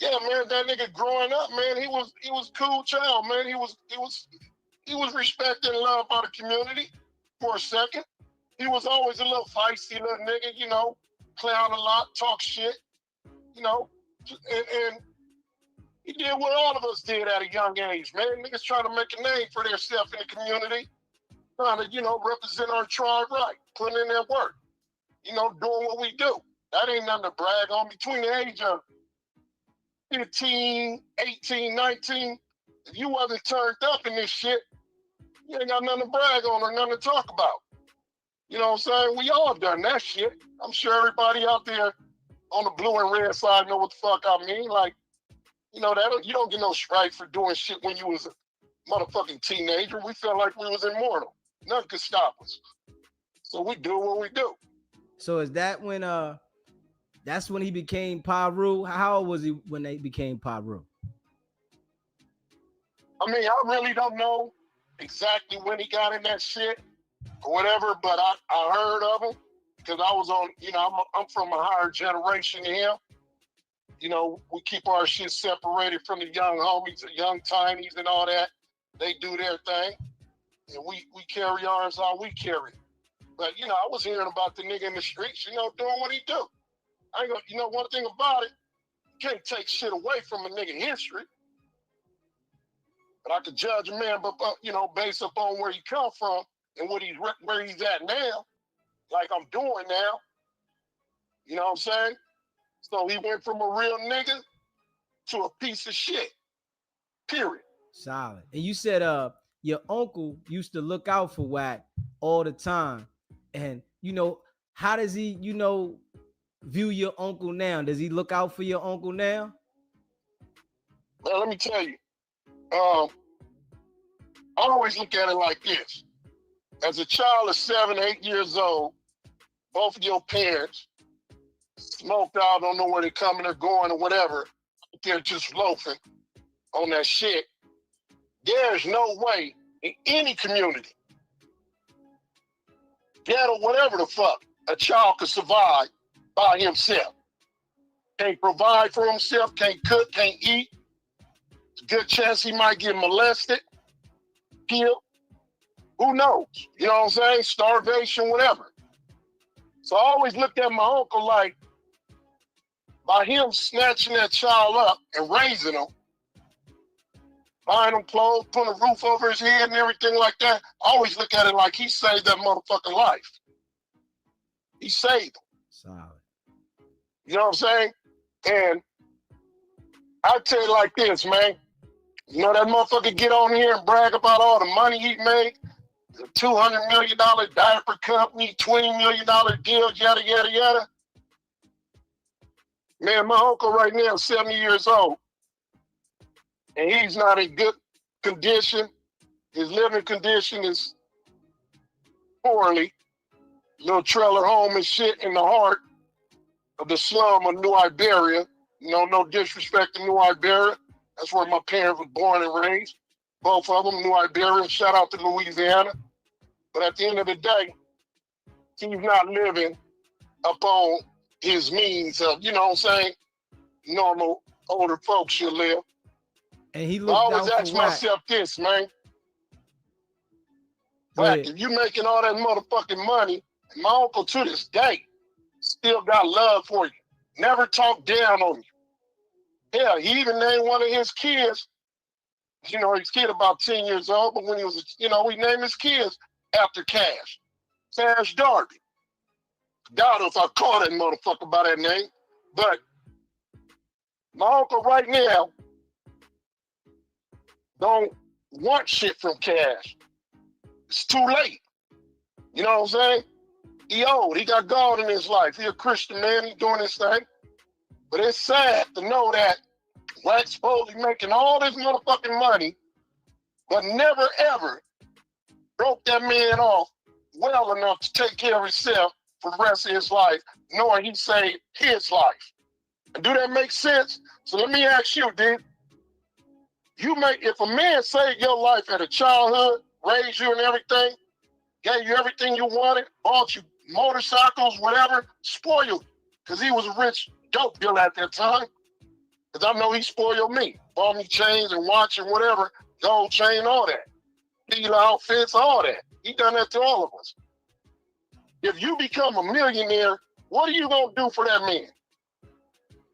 yeah, man, that nigga growing up, man, he was cool child, man. He was respected and loved by the community for a second. He was always a little feisty little nigga, you know, clown a lot, talk shit, you know, and he did what all of us did at a young age, man. Niggas trying to make a name for themselves in the community, trying to, you know, represent our tribe right, putting in their work, you know, doing what we do. That ain't nothing to brag on. Between the age of 15, 18, 19, if you wasn't turned up in this shit, you ain't got nothing to brag on or nothing to talk about. You know what I'm saying? We all done that shit. I'm sure everybody out there on the blue and red side know what the fuck I mean. Like, you know, that you don't get no strike for doing shit when you was a motherfucking teenager. We felt like we was immortal. Nothing could stop us. So we do what we do. So is that when that's when he became Paru? How old was he when they became Paru? I mean, I really don't know exactly when he got in that shit or whatever, but I heard of him because I was on, I'm from a higher generation than him. We keep our shit separated from the young homies, the young tinies and all that. They do their thing. And we carry ours how we carry. But, I was hearing about the nigga in the streets, doing what he do. I ain't gonna, one thing about it, you can't take shit away from a nigga history. But I could judge a man, based upon where he come from and where he's at now, like I'm doing now. You know what I'm saying? So he went from a real nigga to a piece of shit. Period. Solid. And you said your uncle used to look out for Wack all the time. And how does he, view your uncle now? Does he look out for your uncle now? Well, let me tell you. I always look at it like this. As a child of 7, 8 years old, both of your parents smoked out, don't know where they're coming or going or whatever. They're just loafing on that shit. There's no way in any community, ghetto, whatever the fuck, a child could survive by himself. Can't provide for himself, can't cook, can't eat. It's a good chance he might get molested, killed. Who knows? You know what I'm saying? Starvation, whatever. So I always looked at my uncle like, by him snatching that child up and raising him, buying him clothes, putting a roof over his head and everything like that, I always look at it like he saved that motherfucking life. He saved him. Solid. You know what I'm saying? And I tell you like this, man. That motherfucker get on here and brag about all the money he made, the $200 million diaper company, $20 million deals, yada, yada, yada. Man, my uncle right now is 70 years old, and he's not in good condition. His living condition is poorly. Little trailer home and shit in the heart of the slum of New Iberia. No disrespect to New Iberia. That's where my parents were born and raised. Both of them, New Iberia. Shout out to Louisiana. But at the end of the day, he's not living up on his means of, you know what I'm saying, normal older folks should live. And he I looked always out ask for Wack. myself this, man. Wack, if you making all that motherfucking money, and my uncle to this day still got love for you. Never talk down on you. Yeah, he even named one of his kids, his kid about 10 years old, but when he was, we named his kids after Cash. Cash Darby. Doubt if I call that motherfucker by that name. But my uncle right now don't want shit from Cash. It's too late. You know what I'm saying? He old. He got God in his life. He a Christian man. He doing his thing. But it's sad to know that Wack's supposedly making all this motherfucking money, but never ever broke that man off well enough to take care of himself for the rest of his life, knowing he saved his life. And do that make sense? So let me ask you, dude. If a man saved your life at a childhood, raised you and everything, gave you everything you wanted, bought you motorcycles, whatever, spoiled, because he was a rich dope dealer at that time. Because I know he spoiled me. Bought me chains and watch and whatever, gold chain, all that. Dealer outfits, all that. He done that to all of us. If you become a millionaire, what are you going to do for that man?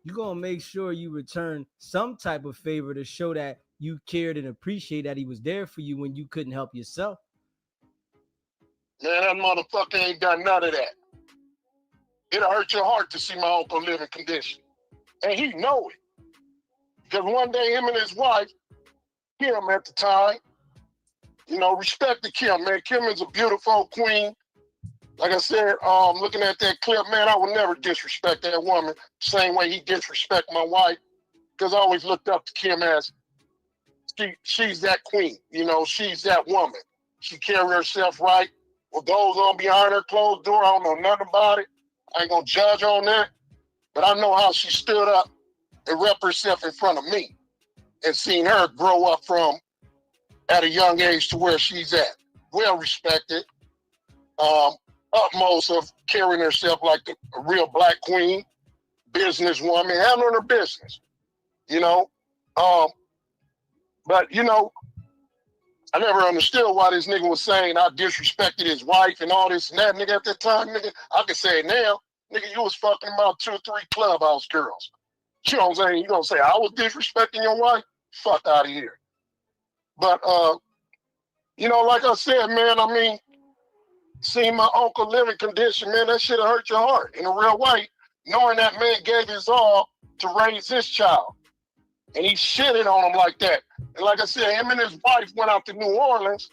You're going to make sure you return some type of favor to show that you cared and appreciate that he was there for you when you couldn't help yourself. Man, that motherfucker ain't done none of that. It'll hurt your heart to see my uncle live in condition. And he know it. Because one day him and his wife, Kim at the time, respect to Kim, man. Kim is a beautiful queen. Like I said, looking at that clip, man, I would never disrespect that woman the same way he disrespect my wife. Because I always looked up to Kim as she's that queen. She's that woman. She carry herself right. What goes on behind her closed door, I don't know nothing about it. I ain't gonna judge on that. But I know how she stood up and rep herself in front of me and seen her grow up from at a young age to where she's at. Well respected. utmost of carrying herself like a real black queen, businesswoman, handling her business, you know. But, you know, I never understood why this nigga was saying I disrespected his wife and all this and that. Nigga, at that time, nigga, I could say it now. Nigga, you was fucking about 2 or 3 clubhouse girls. You know what I'm saying? You gonna say I was disrespecting your wife? Fuck out of here. But, you know, like I said, man, I mean, seeing my uncle living condition, man, that shit hurt your heart in a real way, knowing that man gave his all to raise his child. And he shitted on him like that. And like I said, him and his wife went out to New Orleans,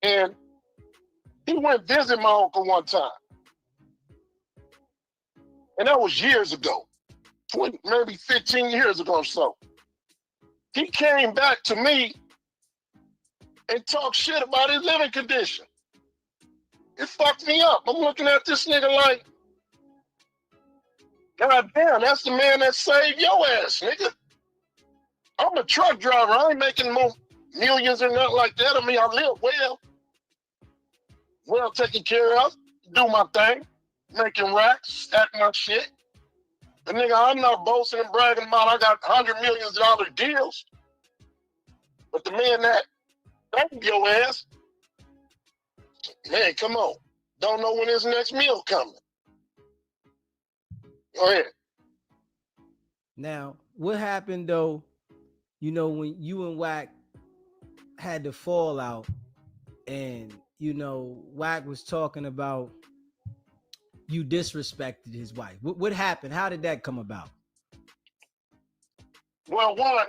and he went visit my uncle one time. And that was years ago, 20, maybe 15 years ago or so. He came back to me and talked shit about his living condition. It fucked me up. I'm looking at this nigga like, God damn, that's the man that saved your ass, nigga. I'm a truck driver. I ain't making no millions or nothing like that. I mean, I live well taken care of, do my thing, making racks, stacking my shit. But nigga, I'm not boasting and bragging about I got $100 million deals. But the man that saved your ass, man, come on. Don't know when his next meal coming. Go ahead. Now, what happened though, you know, when you and Wack had the fallout and, you know, Wack was talking about you disrespected his wife. What happened? How did that come about? Well, one,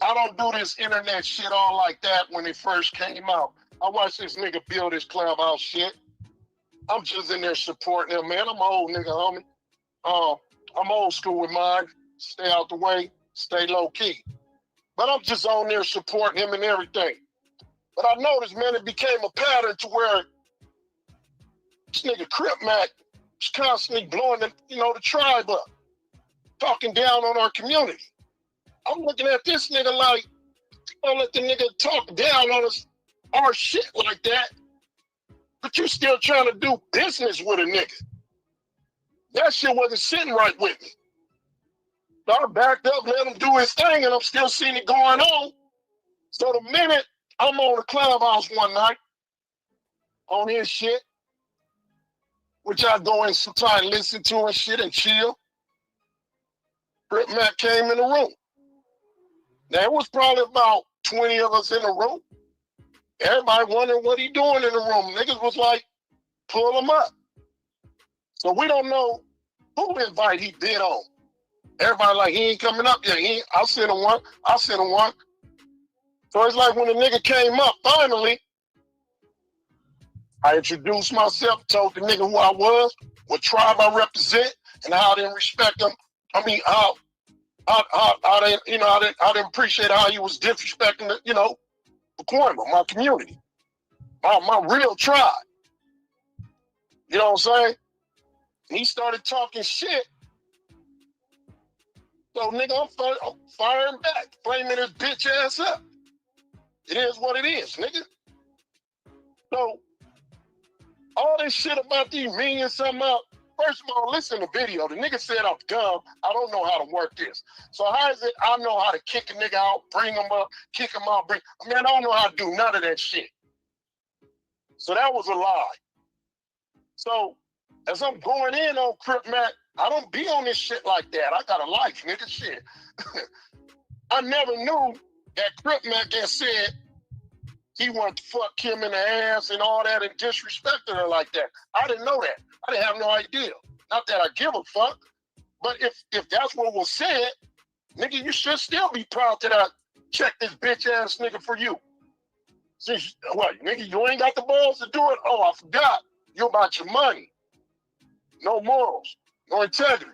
I don't do this internet shit all like that when it first came out. I watched this nigga build his clubhouse shit. I'm just in there supporting him, man. I'm an old nigga, homie. I'm old school with mine. Stay out the way, stay low key. But I'm just on there supporting him and everything. But I noticed, man, it became a pattern to where this nigga Crip Mac was constantly blowing the, you know, the tribe up, talking down on our community. I'm looking at this nigga like, don't let the nigga talk down on us, our shit like that, but you still trying to do business with a nigga. That shit wasn't sitting right with me. So I backed up, let him do his thing, and I'm still seeing it going on. So the minute I'm on the clubhouse one night, on his shit, which I go in sometimes listen to and shit and chill, Crip Mac came in the room. Now, it was probably about 20 of us in the room. Everybody wondering what he doing in the room. Niggas was like, pull him up. So we don't know who invite he did on. Everybody like, he ain't coming up yet. I'll send him one. So it's like when the nigga came up, finally, I introduced myself, told the nigga who I was, what tribe I represent, and how I didn't respect him. I mean, how I didn't appreciate how he was disrespecting the, you know, Pacoima, my community, my real tribe. You know what I'm saying? And he started talking shit. So nigga, I'm firing back, flaming his bitch ass up. It is what it is, nigga. So all this shit about these millions something out. First of all, listen to the video. The nigga said I'm dumb. I don't know how to work this. So how is it I know how to kick a nigga out, bring him up, kick him out, I don't know how to do none of that shit. So that was a lie. So as I'm going in on Crip Mac, I don't be on this shit like that. I got a life, nigga, shit. I never knew that Crip Mac had said he wanted to fuck Kim in the ass and all that and disrespected her like that. I didn't know that. I didn't have no idea. Not that I give a fuck, but if that's what was said, nigga, you should still be proud that I checked this bitch ass nigga for you. Since, what, nigga, you ain't got the balls to do it? Oh, I forgot. You about your money. No morals, no integrity.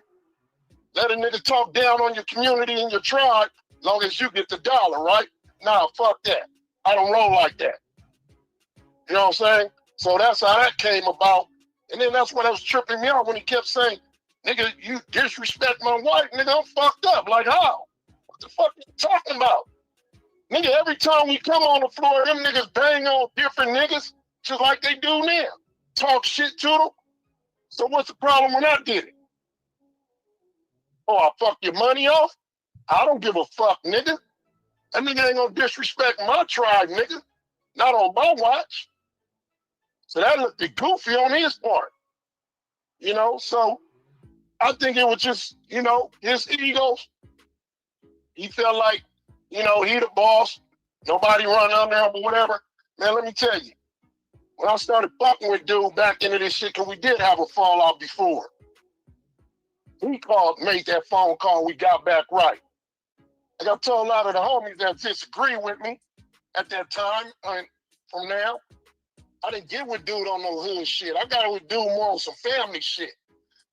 Let a nigga talk down on your community and your tribe as long as you get the dollar, right? Nah, fuck that. I don't roll like that. You know what I'm saying? So that's how that came about. And then that's what was tripping me out when he kept saying, nigga, you disrespect my wife, nigga, I'm fucked up. Like, how? What the fuck are you talking about? Nigga, every time we come on the floor, them niggas bang on different niggas just like they do now. talk shit to them. So what's the problem when I did it? Oh, I fuck your money off? I don't give a fuck, nigga. That nigga ain't gonna disrespect my tribe, nigga. Not on my watch. So that looked goofy on his part. You know, so I think it was just, you know, his ego. He felt like, you know, he the boss. Nobody run under him or whatever. Man, let me tell you. When I started fucking with dude back into this shit, because we did have a fallout before. He called, made that phone call, we got back right. Like I told a lot of the homies that disagree with me at that time, and from now, I didn't get with dude on no hood shit. I got with dude more on some family shit.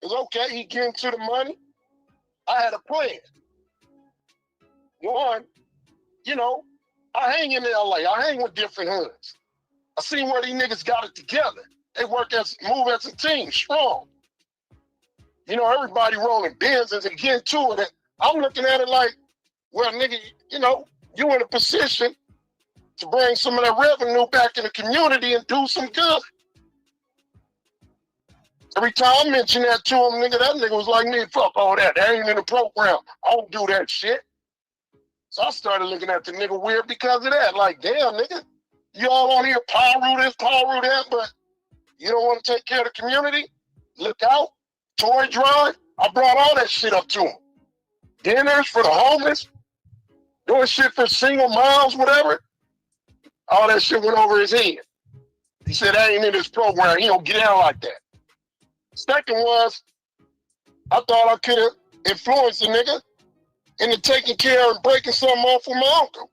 It's okay, he getting to the money. I had a plan. One, you know, I hang in LA. I hang with different hoods. I seen where these niggas got it together. They move as a team, strong. You know, everybody rolling Benzes and getting to it. And I'm looking at it like, well, nigga, you know, you in a position to bring some of that revenue back in the community and do some good. Every time I mention that to him, nigga, that nigga was like me, fuck all that. That ain't in the program. I don't do that shit. So I started looking at the nigga weird because of that. Like, damn, nigga, you all on here power this, power that, but you don't want to take care of the community? Look out, toy drive. I brought all that shit up to him. Dinners for the homeless, doing shit for single moms, whatever. All that shit went over his head. He said, that ain't in this program. He don't get out like that. Second was, I thought I could have influenced the nigga into taking care and breaking something off for my uncle.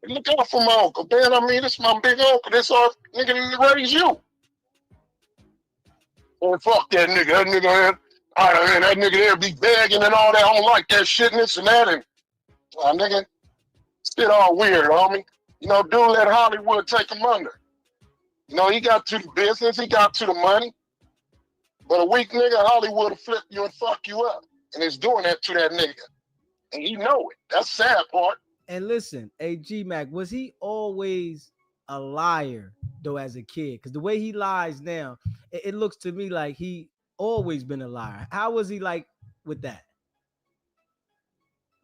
Look out for my uncle, man. I mean, this is my big uncle. This our nigga that raised you. Oh, fuck that nigga. That nigga there be begging and all that. I don't like that shit and this and that. And nigga, shit all weird, homie. You know, dude let Hollywood take him under. You know, he got to the business, he got to the money. But a weak nigga, Hollywood will flip you and fuck you up. And it's doing that to that nigga. And he know it. That's the sad part. And listen, G Mac, was he always a liar though as a kid? Because the way he lies now, it looks to me like he always been a liar. How was he like with that?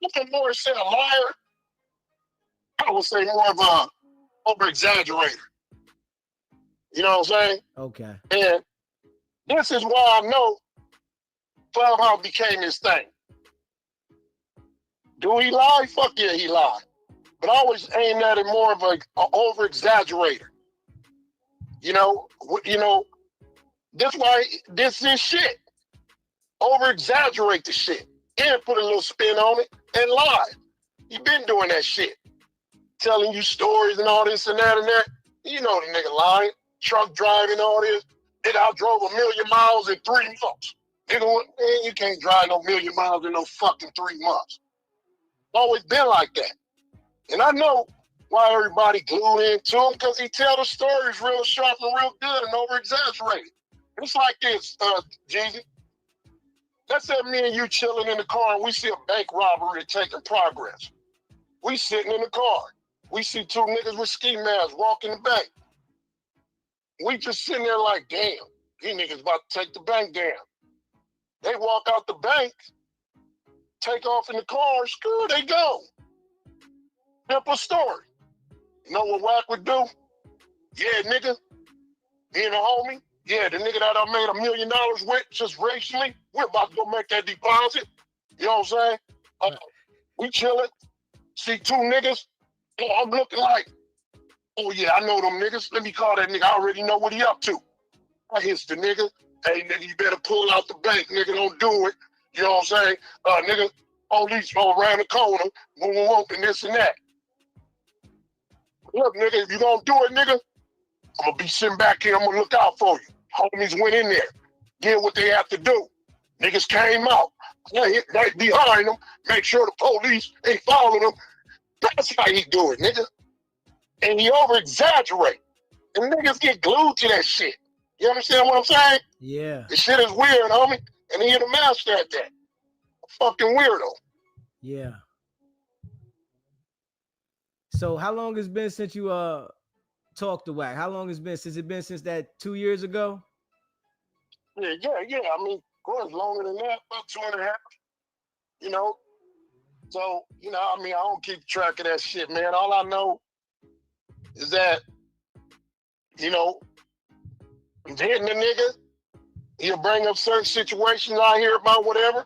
Looking more said a liar, I would say more of a over-exaggerator. You know what I'm saying? Okay. And this is why I know Clubhouse became his thing. Do he lie? Fuck yeah, he lied. But I always aim at it more of an over-exaggerator. You know, that's why this is shit. Over-exaggerate the shit. And put a little spin on it and lie. He been doing that shit. Telling you stories and all this and that and that. You know the nigga lying. Truck driving, all this. Nigga, I drove 1,000,000 miles in 3 months. Nigga, man, you can't drive no 1,000,000 miles in no fucking 3 months. Always been like that. And I know why everybody glued into him, because he tell the stories real sharp and real good and over-exaggerated. It's like this, Jeezy. Let's say me and you chilling in the car and we see a bank robbery taking progress. We sitting in the car. We see 2 niggas with ski masks walking the bank. We just sitting there like, damn, these niggas about to take the bank down. They walk out the bank, take off in the car, screw, they go. Simple story. You know what Wack would do? Yeah, nigga, being a homie, yeah, the nigga that I made $1 million with just recently, we're about to go make that deposit. You know what I'm saying? We chilling, see 2 niggas, I'm looking like, oh yeah, I know them niggas. Let me call that nigga. I already know what he up to. I hits the nigga. Hey nigga, you better pull out the bank, nigga. Don't do it. You know what I'm saying? Nigga, police go around the corner, and this and that. Look, nigga, if you don't do it, nigga, I'm gonna be sitting back here. I'm gonna look out for you. Homies went in there, did what they have to do. Niggas came out. I hit right behind them, make sure the police ain't following them. That's how he do it, nigga. And he over-exaggerate. And niggas get glued to that shit. You understand what I'm saying? Yeah. The shit is weird, homie. And he the master at that. Fucking weirdo. Yeah. So how long has it been since you talk to Wack? How long has it been? Since since that 2 years ago? Yeah. I mean, of course, longer than that, about 2.5. You know, so I mean, I don't keep track of that shit, man. All I know is that I'm hitting the nigga. He'll bring up certain situations I hear about, whatever.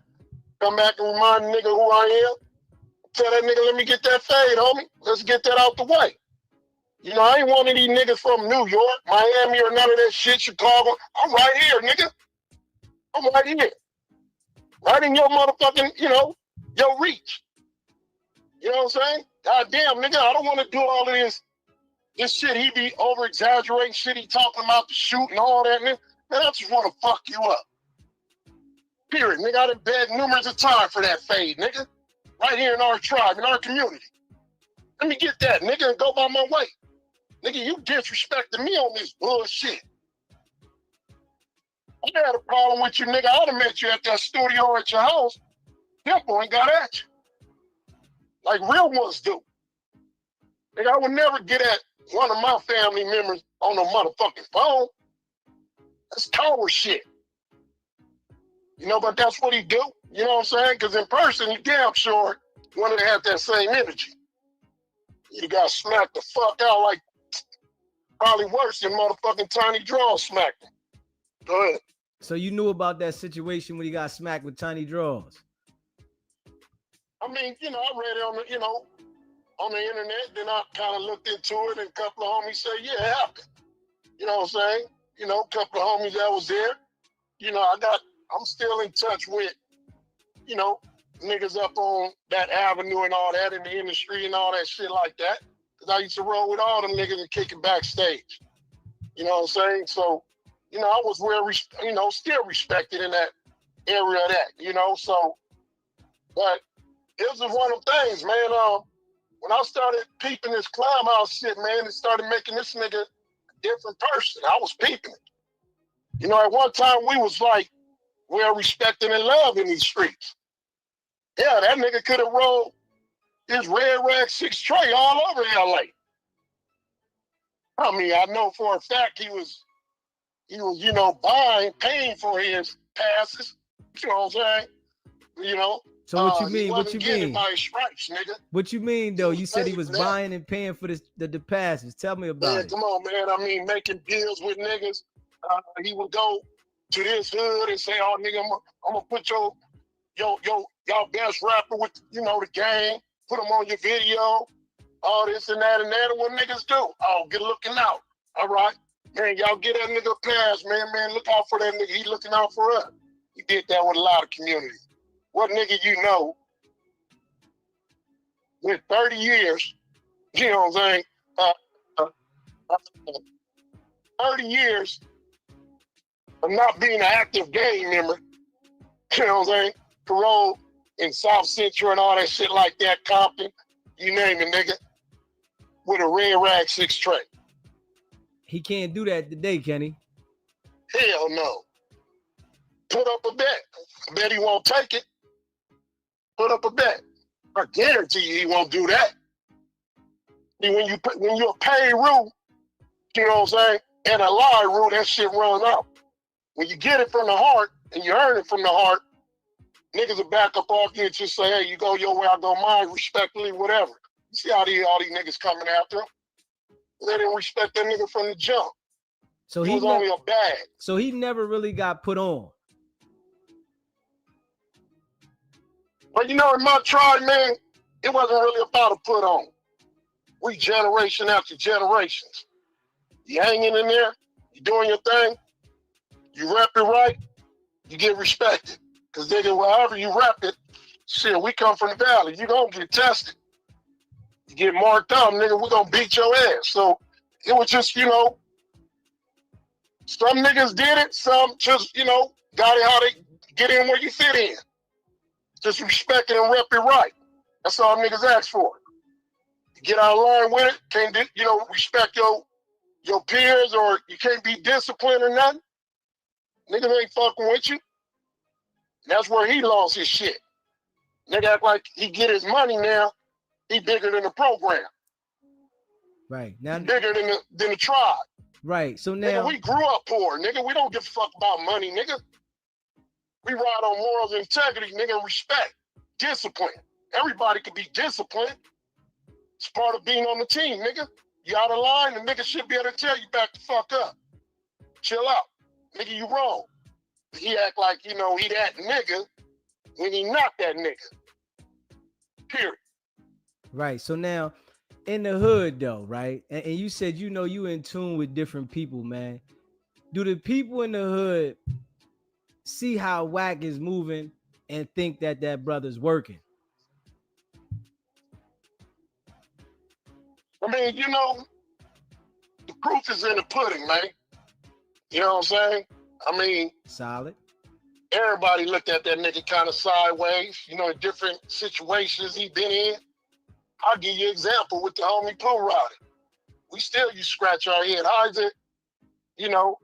Come back and remind the nigga who I am. Tell that nigga, let me get that fade, homie. Let's get that out the way. I ain't one of these niggas from New York, Miami, or none of that shit, Chicago. I'm right here, nigga. I'm right here. Right in your motherfucking, your reach. You know what I'm saying? God damn, nigga, I don't want to do all of this shit. He be over-exaggerating shit. He talking about the shoot and all that, nigga. Man, I just want to fuck you up. Period, nigga. I done begged numerous of times for that fade, nigga. Right here in our tribe, in our community. Let me get that, nigga, and go by my way. Nigga, you disrespecting me on this bullshit. I had a problem with you, nigga. I would have met you at that studio at your house. Pimple ain't got at you. Like real ones do. Nigga, I would never get at one of my family members on a motherfucking phone. That's coward shit. But that's what he do. You know what I'm saying? Because in person, he damn sure wanted to have that same energy. You got smacked the fuck out like probably worse than motherfucking Tiny Draw smacked him. Go ahead. So you knew about that situation when he got smacked with Tiny Draws? I mean, I read it on the, on the internet. Then I kind of looked into it, and a couple of homies said, yeah, it happened. You know what I'm saying? A couple of homies that was there. I'm still in touch with, niggas up on that avenue and all that in the industry and all that shit like that. Because I used to roll with all them niggas and kick it backstage. You know what I'm saying? So, I was still respected in that area of that, so, but it was one of them things, man. When I started peeping this climb house shit, man, it started making this nigga a different person. I was peeping it. At one time we was like, well respected and loved in these streets. Yeah, that nigga could have rolled his red rag 6 tray all over LA. I mean, I know for a fact he was, paying for his passes. You know what I'm saying? So what you mean? What you mean? By his stripes, nigga. What you mean though? You said he was buying and paying for the passes. Tell me about it. Come on, man. I mean, making deals with niggas. He would go to this hood and say, "Oh, nigga, I'm gonna put y'all best rapper with the gang. Put him on your video. All this and that and that. And what niggas do? Oh, get looking out. All right, man. Y'all get that nigga a pass, man. Man, look out for that nigga. He looking out for us. He did that with a lot of communities. What nigga with 30 years, you know what I'm saying? 30 years of not being an active gang member, you know what I'm saying? Parole in South Central and all that shit like that, Compton, you name it, nigga, with a red rag 6 tray. He can't do that today, can he? Hell no. Put up a bet. I bet he won't take it. Put up a bet. I guarantee you he won't do that. When you're a paid rule, you know what I'm saying, and a lie rule, that shit runs out. When you get it from the heart and you earn it from the heart, niggas will back up off you and just say, hey, you go your way, I go mine, respectfully, whatever. You see how all these niggas coming after him? They didn't respect that nigga from the jump. So he was only a bag. So he never really got put on. But in my tribe, man, it wasn't really about a put on. We generation after generations. You hanging in there, you doing your thing, you rep it right, you get respected. Because nigga, however you rep it, shit, we come from the valley. You gonna get tested. You get marked up, nigga, we gonna beat your ass. So it was just, some niggas did it, some just, got it how they get in where you fit in. Just respect it and rep it right. That's all niggas ask for. You get out of line with it, can't respect your peers, or you can't be disciplined or nothing. Niggas ain't fucking with you. And that's where he lost his shit. Nigga act like he get his money now, he bigger than the program. Right. Now, bigger than the tribe. right. So Nigga, now we grew up poor, nigga. We don't give a fuck about money, nigga. We ride on morals, integrity, nigga, respect, discipline. Everybody can be disciplined. It's part of being on the team, nigga. You out of line, the nigga should be able to tell you back the fuck up. Chill out. Nigga, you wrong. He act like, he that nigga when he not that nigga. Period. right. So now in the hood though, right? And you said you in tune with different people, man. Do the people in the hood see how Wack is moving and think that brother's working? I mean, the proof is in the pudding, man. You know what I'm saying? I mean, Solid. everybody looked at that nigga kind of sideways, in different situations he been in. I'll give you an example with the homie Pooh Roddy. We still used to scratch our head. How is it, a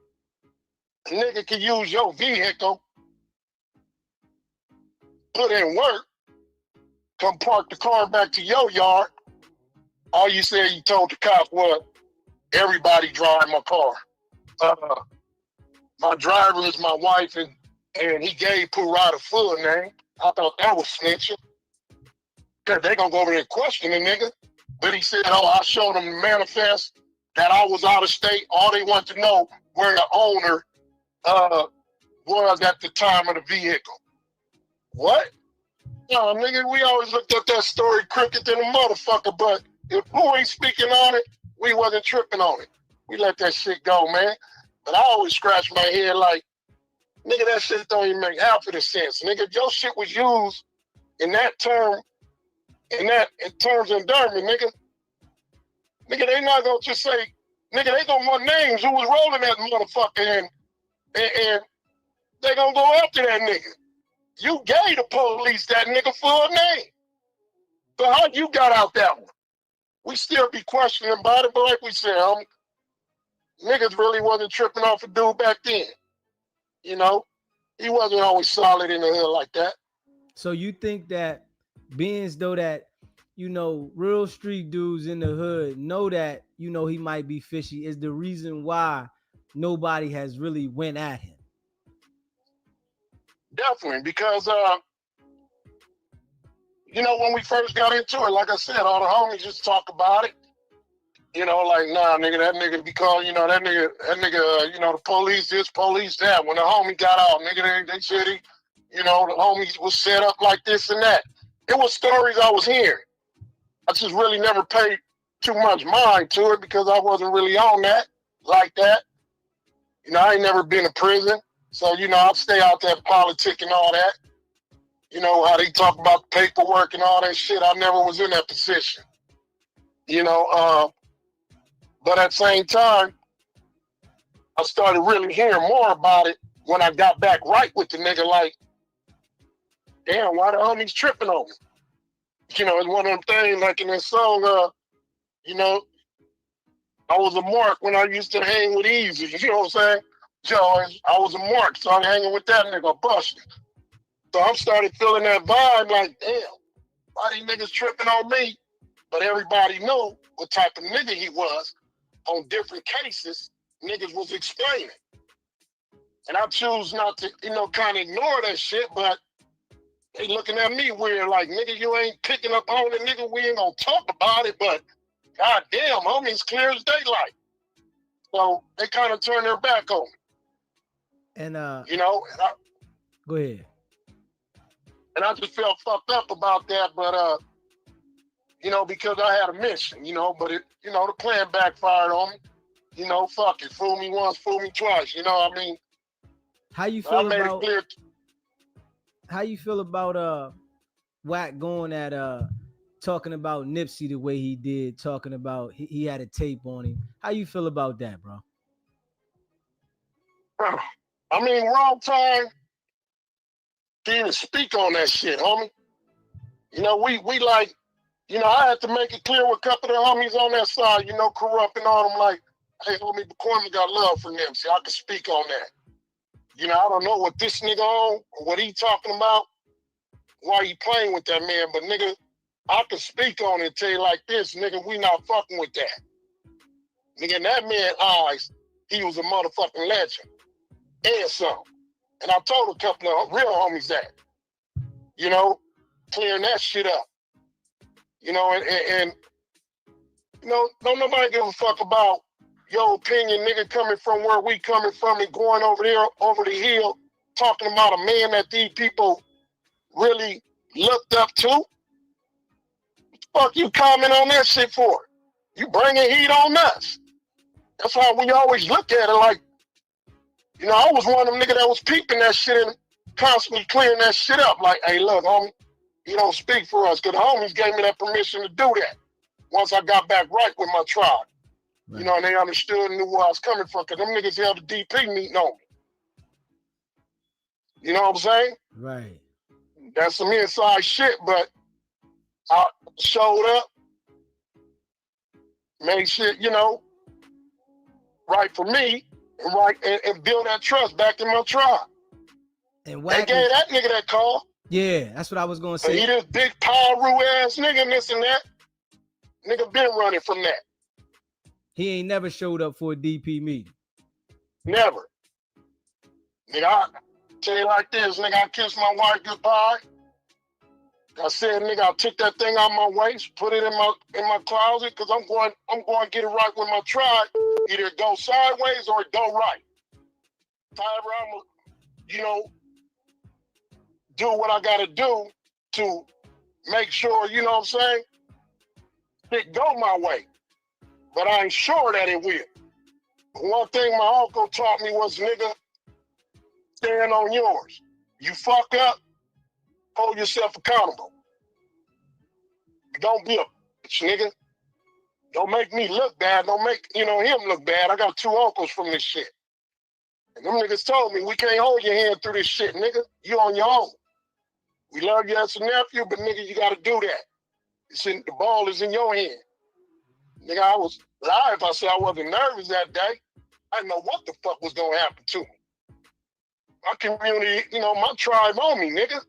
nigga can use your vehicle, put in work, come park the car back to your yard. All you said you told the cop was, everybody drive my car. My driver is my wife, and he gave Pooh Roddy a full name. I thought that was snitching. Because they going to go over there and question the nigga. But he said, I showed them the manifest that I was out of state. All they want to know where the owner was at the time of the vehicle. What? No, nigga, we always looked at that story crooked than a motherfucker, but if Pooh ain't speaking on it, we wasn't tripping on it. We let that shit go, man. But I always scratch my head like, nigga, that shit don't even make half of the sense. Nigga, your shit was used in that term, in terms of endearment, nigga. Nigga, they not gonna just say, nigga, they gonna want names who was rolling that motherfucker and they gonna go after that nigga. You gave the police that nigga full name. So how you got out that one? We still be questioning about it, but like we said, niggas really wasn't tripping off a dude back then. He wasn't always solid in the hood like that. So you think that being as though that, real street dudes in the hood know that, he might be fishy is the reason why nobody has really went at him? Definitely, because, when we first got into it, like I said, all the homies just talk about it. Like, nah, nigga, that nigga be called, that nigga, the police this, police that. When the homie got out, nigga, they said the homies was set up like this and that. It was stories I was hearing. I just really never paid too much mind to it because I wasn't really on that, like that. I ain't never been to prison. So, I'll stay out there politicking and all that. How they talk about paperwork and all that shit. I never was in that position. But at the same time, I started really hearing more about it when I got back right with the nigga, like, damn, why the homies tripping on me? It's one of them things, like in that song, I was a mark when I used to hang with Easy, you know what I'm saying? I was a mark, so I'm hanging with that nigga, busted. So I started feeling that vibe, like, damn, why these niggas tripping on me? But everybody knew what type of nigga he was. On different cases, niggas was explaining. And I choose not to, kind of ignore that shit, but they looking at me weird, like, nigga, you ain't picking up on it, nigga, we ain't gonna talk about it, but goddamn, homie, it's clear as daylight. So they kind of turned their back on me. And go ahead. And I just felt fucked up about that, but because I had a mission, but it, the plan backfired on me. Fuck it, fool me once, fool me twice. How you feel about? How you feel about Wack going at talking about Nipsey the way he did, talking about he had a tape on him? How you feel about that, bro? Wrong time to even speak on that shit, homie. We like. I had to make it clear with a couple of the homies on that side, corrupting on them like, hey, homie, McCormick got love for them, so I can speak on that. I don't know what this nigga on, or what he talking about, why he playing with that man, but nigga, I can speak on it and tell you like this, nigga, we not fucking with that. Nigga, in that man's eyes, he was a motherfucking legend. And some. And I told a couple of real homies that. You know, clearing that shit up. You know, and you know, don't nobody give a fuck about your opinion, nigga, coming from where we coming from and going over there, over the hill, talking about a man that these people really looked up to. What the fuck you comment on that shit for? You bringing heat on us. That's why we always look at it like, you know, I was one of them niggas that was peeping that shit and constantly clearing that shit up. Like, hey, look, homie, you don't speak for us. Because the homies gave me that permission to do that once I got back right with my tribe. Right. You know, and they understood and knew where I was coming from. Because them niggas held the DP meeting on me. You know what I'm saying? Right. That's some inside shit, but I showed up, made shit, you know, right for me, and right and build that trust back in my tribe. And Wack they gave that nigga that call. Yeah, that's what I was gonna say. He this big power ass nigga and this and that. Nigga been running from that. He ain't never showed up for a DP meeting. Never. Nigga, I tell you like this, nigga, I kissed my wife goodbye. I said, nigga, I took that thing out my waist, put it in my closet, because I'm going to get it right with my tribe. Either it go sideways or it go right. However, I'm going to, you know, do what I got to do to make sure, you know what I'm saying, it go my way. But I ain't sure that it will. One thing my uncle taught me was, nigga, stand on yours. You fuck up, hold yourself accountable. Don't be a bitch, nigga. Don't make me look bad. Don't make, you know, him look bad. I got 2 uncles from this shit. And them niggas told me, we can't hold your hand through this shit, nigga. You on your own. We love you as a nephew, but nigga, you gotta do that. The ball is in your hand. Nigga, I was live if I said I wasn't nervous that day. I didn't know what the fuck was gonna happen to me. My community, you know, my tribe on me, nigga.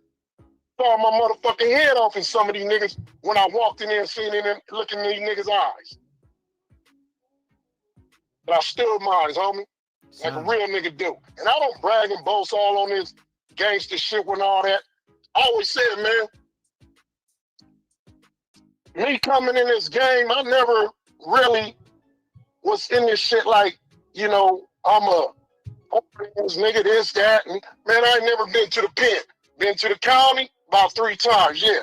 Saw my motherfucking head off in some of these niggas when I walked in there and seen them looking in these niggas' eyes. But I stood mine, homie. Like a real nigga do. And I don't brag and boast all on this gangster shit and all that. I always said, man, me coming in this game, I never really was in this shit like, you know, I'm a this nigga, this, that. And man, I ain't never been to the pen. Been to the county about 3 times, yeah.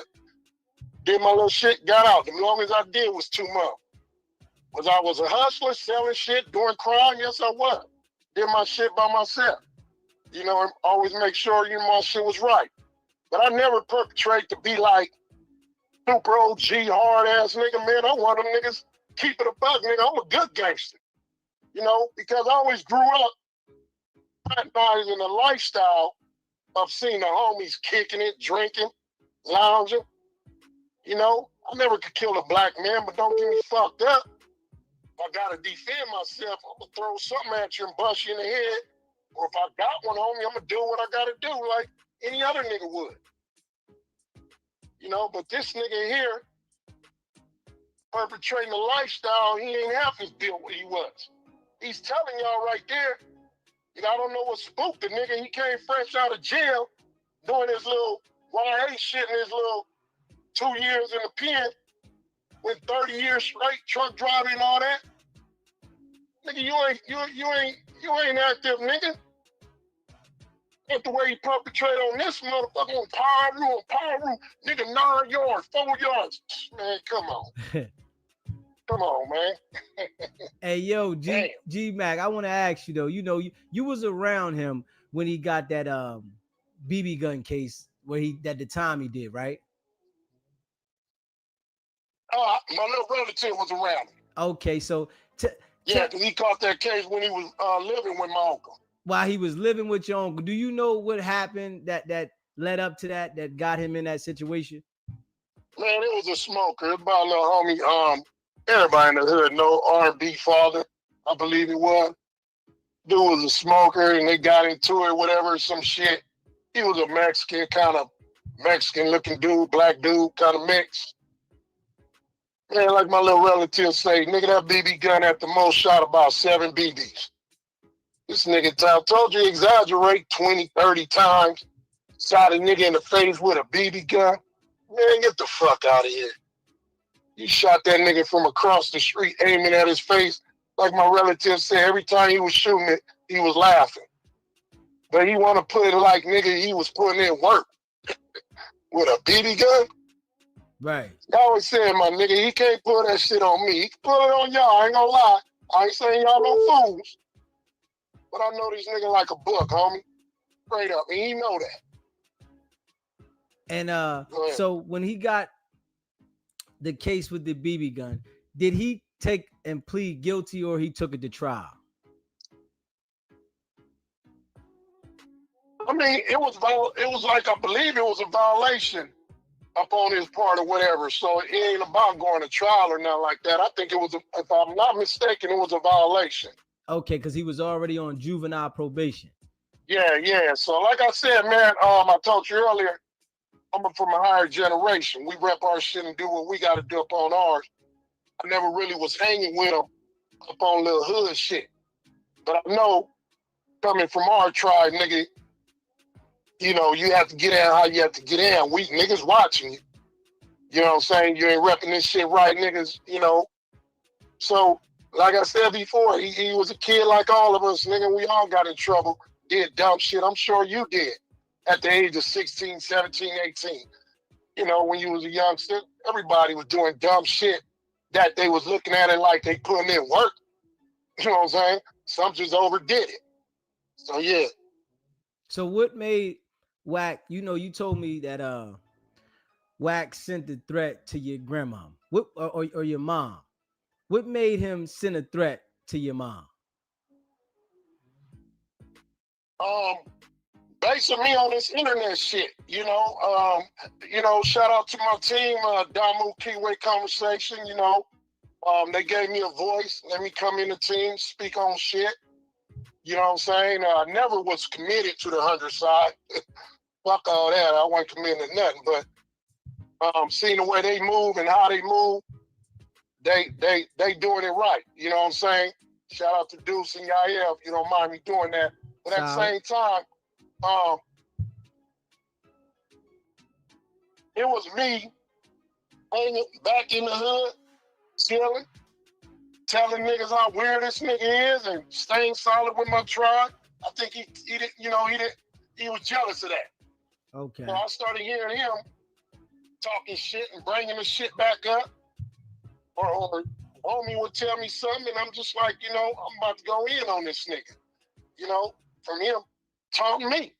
Did my little shit, got out. The longest I did was 2 months. I was a hustler, selling shit, doing crime? Yes, I was. Did my shit by myself. You know, and always make sure, you know, my shit was right. But I never perpetrate to be like super OG, hard-ass nigga, man. I'm one of them niggas, keep it a buck, nigga. I'm a good gangster. You know, because I always grew up recognizing the lifestyle of seeing the homies kicking it, drinking, lounging. You know, I never could kill a black man, but don't get me fucked up. If I gotta defend myself, I'm gonna throw something at you and bust you in the head. Or if I got one on me, I'm gonna do what I gotta do like any other nigga would. You know, but this nigga here, perpetrating a lifestyle, he ain't half as built what he was. He's telling y'all right there, you know, I don't know what spooked the nigga. He came fresh out of jail, doing his little YA shit in his little 2 years in the pen, went 30 years straight, truck driving and all that. Nigga, you ain't active, nigga. That's the way he perpetrated on this motherfucker on power room. Nigga, 9 yards, 4 yards. Man, come on. Come on, man. Hey, yo, G Mac, I want to ask you though. You know, you was around him when he got that BB gun case where at the time he did, right? My little relative was around him. Okay, so yeah, because he caught that case when he was living with my uncle. While he was living with your uncle, do you know what happened that led up to that got him in that situation? Man, it was a smoker. It was about a little homie. Everybody in the hood know R&B father, I believe it was. Dude was a smoker and they got into it, whatever, some shit. He was a Mexican, kind of Mexican looking dude, black dude, kind of mix. Man, like my little relatives say, nigga, that BB gun at the most shot about 7 BBs. This nigga told you exaggerate 20, 30 times. Shot a nigga in the face with a BB gun. Man, get the fuck out of here. You shot that nigga from across the street aiming at his face. Like my relatives said, every time he was shooting it, he was laughing. But he want to put it like, nigga, he was putting in work with a BB gun. Right. I always saying, my nigga, he can't pull that shit on me. He can pull it on y'all. I ain't gonna lie. I ain't saying y'all no fools. But I know these niggas like a book, homie. Straight up. And he know that. And so when he got the case with the BB gun, did he take and plead guilty or he took it to trial? I mean, it was like, I believe it was a violation up on his part or whatever. So it ain't about going to trial or nothing like that. I think it was, if I'm not mistaken, it was a violation. Okay, because he was already on juvenile probation. Yeah. So like I said, man, I told you earlier, I'm from a higher generation. We rep our shit and do what we got to do up on ours. I never really was hanging with them up on little hood shit. But I know, coming from our tribe, nigga, you know, you have to get in how you have to get in. We niggas watching you. You know what I'm saying? You ain't repping this shit right, niggas, you know. So, like I said before, he was a kid like all of us, nigga. We all got in trouble, did dumb shit. I'm sure you did at the age of 16, 17, 18. You know, when you was a youngster, everybody was doing dumb shit that they was looking at it like they putting in work. You know what I'm saying? Some just overdid it. So, yeah. So what made Wack, you know, you told me that Wack sent the threat to your grandma, what, or your mom. What made him send a threat to your mom? Basing me on this internet shit, you know, shout out to my team, Damu Keyway Conversation, you know, they gave me a voice, let me come in the team, speak on shit, you know what I'm saying? I never was committed to the 100 side. Fuck all that, I wasn't committed to nothing, but seeing the way they move and how they move, they doing it right, you know what I'm saying? Shout out to Deuce and Yael, if you don't mind me doing that. But at the same time, it was me hanging back in the hood, chilling, telling niggas how weird this nigga is and staying solid with my tribe. I think he didn't, you know, he was jealous of that. Okay. So I started hearing him talking shit and bringing the shit back up. Or homie would tell me something and I'm just like, you know, I'm about to go in on this nigga. You know, from him talking to me.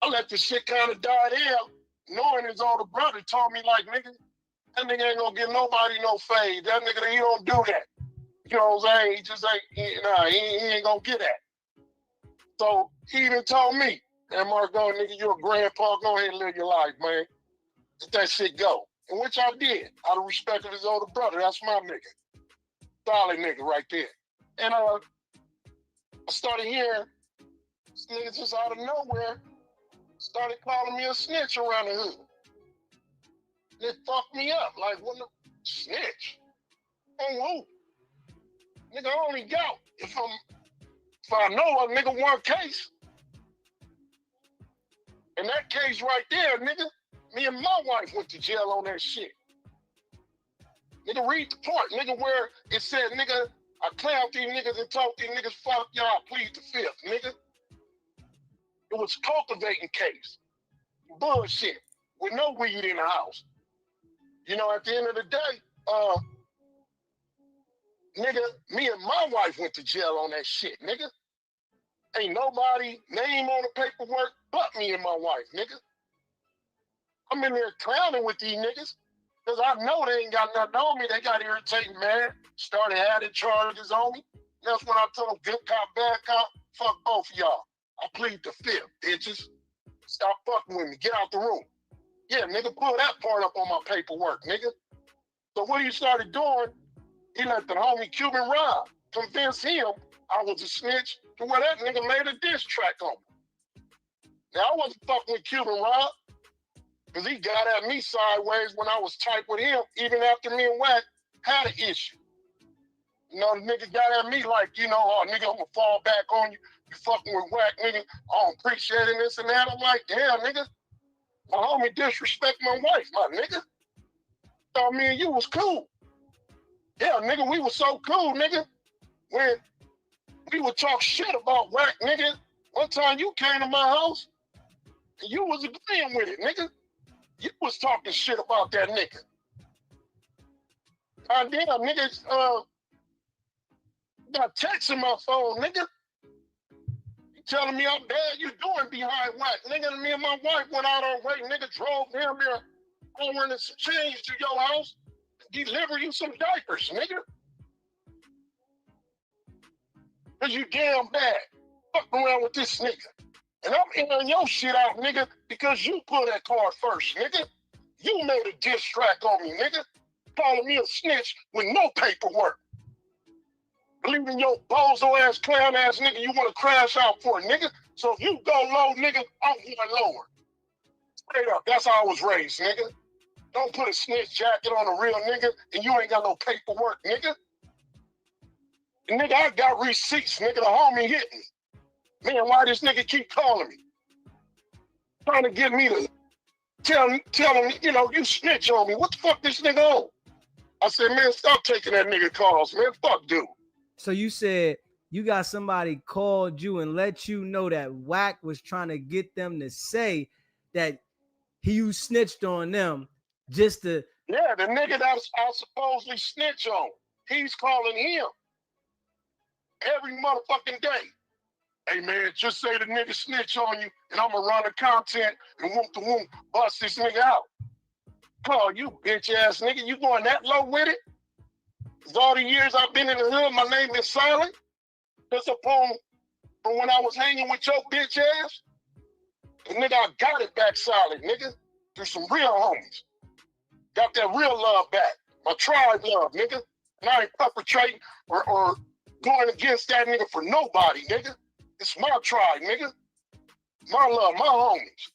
I let the shit kind of die down, knowing his older brother told me like, nigga, that nigga ain't gonna give nobody no fade. That nigga, he don't do that. You know what I'm saying? He just ain't, he ain't gonna get that. So he even told me, and Marco, nigga, you a grandpa, go ahead and live your life, man. Let that shit go. And which I did, out of respect of his older brother. That's my nigga. Solid nigga right there. And I started hearing this nigga just out of nowhere started calling me a snitch around the hood. It fucked me up. Like, what the snitch? On who? Nigga, I only got, if I know a nigga one case. And that case right there, nigga, me and my wife went to jail on that shit. Nigga, read the part, nigga, where it said, nigga, I clowned these niggas and told these niggas, fuck y'all, plead the fifth, nigga. It was cultivating case. Bullshit. With no weed in the house. You know, at the end of the day, nigga, me and my wife went to jail on that shit, nigga. Ain't nobody name on the paperwork but me and my wife, nigga. I'm in there clowning with these niggas because I know they ain't got nothing on me. They got irritating, man. Started adding charges on me. That's when I told them, good cop, bad cop, fuck both of y'all. I plead the fifth, bitches. Stop fucking with me. Get out the room. Yeah, nigga, pull that part up on my paperwork, nigga. So what he started doing, he let the homie Cuban Rob convince him I was a snitch to where that nigga made a diss track on me. Now, I wasn't fucking with Cuban Rob because he got at me sideways when I was tight with him, even after me and Wack had an issue. You know, the nigga got at me like, you know, oh, nigga, I'm gonna fall back on you. You fucking with Wack, nigga. I don't appreciate it, this and that. I'm like, damn, nigga. My homie disrespect my wife, my nigga. Thought me and you was cool. Yeah, nigga, we was so cool, nigga. When we would talk shit about Wack, nigga. One time you came to my house and you was agreeing with it, nigga. You was talking shit about that nigga. Damn, nigga, got text in my phone, nigga. You telling me how bad you doing behind Wack. Nigga, me and my wife went out our way, nigga, drove him here over and some change to your house, deliver you some diapers, nigga. Cause you damn bad. Fuck around with this nigga. And I'm airing your shit out, nigga, because you put that car first, nigga. You made a diss track on me, nigga. Calling me a snitch with no paperwork. Believing your bozo ass, clown ass nigga you want to crash out for, nigga. So if you go low, nigga, I'm going lower. Straight up, that's how I was raised, nigga. Don't put a snitch jacket on a real nigga and you ain't got no paperwork, nigga. And nigga, I got receipts, nigga. The homie hit me. Man, why this nigga keep calling me? Trying to get me to tell him, you know, you snitch on me. What the fuck this nigga on? I said, man, stop taking that nigga calls, man. Fuck dude. So you said you got somebody called you and let you know that Wack was trying to get them to say that you snitched on them just to... Yeah, the nigga that I supposedly snitch on. He's calling him every motherfucking day. Hey man, just say the nigga snitch on you and I'm gonna run the content and whoop the whoop, bust this nigga out. Oh, you bitch ass nigga, you going that low with it? Cause all the years I've been in the hood, my name been silent. Just upon from when I was hanging with your bitch ass. And nigga, I got it back solid, nigga. Through some real homies. Got that real love back. My tribe love, nigga. And I ain't perpetrating or going against that nigga for nobody, nigga. It's my tribe, nigga. My love, my homies.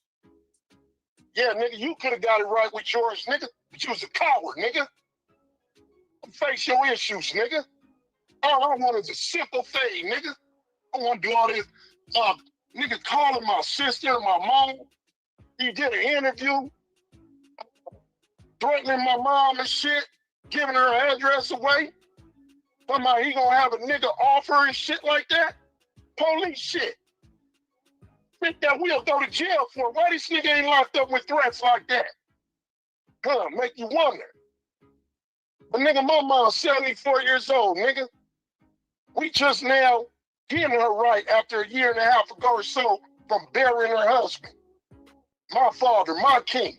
Yeah, nigga, you could have got it right with yours, nigga, but you was a coward, nigga. Face your issues, nigga. All I want is a simple fade, nigga. I want to do all this, nigga calling my sister and my mom. He did an interview, threatening my mom and shit, giving her address away. Talking about he gonna have a nigga offer and shit like that. Police shit. Think that we'll go to jail for. Why this nigga ain't locked up with threats like that? Huh, make you wonder. But nigga, my mom's 74 years old, nigga. We just now getting her right after a year and a half ago or so from burying her husband. My father, my king.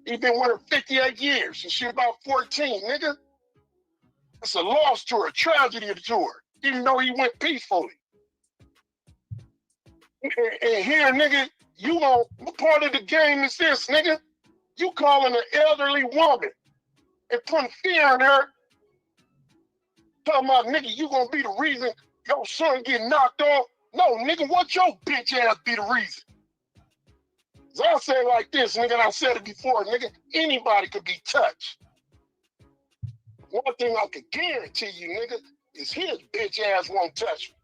He been with her 58 years and she about 14, nigga. It's a loss to her, a tragedy to her, even though he went peacefully. And here, nigga, you know, what part of the game is this, nigga? You calling an elderly woman and putting fear in her, talking about, nigga, you gonna be the reason your son get knocked off? No, nigga, what your bitch ass be the reason? So I say it like this, nigga, and I said it before, nigga, anybody could be touched. One thing I can guarantee you, nigga, is his bitch ass won't touch me.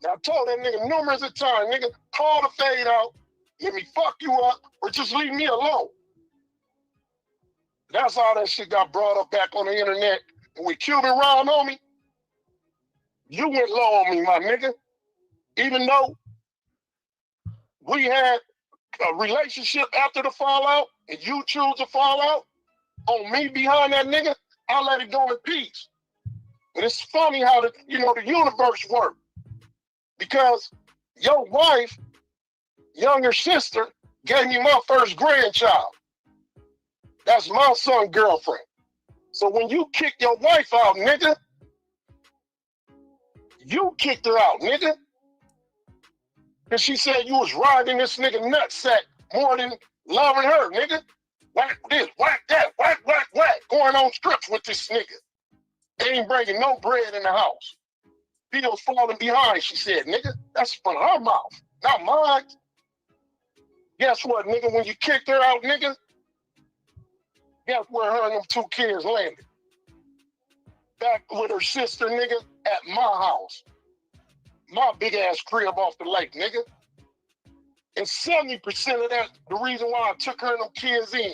Now I told that nigga numerous of times, nigga, call the fade out, let me fuck you up, or just leave me alone. That's how that shit got brought up back on the internet. And with Cuban round on me, you went low on me, my nigga. Even though we had a relationship after the fallout, and you choose to fall out on me behind that nigga, I let it go in peace. But it's funny how the universe works. Because your wife, younger sister, gave me my first grandchild. That's my son's girlfriend. So when you kick your wife out, nigga, you kicked her out, nigga. Because she said you was riding this nigga nutsack more than loving her, nigga. Whack this, whack that, whack, whack, whack. Going on scripts with this nigga. Ain't bringing no bread in the house. Bill's falling behind, she said, nigga. That's from her mouth, not mine. Guess what, nigga? When you kicked her out, nigga, Guess where her and them 2 kids landed? Back with her sister, nigga, at my house. My big ass crib off the lake, nigga. And 70% of that, the reason why I took her and them kids in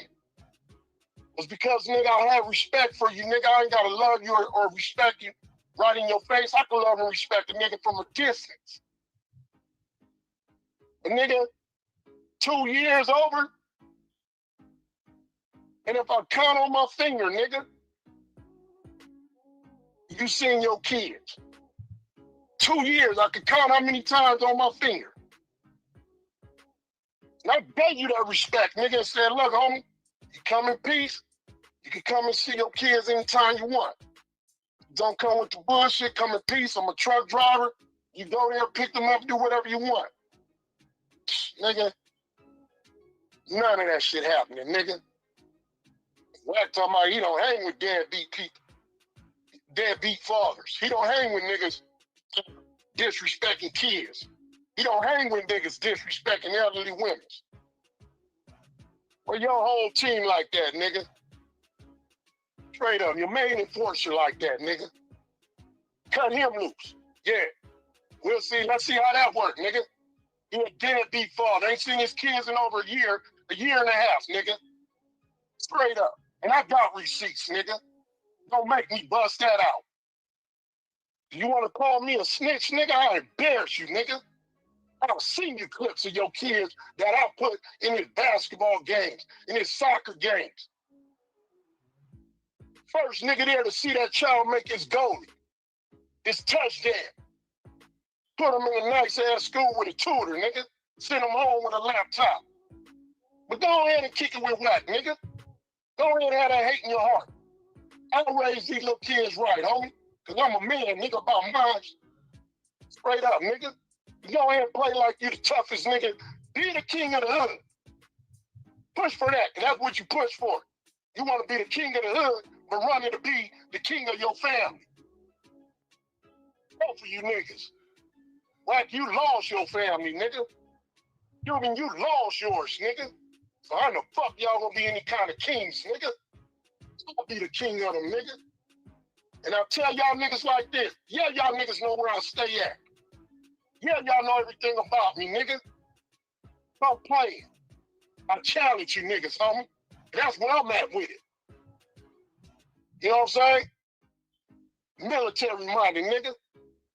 was because, nigga, I have respect for you, nigga. I ain't gotta love you or respect you right in your face. I can love and respect a nigga from a distance. But nigga, 2 years over, and if I count on my finger, nigga, you seen your kids. 2 years, I could count how many times on my finger. And I gave you that respect, nigga, and said, look, homie, you come in peace, you can come and see your kids anytime you want. Don't come with the bullshit, come in peace. I'm a truck driver. You go there, pick them up, do whatever you want. Nigga, none of that shit happening, nigga. Wack talking about he don't hang with deadbeat people, deadbeat fathers. He don't hang with niggas disrespecting kids. He don't hang with niggas disrespecting elderly women. Well, your whole team like that, nigga. Straight up, your main enforcer like that, nigga. Cut him loose. Yeah. We'll see. Let's see how that works, nigga. He a deadbeat father. Ain't seen his kids in over a year and a half, nigga. Straight up. And I got receipts, nigga. Don't make me bust that out. You want to call me a snitch, nigga? I embarrass you, nigga. I've seen you clips of your kids that I put in his basketball games, in his soccer games. First nigga there to see that child make his goalie, his touchdown. Put him in a nice ass school with a tutor, nigga. Send him home with a laptop. But go ahead and kick it with Wack, nigga. Go ahead and have that hate in your heart. I'll raise these little kids right, homie. Cause I'm a man, nigga, about mine. Straight up, nigga. Go ahead and play like you the toughest nigga. Be the king of the hood. Push for that, cause that's what you push for. You want to be the king of the hood, but running to be the king of your family. Both of you niggas. Like you lost your family, nigga. You lost yours, nigga. So how the fuck y'all gonna be any kind of kings, nigga? I'll be the king of them, nigga. And I'll tell y'all niggas like this. Yeah, y'all niggas know where I stay at. Yeah, y'all know everything about me, nigga. Don't play it. I challenge you niggas, homie. That's where I'm at with it. You know what I'm saying? Military minded, nigga.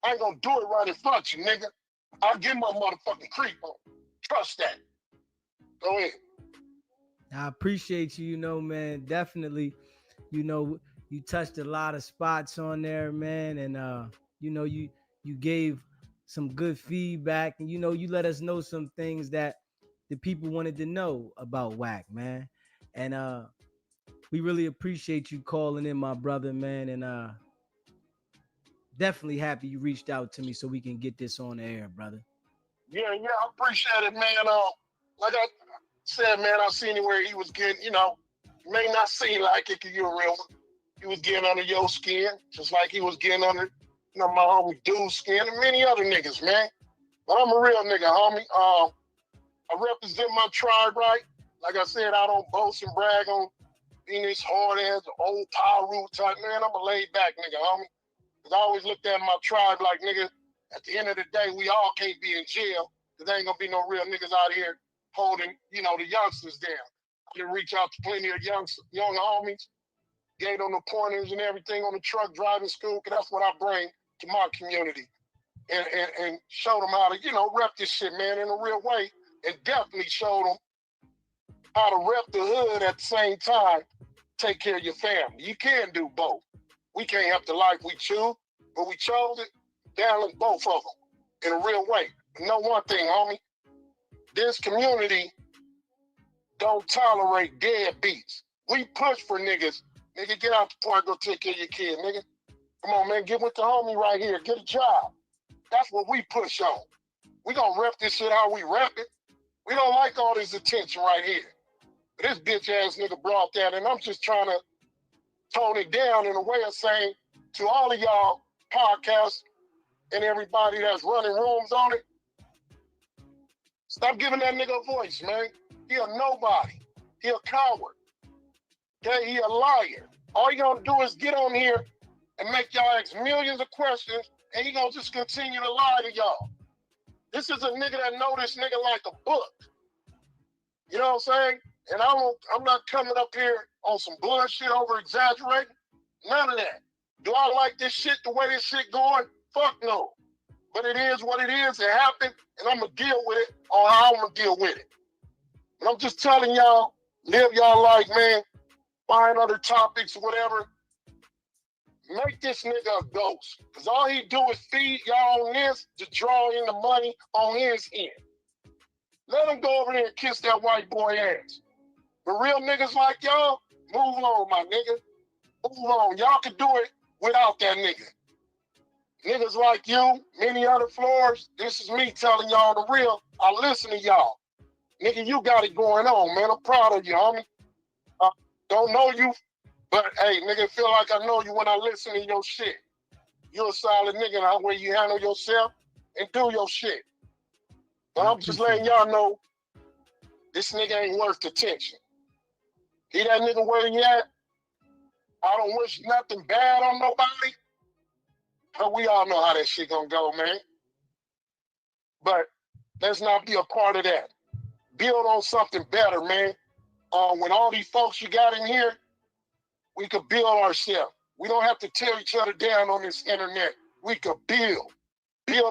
I ain't gonna do it right in front of you, nigga. I'll get my motherfucking creep on. Trust that. Go ahead. I appreciate you, man. Definitely, you touched a lot of spots on there, man. And, you gave some good feedback and, you let us know some things that the people wanted to know about Wack, man. And we really appreciate you calling in, my brother, man. And definitely happy you reached out to me so we can get this on the air, brother. Yeah, I appreciate it, man. Like I said, man, I seen where he was getting, may not seem like it because you're a real one. He was getting under your skin, just like he was getting under, my homie Dude's skin and many other niggas, man. But I'm a real nigga, homie. I represent my tribe, right? Like I said, I don't boast and brag on being this hard ass, old power rule type, man. I'm a laid back nigga, homie. Because I always looked at my tribe like, nigga, at the end of the day, we all can't be in jail because there ain't gonna be no real niggas out here holding, the youngsters down. I can reach out to plenty of young homies, gave them the pointers and everything on the truck driving school, because that's what I bring to my community. And show them how to, rep this shit, man, in a real way. And definitely show them how to rep the hood at the same time, take care of your family. You can do both. We can't have the life we choose, but we chose it, balance both of them in a real way. Know one thing, homie. This community don't tolerate deadbeats. We push for niggas. Nigga, get out the park, go take care of your kid, nigga. Come on, man, get with the homie right here. Get a job. That's what we push on. We gonna rep this shit how we rep it. We don't like all this attention right here. But this bitch ass nigga brought that, and I'm just trying to tone it down in a way of saying to all of y'all podcasts and everybody that's running rooms on it, stop giving that nigga a voice, man. He a nobody. He a coward. Okay, he a liar. All you gonna do is get on here and make y'all ask millions of questions, and he gonna just continue to lie to y'all. This is a nigga that know this nigga like a book. You know what I'm saying? And I'm not coming up here on some bullshit over exaggerating. None of that. Do I like this shit the way this shit going? Fuck no. But it is what it is. It happened, and I'm gonna deal with it or how I'm gonna deal with it. And I'm just telling y'all, live y'all life, man. Find other topics, whatever. Make this nigga a ghost. Because all he do is feed y'all on this to draw in the money on his end. Let him go over there and kiss that white boy ass. But real niggas like y'all, move on, my nigga. Move on. Y'all can do it without that nigga. Niggas like you, many other floors, this is me telling y'all the real. I listen to y'all. Nigga, you got it going on, man. I'm proud of you, homie. Don't know you, but hey, nigga, feel like I know you when I listen to your shit. You a solid nigga, and the way you handle yourself and do your shit. But I'm just letting y'all know, this nigga ain't worth the attention. He that nigga where he at, I don't wish nothing bad on nobody. But we all know how that shit gonna go, man. But let's not be a part of that. Build on something better, man. When all these folks you got in here, we could build ourselves. We don't have to tear each other down on this internet. We could build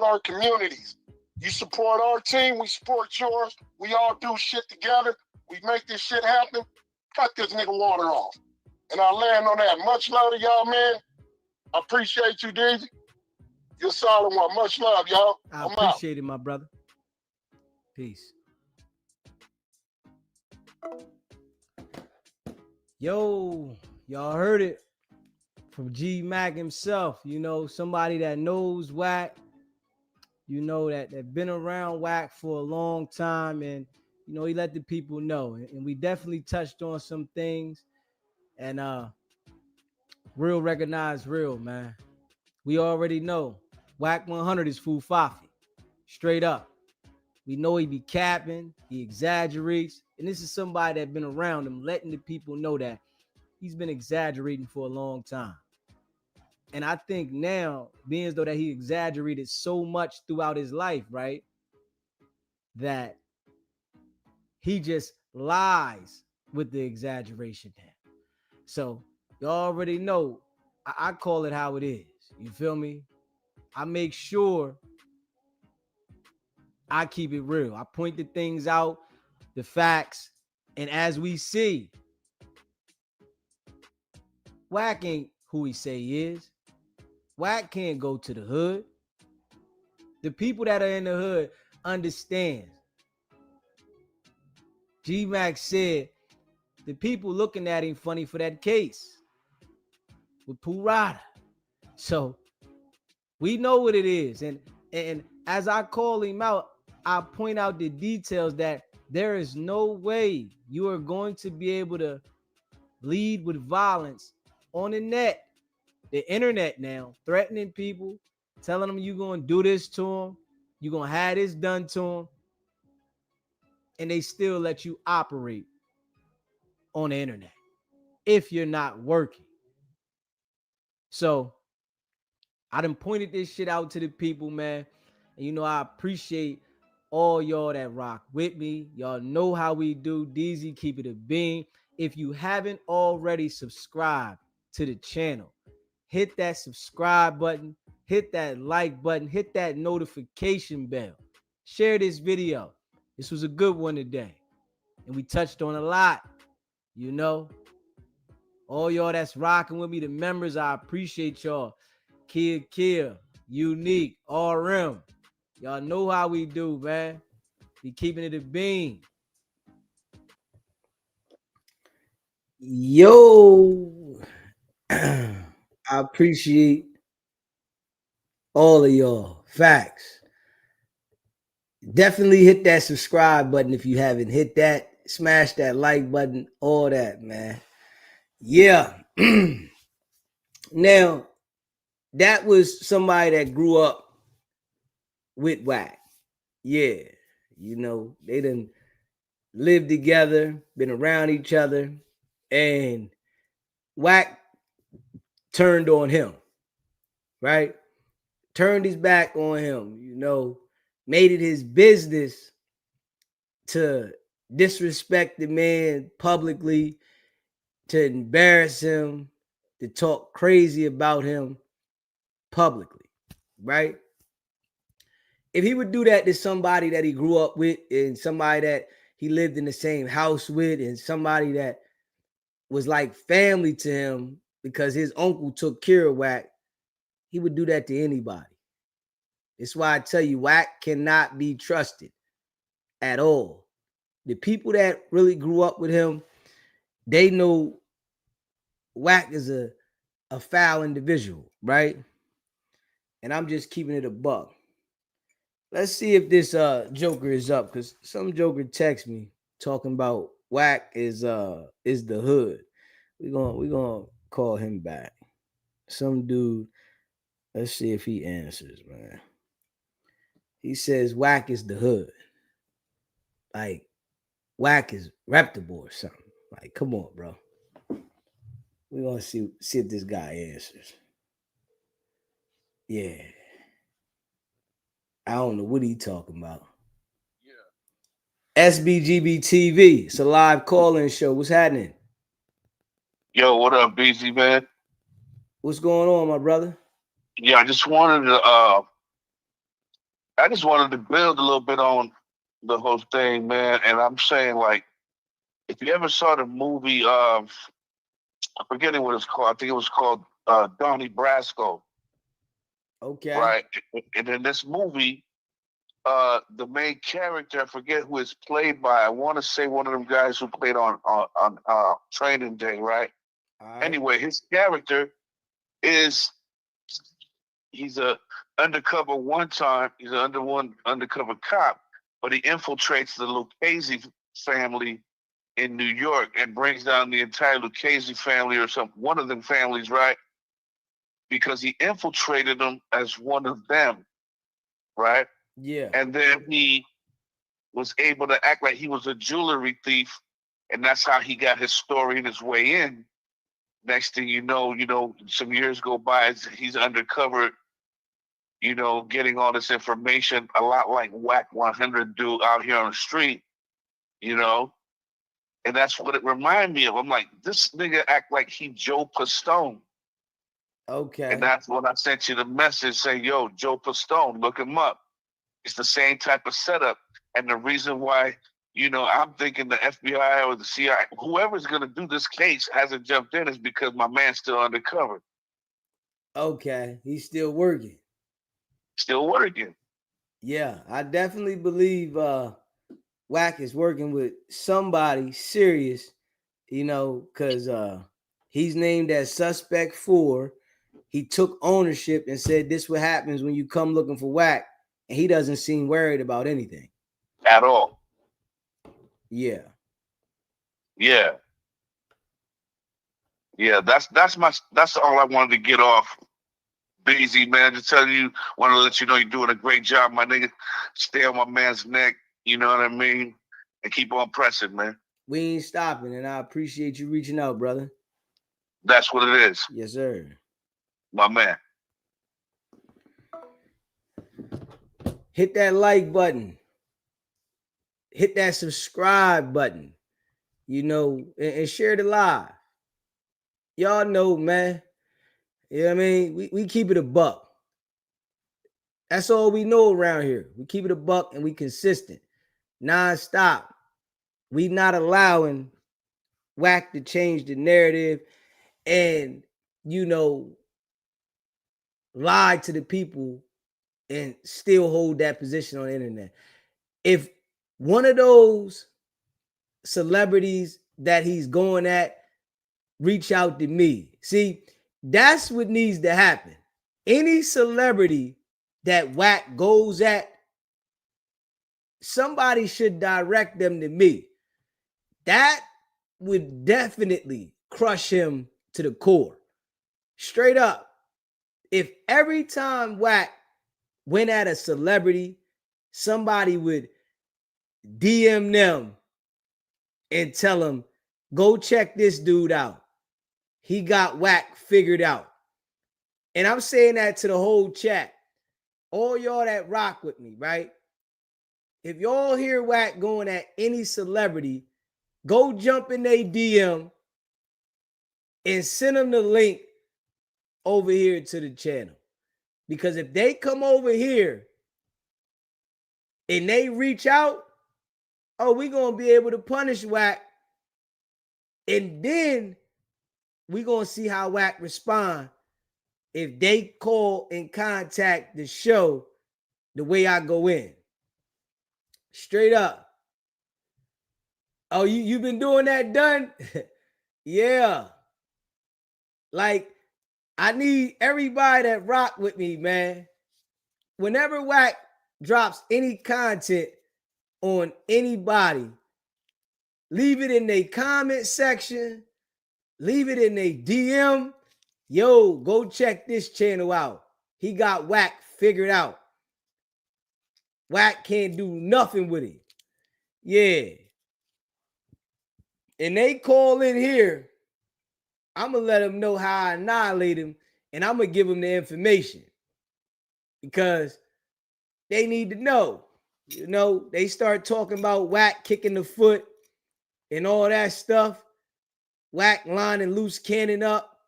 our communities. You support our team, we support yours. We all do shit together. We make this shit happen. Cut this nigga water off. And I'll land on that. Much love to y'all, man. I appreciate you, DZ. You're a solid one. Much love, y'all. I appreciate it, my brother. Peace. Yo, y'all heard it from G Mac himself. You know, somebody that knows Wack. You know, that been around Wack for a long time, and you know, he let the people know. And we definitely touched on some things. And real recognize real, man. We already know Wack 100 is Fu Fafi. Straight up. We know he be capping, he exaggerates. And this is somebody that been around him, letting the people know that he's been exaggerating for a long time. And I think now, being as though that he exaggerated so much throughout his life, right? That he just lies with the exaggeration now. So you already know, I call it how it is. You feel me? I make sure I keep it real. I point the things out, the facts, and as we see, Wack ain't who he say he is. Wack can't go to the hood. The people that are in the hood understand. G-Max said the people looking at him funny for that case with Purada. So we know what it is. And as I call him out, I point out the details that there is no way you are going to be able to lead with violence on the net, the internet now, threatening people, telling them you're going to do this to them, you're going to have this done to them, and they still let you operate on the internet if you're not working. So I done pointed this shit out to the people, man. And you know, I appreciate all y'all that rock with me. Y'all know how we do. DZ, keep it a bean. If you haven't already subscribed to the channel, hit that subscribe button, hit that like button, hit that notification bell. Share this video. This was a good one today. And we touched on a lot, you know. All y'all that's rocking with me, the members, I appreciate y'all. Kid, Unique, RM. Y'all know how we do, man. Be keeping it a bean. Yo, I appreciate all of y'all. Facts. Definitely hit that subscribe button if you haven't hit that. Smash that like button, all that, man. Yeah. Now, that was somebody that grew up with Wack. Yeah. You know, they done lived together, been around each other. And Wack turned on him, right? Turned his back on him, made it his business to disrespect the man publicly, to embarrass him, to talk crazy about him publicly, right? If he would do that to somebody that he grew up with and somebody that he lived in the same house with and somebody that was like family to him because his uncle took care of Wack, he would do that to anybody. That's why I tell you, Wack cannot be trusted at all. The people that really grew up with him, they know Wack is a foul individual, right? And I'm just keeping it a buck. Let's see if this Joker is up, because some Joker text me talking about Wack is the hood. We're gonna call him back. Some dude. Let's see if he answers, man. He says Wack is the hood. Like Wack is reputable or something. Like, come on, bro. We're gonna see if this guy answers. Yeah. I don't know what he talking about. Yeah. SBGB TV. It's a live call-in show. What's happening? Yo, what up, BZ, man? What's going on, my brother? Yeah, I just wanted to build a little bit on the whole thing, man. And I'm saying, like, if you ever saw the movie, I'm forgetting what it's called. I think it was called Donnie Brasco. Okay. Right. And in this movie, the main character, I forget who it's played by. I want to say one of them guys who played on Training Day, right? Anyway, his character he's a undercover one time. He's an undercover cop, but he infiltrates the Lucchese family in New York and brings down the entire Lucchese family or one of them families, right? Because he infiltrated them as one of them, right? Yeah. And then he was able to act like he was a jewelry thief, and that's how he got his story and his way in. Next thing you know, some years go by, he's undercover, getting all this information, a lot like Wack 100 do out here on the street, and that's what it reminded me of. I'm like, this nigga act like he Joe Pastone. Okay. And that's when I sent you the message saying, yo, Joe Pastone, look him up. It's the same type of setup. And the reason why, I'm thinking the FBI or the CIA, whoever's going to do this case hasn't jumped in is because my man's still undercover. Okay. He's still working. Still working. Yeah. I definitely believe Wack is working with somebody serious, because he's named as suspect 4. He took ownership and said this what happens when you come looking for Wack, and he doesn't seem worried about anything. At all. Yeah. Yeah. Yeah, that's all I wanted to get off. Busy, man. Just tell you, want to let you know you're doing a great job, my nigga. Stay on my man's neck, you know what I mean? And keep on pressing, man. We ain't stopping, and I appreciate you reaching out, brother. That's what it is. Yes, sir. My man. Hit that like button. Hit that subscribe button, and share the live. Y'all know, man. You know what I mean? We keep it a buck. That's all we know around here. We keep it a buck and we consistent. Non-stop. We not allowing Wack to change the narrative and, lie to the people and still hold that position on the internet. If one of those celebrities that he's going at reach out to me, see, that's what needs to happen. Any celebrity that Wack goes at, somebody should direct them to me. That would definitely crush him to the core. Straight up. If every time Wack went at a celebrity, somebody would DM them and tell them, go check this dude out. he got Wack figured out. And I'm saying that to the whole chat. All y'all that rock with me, right? If y'all hear Wack going at any celebrity, go jump in their DM and send them the link over here to the channel. Because if they come over here and they reach out, oh, we're going to be able to punish Wack. And then we're going to see how Wack respond if they call and contact the show the way I go in. Straight up. Oh, you've been doing that, done? Yeah. Like, I need everybody that rock with me, man. Whenever Wack drops any content on anybody, leave it in their comment section, leave it in their DM. Yo, go check this channel out. He got Wack figured out. Wack can't do nothing with it. Yeah. And they call in here, I'm going to let them know how I annihilate him, and I'm going to give them the information. Because they need to know. You know, they start talking about Wack kicking the foot and all that stuff. Wack lining loose cannon up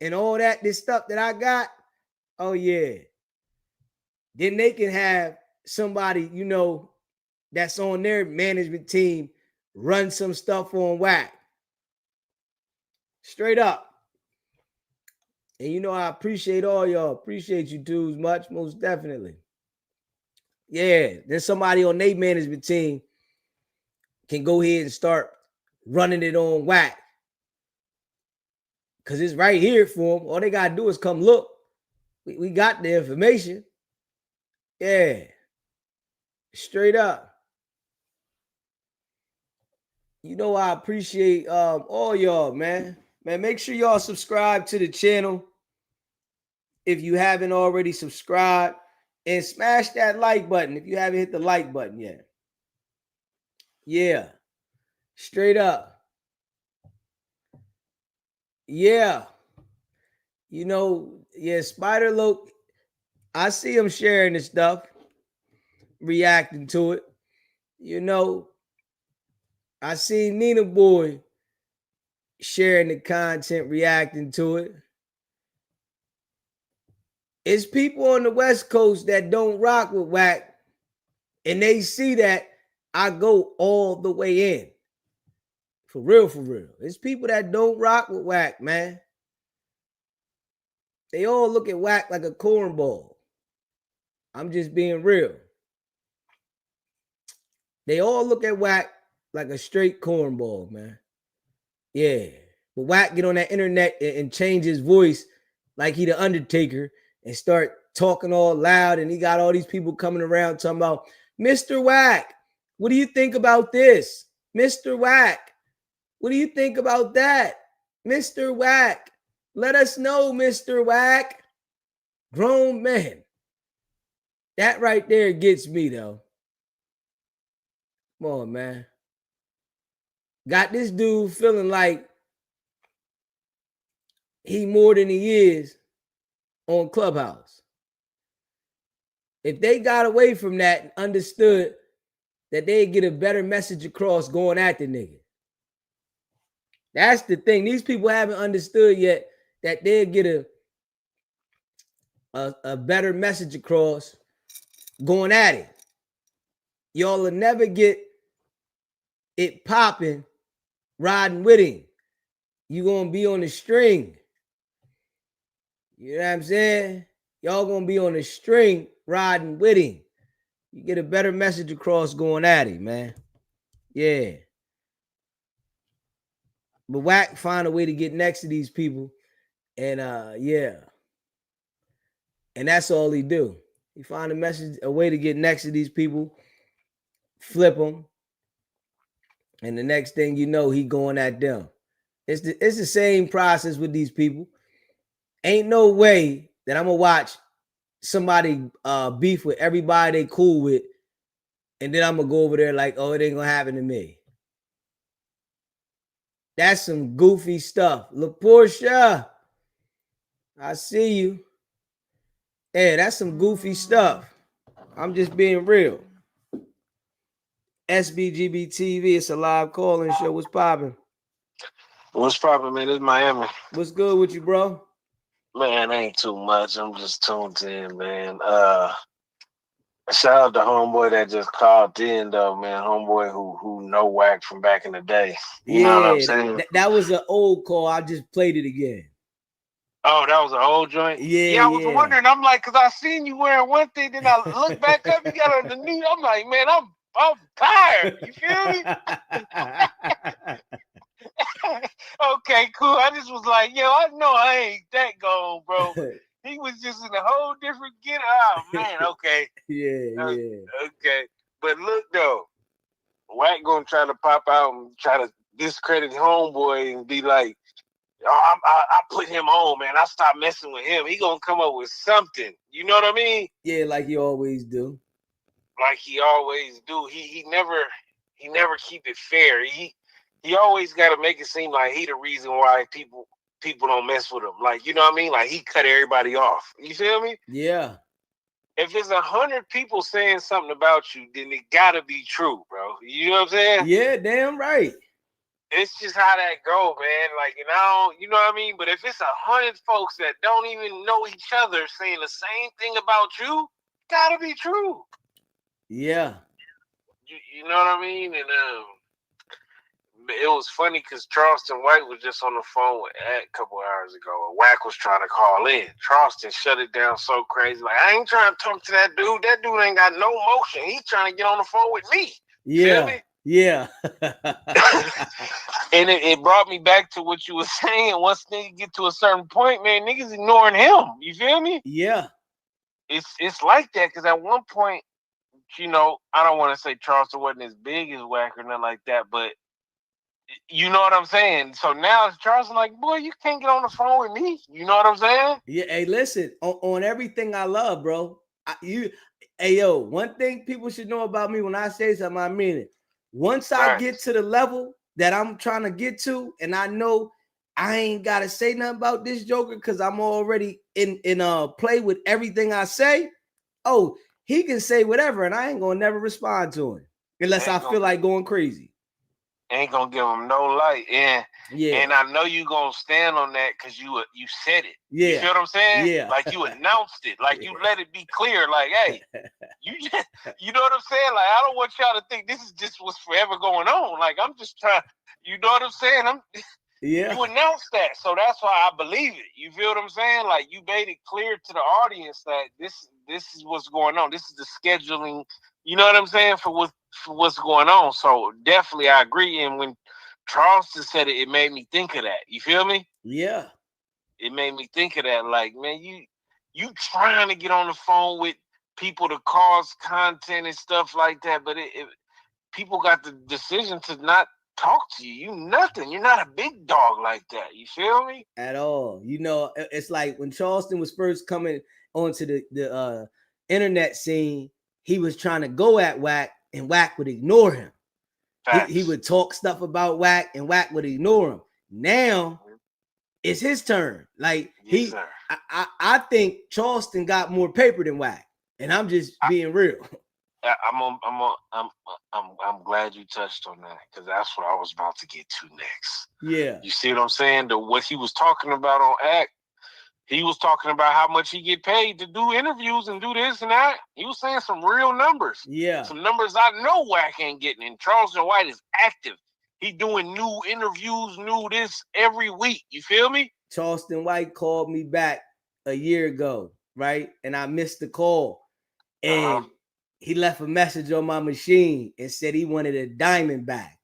and all that, this stuff that I got. Oh, yeah. Then they can have somebody, you know, that's on their management team run some stuff on Wack. Straight up. And you know, I appreciate all y'all. Appreciate you dudes much, most definitely. Yeah, then somebody on their management team can go ahead and start running it on Wack. Because it's right here for them. All they got to do is come look. We got the information. Yeah. Straight up. You know, I appreciate all y'all, man. Man, make sure y'all subscribe to the channel if you haven't already subscribed. And smash that like button if you haven't hit the like button yet. Yeah. Straight up. Yeah. You know, yeah, Spider Loke, I see him sharing this stuff, reacting to it. You know, I see Nina Boy sharing the content, reacting to it. It's people on the West Coast that don't rock with Wack, and they see that I go all the way in. For real, for real. It's people that don't rock with Wack, man. They all look at Wack like a cornball. I'm just being real. They all look at Wack like a straight cornball, man. Yeah. But Wack get on that internet and change his voice like he the Undertaker and start talking all loud, and he got all these people coming around talking about, Mr. Wack, what do you think about this? Mr. Wack, what do you think about that? Mr. Wack, let us know, Mr. Wack. Grown man. That right there gets me, though. Come on, man. Got this dude feeling like he more than he is on Clubhouse. If they got away from that and understood that they'd get a better message across going at the nigga. That's the thing. These people haven't understood yet that they'll get a better message across going at it. Y'all will never get it popping riding with him. You're going to be on the string. You know what I'm saying? Y'all going to be on the string riding with him. You get a better message across going at him, man. Yeah. But Wack find a way to get next to these people. And yeah. And that's all he do. He find a way to get next to these people, flip them. And the next thing you know, he going at them. It's the same process with these people. Ain't no way that I'm going to watch somebody beef with everybody they cool with, and then I'm going to go over there like, oh, it ain't going to happen to me. That's some goofy stuff. LaPortia, I see you. Hey, that's some goofy stuff. I'm just being real. SBGB TV, it's a live call-in show. What's popping? What's poppin', man? It's Miami. What's good with you, bro? Man, ain't too much. I'm just tuned in, man. Shout out to homeboy that just called in, though, man. Homeboy who know Wack from back in the day. You know what I'm saying? That was an old call. I just played it again. Oh, that was an old joint? Yeah, I was wondering. I'm like, because I seen you wearing one thing, then I look back up, you got on the knee. I'm like, man, I'm tired. You feel me? Okay, cool. I just was like, yo, I know I ain't that gone, bro. He was just in a whole different get. Oh, man, okay. Yeah. Okay. But look, though, Wack gonna try to pop out and try to discredit homeboy and be like, oh, I put him on, man. I stopped messing with him. He gonna come up with something. You know what I mean? Yeah, like you always do. Like he always do. He never keep it fair. He always got to make it seem like he the reason why people don't mess with him. Like, you know what I mean? Like he cut everybody off. You feel me? Yeah. If it's 100 people saying something about you, then it gotta be true, bro. You know what I'm saying? Yeah, damn right. It's just how that go, man. Like, and I don't, you know what I mean? But if it's 100 folks that don't even know each other saying the same thing about you, gotta be true. Yeah. You know what I mean? And it was funny because Charleston White was just on the phone with Ed a couple hours ago. Wack was trying to call in. Charleston shut it down so crazy. Like, I ain't trying to talk to that dude. That dude ain't got no motion. He's trying to get on the phone with me. Yeah. Feel me? Yeah. And it brought me back to what you were saying. Once niggas get to a certain point, man, niggas ignoring him. You feel me? Yeah. It's like that because at one point, you know, I don't want to say Charleston wasn't as big as Wack or nothing like that, but you know what I'm saying? So now Charleston like, boy, you can't get on the phone with me. You know what I'm saying? Yeah. Hey, listen, on everything I love, bro. Hey, yo, one thing people should know about me when I say something, I mean it. Once I get to the level that I'm trying to get to, and I know I ain't gotta say nothing about this Joker because I'm already in play with everything I say. Oh, he can say whatever, and I ain't gonna never respond to him unless I feel like going crazy. Ain't gonna give him no light, and I know you gonna stand on that because you said it. Yeah, you feel what I'm saying? Yeah, like you announced it, like you let it be clear, like, hey, you know what I'm saying? Like, I don't want y'all to think this is just what's forever going on. Like, I'm just trying. You know what I'm saying? You announced that, so that's why I believe it. You feel what I'm saying? Like, you made it clear to the audience that this is what's going on. This is the scheduling. You know what I'm saying? For what's going on. So definitely I agree. And when Charleston said it, it made me think of that. You feel me? Yeah. It made me think of that. Like, man, you trying to get on the phone with people to cause content and stuff like that, but people got the decision to not talk to you. You nothing. You're not a big dog like that. You feel me? At all. You know, it's like when Charleston was first coming onto the internet scene, he was trying to go at Wack, and Wack would ignore him. He would talk stuff about Wack, and Wack would ignore him. Now it's his turn. Like I think Charleston got more paper than Wack, and I'm just being real. I'm glad you touched on that because that's what I was about to get to next. Yeah, you see what I'm saying? What he was talking about on Act. He was talking about how much he get paid to do interviews and do this and that. He was saying some real numbers. Yeah. Some numbers I know Wack ain't getting. And Charleston White is active. He doing new interviews, new this every week. You feel me? Charleston White called me back a year ago, right? And I missed the call. And he left a message on my machine and said he wanted a diamond back.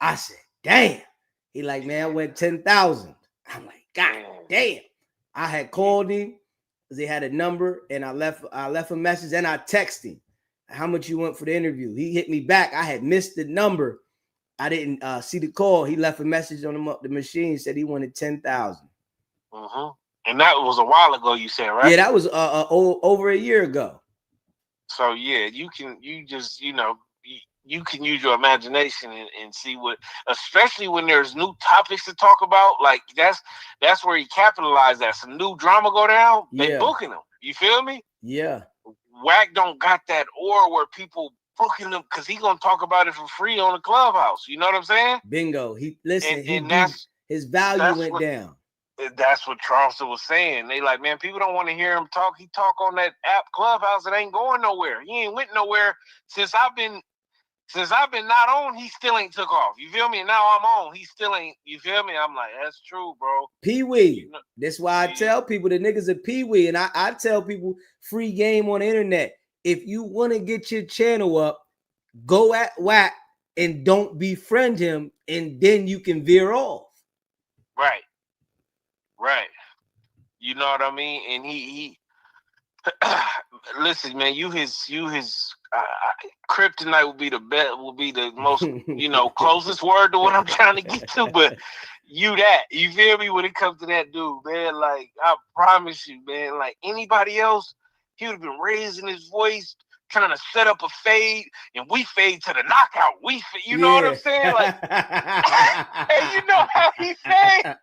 I said, damn. He like, man, I went 10,000. I'm like, God damn. I had called him because he had a number, and I left a message, and I texted him how much you want for the interview. He hit me back. I had missed the number. I didn't see the call. He left a message on the machine, said he wanted 10,000. And that was a while ago, you said, right? Yeah, that was over a year ago. So yeah, you you can use your imagination and see what, especially when there's new topics to talk about. Like that's where he capitalized that. Some new drama go down, they booking him. You feel me? Yeah. Wack don't got that aura where people booking him because he gonna talk about it for free on the Clubhouse. You know what I'm saying? Bingo. And that's his value went down. That's what Charleston was saying. They like, man, people don't want to hear him talk. He talk on that app Clubhouse. It ain't going nowhere. He ain't went nowhere since I've been not on. He still ain't took off. You feel me? And now I'm on. He still ain't. You feel me? I'm like, that's true, bro. Pee-wee. You know, that's why I tell people the niggas are Pee-wee, and I tell people free game on the internet. If you want to get your channel up, go at Wack and don't befriend him, and then you can veer off. Right. You know what I mean? And he listen, man, you his kryptonite will be the best, will be the most, closest word to what I'm trying to get to, but you feel me when it comes to that dude, man. Like, I promise you, man, like anybody else, he would have been raising his voice, trying to set up a fade, and we fade to the knockout. You know what I'm saying? Like, and you know how he fade.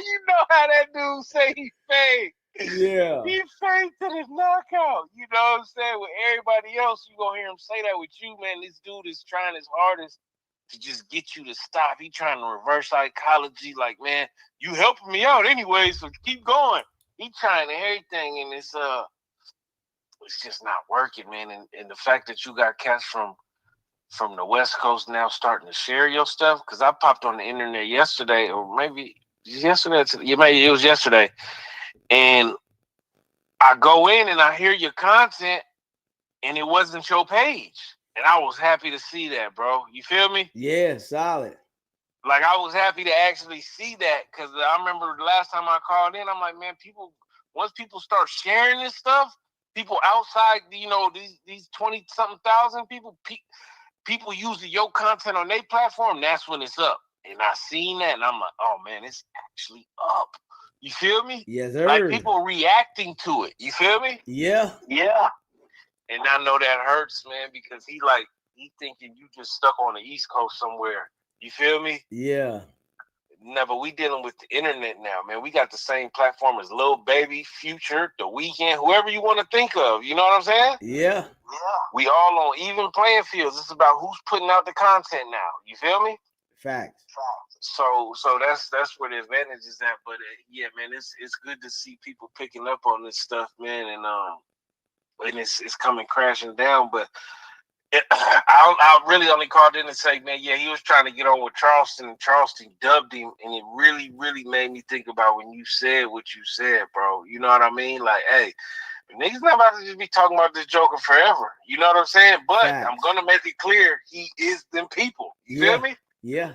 You know how that dude say he fade. Yeah. He fade to the knockout. You know what I'm saying? With everybody else, you gonna hear him say that. With you, man, this dude is trying his hardest to just get you to stop. He trying to reverse psychology. Like, man, you helping me out anyway, so keep going. He trying everything, and it's just not working, man. And the fact that you got cats from the West Coast now starting to share your stuff, because I popped on the internet yesterday, or maybe yesterday. Maybe it was yesterday, and I go in and I hear your content, and it wasn't your page, and I was happy to see that, bro. You feel me? Yeah, solid. Like, I was happy to actually see that, because I remember the last time I called in, I'm like, man, once people start sharing this stuff, people outside, these 20-something thousand people using your content on their platform, that's when it's up. And I seen that, and I'm like, oh, man, it's actually up. You feel me? Yes, sir. Like, people reacting to it. You feel me? Yeah. And I know that hurts, man, because he thinking you just stuck on the East Coast somewhere. You feel me? Yeah. Never. We dealing with the internet now, man. We got the same platform as Lil Baby, Future, The Weeknd, whoever you want to think of. You know what I'm saying? Yeah. We all on even playing fields. It's about who's putting out the content now. You feel me? Facts. So that's where the advantage is at. But yeah, man, it's good to see people picking up on this stuff, man, and it's coming crashing down. But I really only called in to say, man, yeah, he was trying to get on with Charleston, and Charleston dubbed him, and it really, really made me think about when you said what you said, bro. You know what I mean? Like, hey, niggas not about to just be talking about this Joker forever. You know what I'm saying? But I'm gonna make it clear, he is them people. You feel me? Yeah.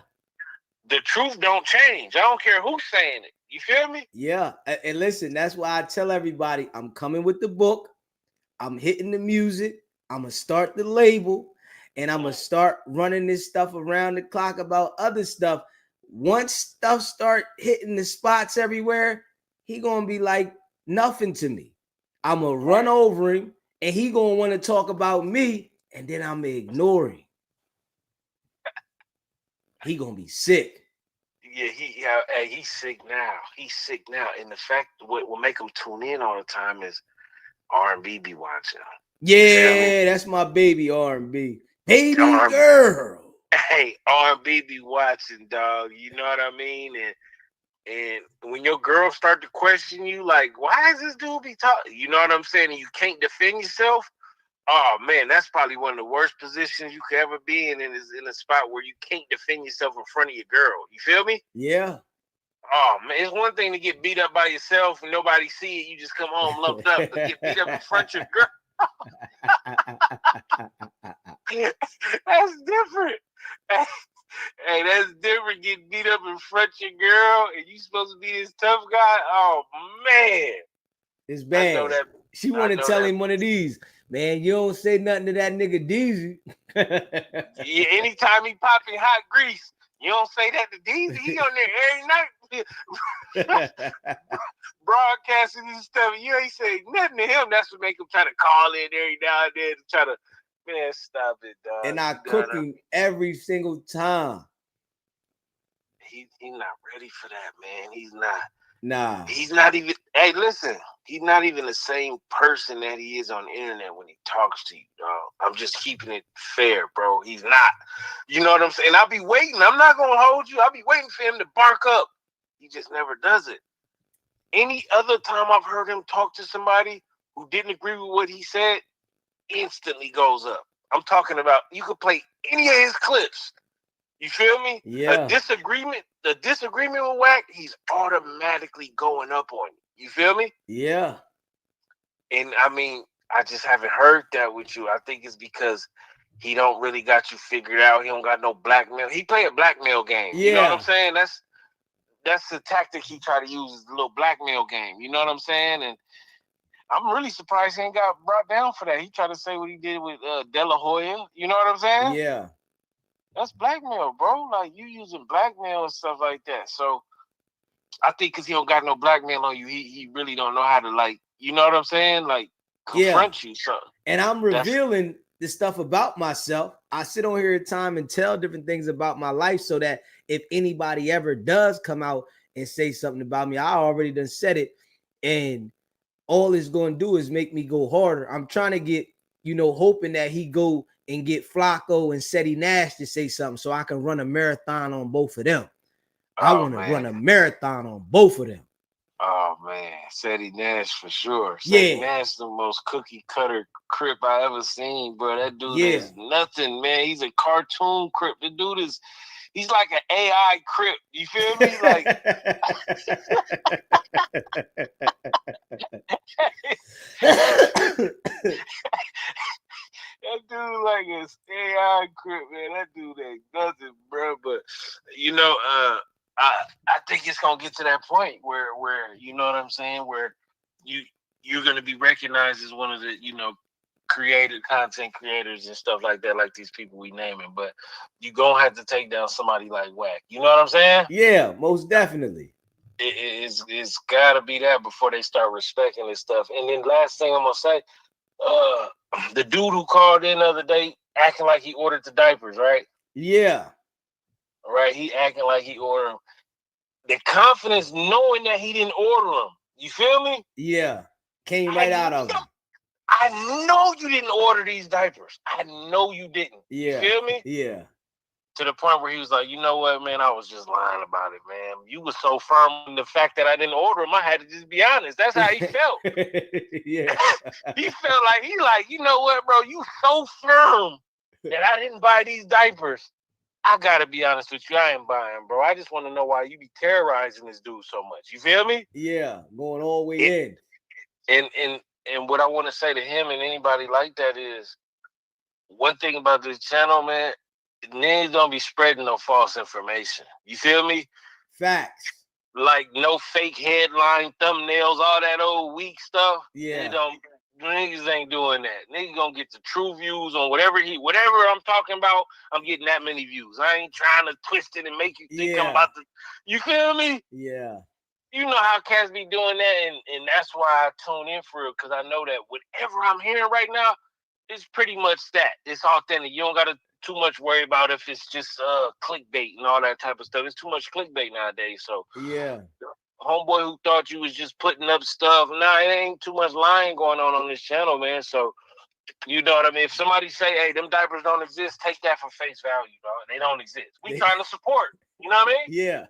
The truth don't change. I don't care who's saying it. You feel me? Yeah. And listen, that's why I tell everybody, I'm coming with the book. I'm hitting the music. I'm going to start the label, and I'm going to start running this stuff around the clock about other stuff. Once stuff start hitting the spots everywhere, he going to be like nothing to me. I'm going to run over him, and he going to want to talk about me, and then I'm going to ignore him. He going to be sick. Yeah, he's sick now. He's sick now. And the fact what will make him tune in all the time is R&B be watching. Yeah, that's my baby R&B. Baby girl. Hey, R&B be watching, dog. You know what I mean? And when your girl start to question you, like, why is this dude be talking? You know what I'm saying? And you can't defend yourself. Oh man, that's probably one of the worst positions you could ever be in is in a spot where you can't defend yourself in front of your girl. You feel me? Yeah. Oh man, it's one thing to get beat up by yourself and nobody see it. You just come home lumped up, but get beat up in front of your girl. That's different. Hey, that's different. Getting beat up in front of your girl, and you supposed to be this tough guy. Oh man, it's bad. She want to tell him one of these. Man, you don't say nothing to that nigga Deezy. Yeah, anytime he popping hot grease, you don't say that to Deezy. He on there every night broadcasting and stuff. You ain't say nothing to him. That's what make him try to call in every now and then to try to Man, stop it, dog. And I cook him every single time. He's not ready for that, man. He's not. Nah. He's not even. Hey, listen. He's not even the same person that he is on the internet when he talks to you, dog. I'm just keeping it fair, bro. He's not. You know what I'm saying? I'll be waiting. I'm not gonna hold you. I'll be waiting for him to bark up. He just never does it. Any other time I've heard him talk to somebody who didn't agree with what he said, instantly goes up. I'm talking about, you could play any of his clips. You feel me? Yeah. The disagreement with Wack, he's automatically going up on you. You feel me? Yeah. And I mean, I just haven't heard that with you. I think it's because he don't really got you figured out. He don't got no blackmail. He play a blackmail game. Yeah. You know what I'm saying? That's the tactic he try to use, is a little blackmail game. You know what I'm saying? And I'm really surprised he ain't got brought down for that. He tried to say what he did with De La Hoya. You know what I'm saying? Yeah. That's blackmail, bro. Like, you using blackmail and stuff like that. So I think because he don't got no blackmail on you, he really don't know how to, like, you know what I'm saying? Like, confront you. So, and I'm revealing the stuff about myself. I sit on here at time and tell different things about my life so that if anybody ever does come out and say something about me, I already done said it. And all it's going to do is make me go harder. I'm trying to get, hoping that he go and get Flacco and Seti Nash to say something so I can run a marathon on both of them. I want to run a marathon on both of them. Oh, man. Seti Nash for sure. Seti Nash is the most cookie cutter Crip I ever seen, bro. That dude is nothing, man. He's a cartoon Crip. The dude is, he's like an AI Crip. You feel me? Like, that dude like an AI Crip, man. That dude ain't nothing, bro. But, I think it's gonna get to that point where you know what I'm saying, where you're gonna be recognized as one of the content creators and stuff like that, like these people we naming. But you gonna have to take down somebody like Wack. You know what I'm saying? Yeah, most definitely. It's gotta be that before they start respecting this stuff. And then last thing I'm gonna say, the dude who called in the other day acting like he ordered the diapers, right? Yeah. Right, he acting like he ordered them. The confidence knowing that he didn't order them. You feel me? Yeah. Came right out of him. I know you didn't order these diapers. I know you didn't. Yeah. You feel me? Yeah. To the point where he was like, you know what, man, I was just lying about it, man. You were so firm in the fact that I didn't order them, I had to just be honest. That's how he felt. Yeah. He felt like, you know what, bro, you so firm that I didn't buy these diapers. I gotta be honest with you, I ain't buying, bro. I just want to know why you be terrorizing this dude so much. You feel me? Yeah, going all the way in. And what I want to say to him and anybody like that is, one thing about this channel, man, niggas don't be spreading no false information. You feel me? Facts. Like no fake headline, thumbnails, all that old weak stuff. Yeah. Niggas ain't doing that. Niggas gonna get the true views on whatever I'm talking about. I'm getting that many views. I ain't trying to twist it and make you think I'm about to. You feel me? Yeah. You know how cats be doing that, and that's why I tune in for it, because I know that whatever I'm hearing right now is pretty much that. It's authentic. You don't gotta too much worry about if it's just clickbait and all that type of stuff. It's too much clickbait nowadays. So yeah. Homeboy who thought you was just putting up stuff. Nah, it ain't too much lying going on this channel, man. So, you know what I mean? If somebody say, hey, them diapers don't exist, take that for face value, dog. They don't exist. We trying to support. You know what I mean? Yeah.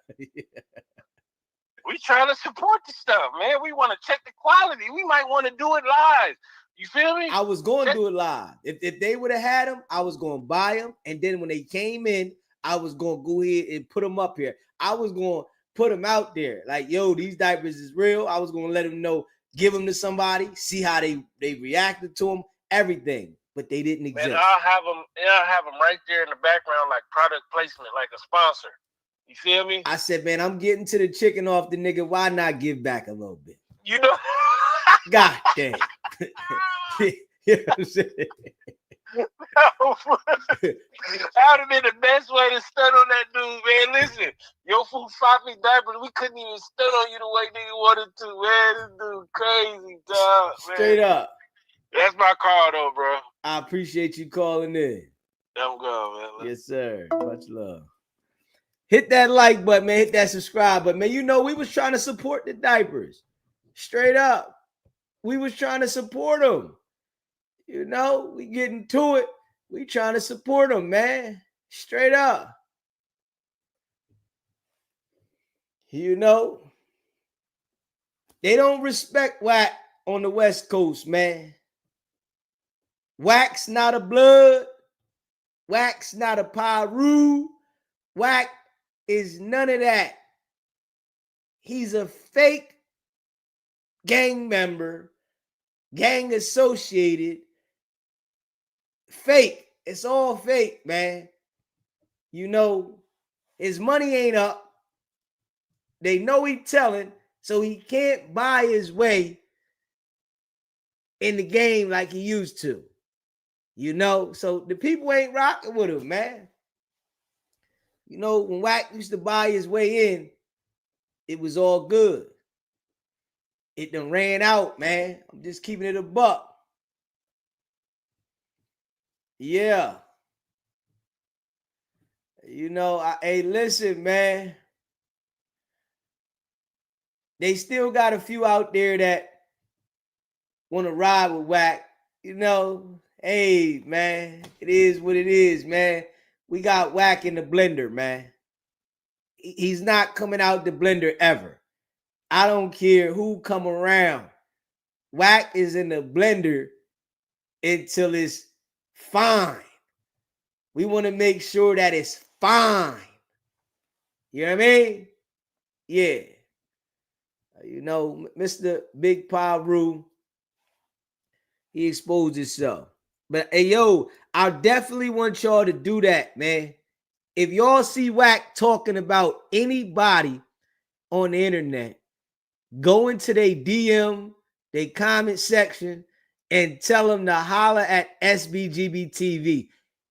We trying to support the stuff, man. We want to check the quality. We might want to do it live. You feel me? I was going to do it live. If they would have had them, I was going to buy them. And then when they came in, I was going to go ahead and put them up here. I was going to put them out there. Like, yo, these diapers is real. I was going to let them know, give them to somebody, see how they reacted to them, everything. But they didn't exist. Man, I'll have them right there in the background, like product placement, like a sponsor. You feel me? I said, man, I'm getting to the chicken off the nigga. Why not give back a little bit? You know? God damn. You know what I'm saying? That would have been the best way to stun on that dude, man. Listen, your food floppy diapers, we couldn't even stun on you the way nigga wanted to, man. This dude crazy, dog. Man. Straight up. That's my call, though, bro. I appreciate you calling in. I'm good, man. Yes, sir. Much love. Hit that like button, man. Hit that subscribe button, man. You know, we was trying to support the diapers. Straight up. We was trying to support them. You know, we getting to it. We trying to support them, man. Straight up. You know, they don't respect Wack on the West Coast, man. Wack's not a blood. Wack's not a Pyru. Wack is none of that. He's a fake gang member, gang associated. Fake. It's all fake, man. You know, his money ain't up. They know he telling, so he can't buy his way in the game like he used to. You know, so the people ain't rocking with him, man. You know, when Wack used to buy his way in, it was all good. It done ran out, man. I'm just keeping it a buck. Yeah. You know, hey, listen, man. They still got a few out there that want to ride with Wack. You know, hey, man, it is what it is, man. We got Wack in the blender, man. He's not coming out the blender ever. I don't care who come around. Wack is in the blender until it's fine. We want to make sure that it's fine. You know what I mean? Yeah. You know, Mr. Big Pyru, he exposed himself. But hey, yo, I definitely want y'all to do that, man. If y'all see Wack talking about anybody on the internet, go into their DM, their comment section, and tell them to holler at SBGB TV.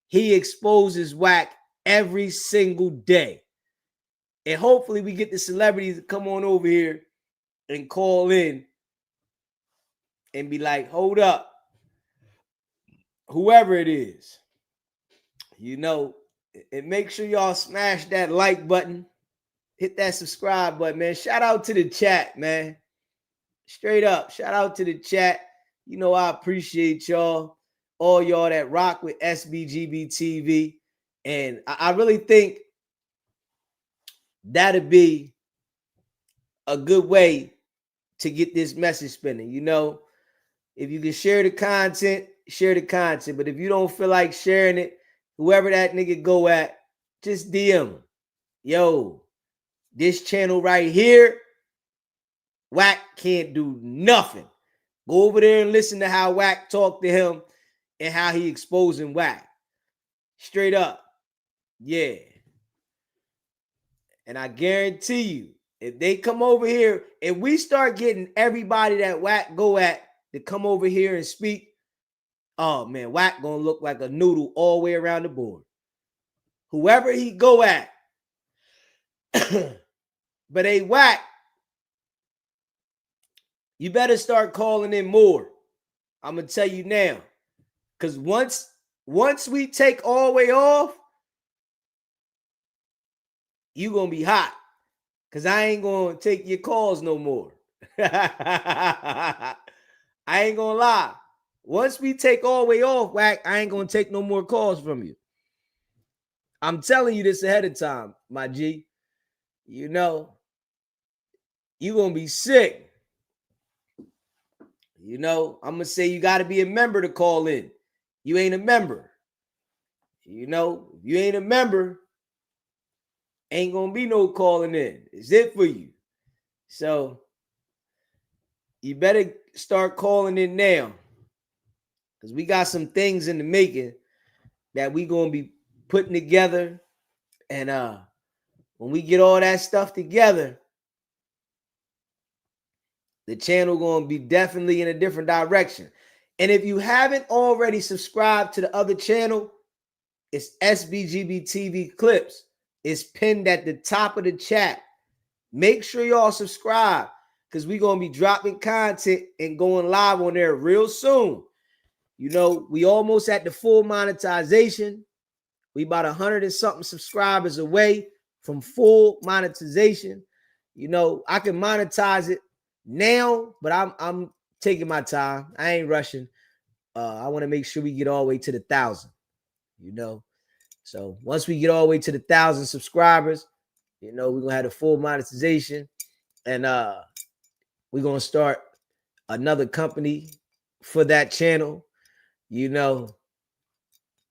He exposes Wack every single day. And hopefully we get the celebrities to come on over here and call in and be like, hold up. Whoever it is, you know, and make sure y'all smash that like button. Hit that subscribe button, man. Shout out to the chat, man. Straight up. Shout out to the chat. You know, I appreciate y'all. All y'all that rock with SBGB TV. And I really think that'd be a good way to get this message spinning. You know, if you can share the content, share the content. But if you don't feel like sharing it, whoever that nigga go at, just DM him. Yo, this channel right here, Wack can't do nothing. Go over there and listen to how Wack talk to him and how he exposing Wack. Straight up. Yeah. And I guarantee you, if they come over here, if we start getting everybody that Wack go at to come over here and speak, oh man, Wack gonna look like a noodle all the way around the board. Whoever he go at. But hey, Wack, you better start calling in more. I'm gonna tell you now. Because once we take all the way off, you gonna be hot. Because I ain't gonna take your calls no more. I ain't gonna lie. Once we take all the way off, Wack, I ain't gonna take no more calls from you. I'm telling you this ahead of time, my G. You know, you're gonna be sick. You know, I'm gonna say you gotta be a member to call in. You ain't a member. You know, if you ain't a member, ain't gonna be no calling in. It's it for you. So you better start calling in now. Because we got some things in the making that we gonna be putting together. And when we get all that stuff together, the channel gonna be definitely in a different direction. And if you haven't already subscribed to the other channel, it's SBGB TV Clips. It's pinned at the top of the chat. Make sure y'all subscribe because we're going to be dropping content and going live on there real soon. You know, we almost at the full monetization. We about 100 and something subscribers away from full monetization. You know, I can monetize it now, but I'm taking my time. I ain't rushing. I want to make sure we get all the way to the 1,000. You know, so once we get all the way to the 1,000 subscribers, you know, we're gonna have the full monetization, and we're gonna start another company for that channel. You know,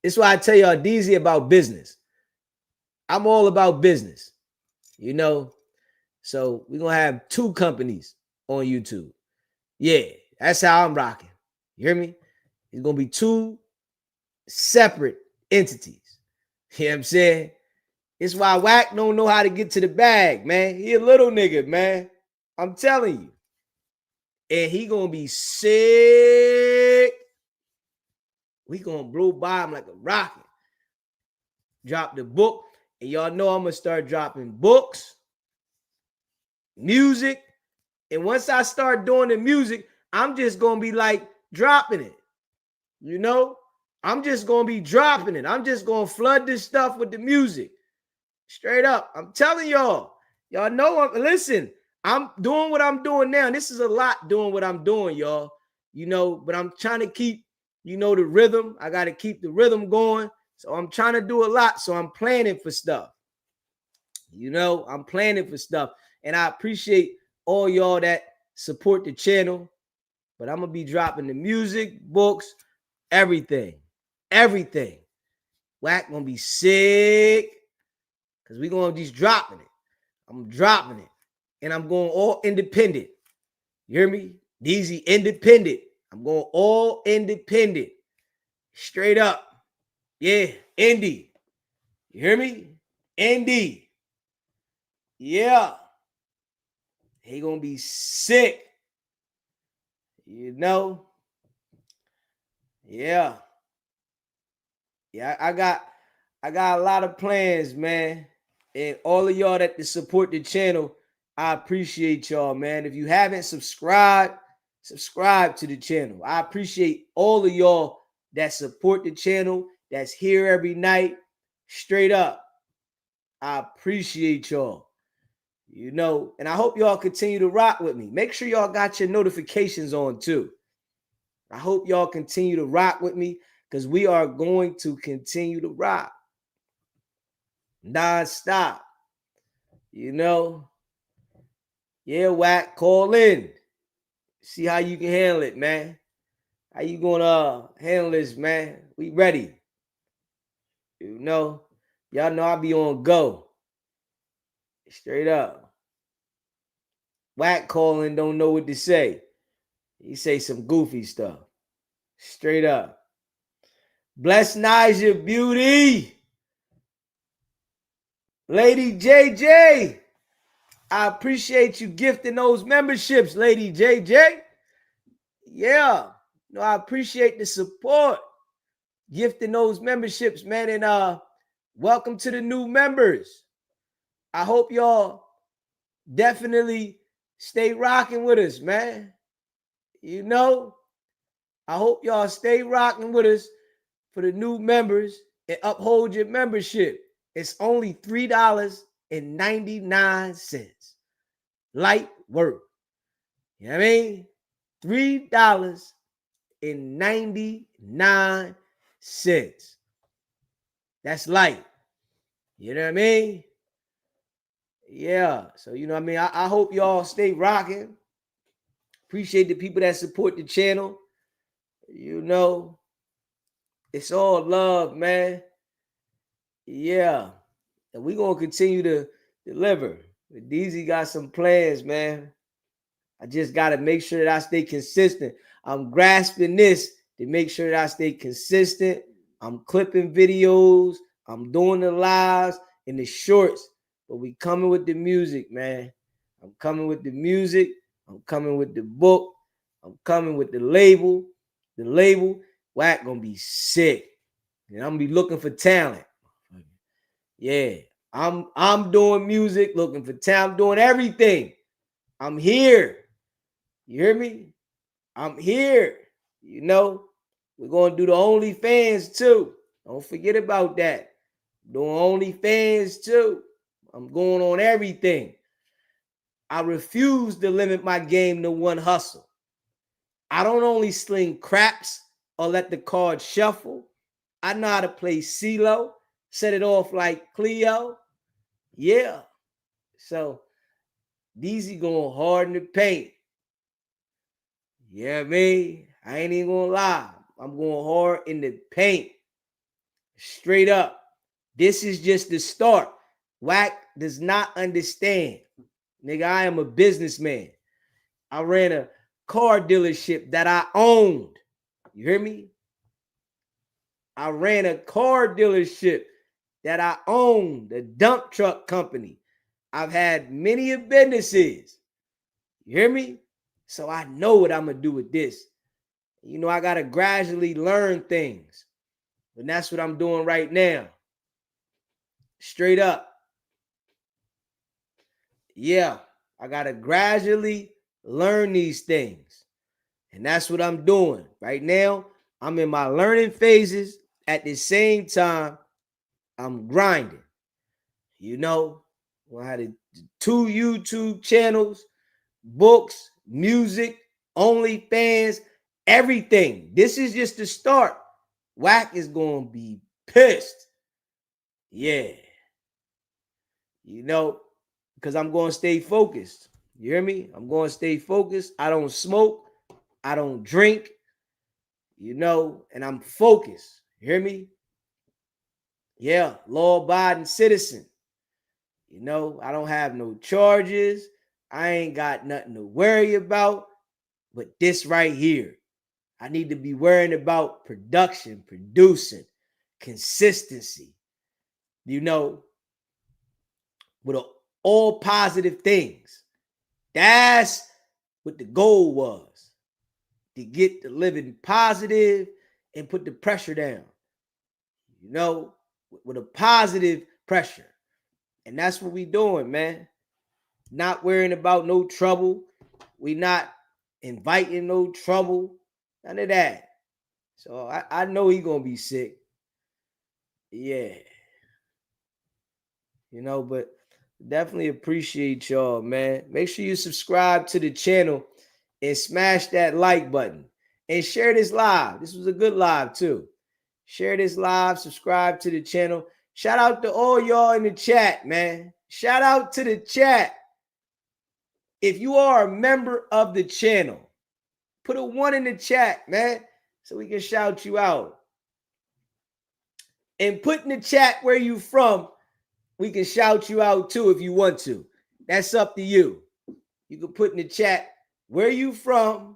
it's why I tell y'all DZ about business. I'm all about business, you know. So we're gonna have 2 companies on YouTube. Yeah, that's how I'm rocking. You hear me? It's gonna be 2 separate entities. You know what I'm saying? It's why Wack don't know how to get to the bag, man. He a little nigga, man. I'm telling you. And he gonna be sick. We gonna blow by him like a rocket. Drop the book. And y'all know I'm gonna start dropping books, music. And once I start doing the music, I'm just gonna be like dropping it. You know? I'm just gonna be dropping it. I'm just gonna flood this stuff with the music. Straight up. I'm telling y'all. Y'all know, listen, I'm doing what I'm doing now. This is a lot doing what I'm doing, y'all. You know, but I'm trying to keep, you know, the rhythm. I got to keep the rhythm going. So I'm trying to do a lot. So I'm planning for stuff. You know, I'm planning for stuff. And I appreciate all y'all that support the channel. But I'm going to be dropping the music, books, everything. Everything. Wack going to be sick. Because we're going to just dropping it. I'm dropping it. And I'm going all independent. You hear me? DZ independent. I'm going all independent. Straight up. Yeah, indie. You hear me? Indie. Yeah. He gonna be sick. You know? Yeah. Yeah, I got a lot of plans, man. And all of y'all that support the channel, I appreciate y'all, man. If you haven't subscribed, subscribe to the channel. I appreciate all of y'all that support the channel, that's here every night. Straight up. I appreciate y'all. You know, and I hope y'all continue to rock with me. Make sure y'all got your notifications on too. I hope y'all continue to rock with me because we are going to continue to rock. Non-stop. You know? Yeah, Wack, call in. See how you can handle it, man. How you gonna handle this, man? We ready. You know? Y'all know I be on go. Straight up. Wack calling, don't know what to say. He say some goofy stuff. Straight up. Bless Naja, beauty. Lady JJ. I appreciate you gifting those memberships, Lady JJ. Yeah. No, I appreciate the support. Gifting those memberships, man. And welcome to the new members. I hope y'all definitely stay rocking with us, man. You know, I hope y'all stay rocking with us for the new members and uphold your membership. It's only $3.99. Light work. You know what I mean? $3.99. That's light. You know what I mean? Yeah. So, you know what I mean? I hope y'all stay rocking. Appreciate the people that support the channel. You know, it's all love, man. Yeah. And we're going to continue to deliver. But DZ got some plans, man. I just got to make sure that I stay consistent. I'm grasping this to make sure that I stay consistent. I'm clipping videos. I'm doing the lives and the shorts. But we coming with the music, man. I'm coming with the music. I'm coming with the book. I'm coming with the label. The label, Wack gonna be sick. And I'm gonna be looking for talent. Yeah. I'm doing music, looking for talent, doing everything. I'm here. You hear me? I'm here. You know, We're going to do the OnlyFans too. Don't forget about that. Doing OnlyFans too. I'm going on everything. I refuse to limit my game to one hustle. I don't only sling craps or let the cards shuffle. I know how to play CeeLo, set it off like Cleo. Yeah. So, DZ going hard in the paint. Yeah, me. I ain't even gonna lie. I'm going hard in the paint. Straight up. This is just the start. Wack does not understand. Nigga, I am a businessman. I ran a car dealership that I owned. You hear me? I ran a car dealership that I owned, a dump truck company. I've had many businesses. You hear me? So I know what I'm going to do with this. You know, I got to gradually learn things. And that's what I'm doing right now. Straight up. Yeah, I got to gradually learn these things. And that's what I'm doing. Right now, I'm in my learning phases. At the same time, I'm grinding. You know, I had 2 YouTube channels, books, music, OnlyFans, everything. This is just the start. Wack is going to be pissed. Yeah. You know, because I'm going to stay focused. You hear me? I'm going to stay focused. I don't smoke. I don't drink. You know, and I'm focused. You hear me? Yeah, law-abiding citizen. You know, I don't have no charges. I ain't got nothing to worry about. But this right here, I need to be worrying about production, producing, consistency. You know, with all positive things. That's what the goal was. To get the living positive and put the pressure down. You know, with a positive pressure. And that's what we doing, man. Not worrying about no trouble. We not inviting no trouble. None of that. So I know he gonna be sick. Yeah. You know, but definitely appreciate y'all, man. Make sure you subscribe to the channel and smash that like button. And share this live. This was a good live too. Share this live, subscribe to the channel. Shout out to all y'all in the chat, man. Shout out to the chat. If you are a member of the channel, put a 1 in the chat, man, so we can shout you out. And put in the chat where you from. We can shout you out too if you want to. That's up to you. You can put in the chat where you from.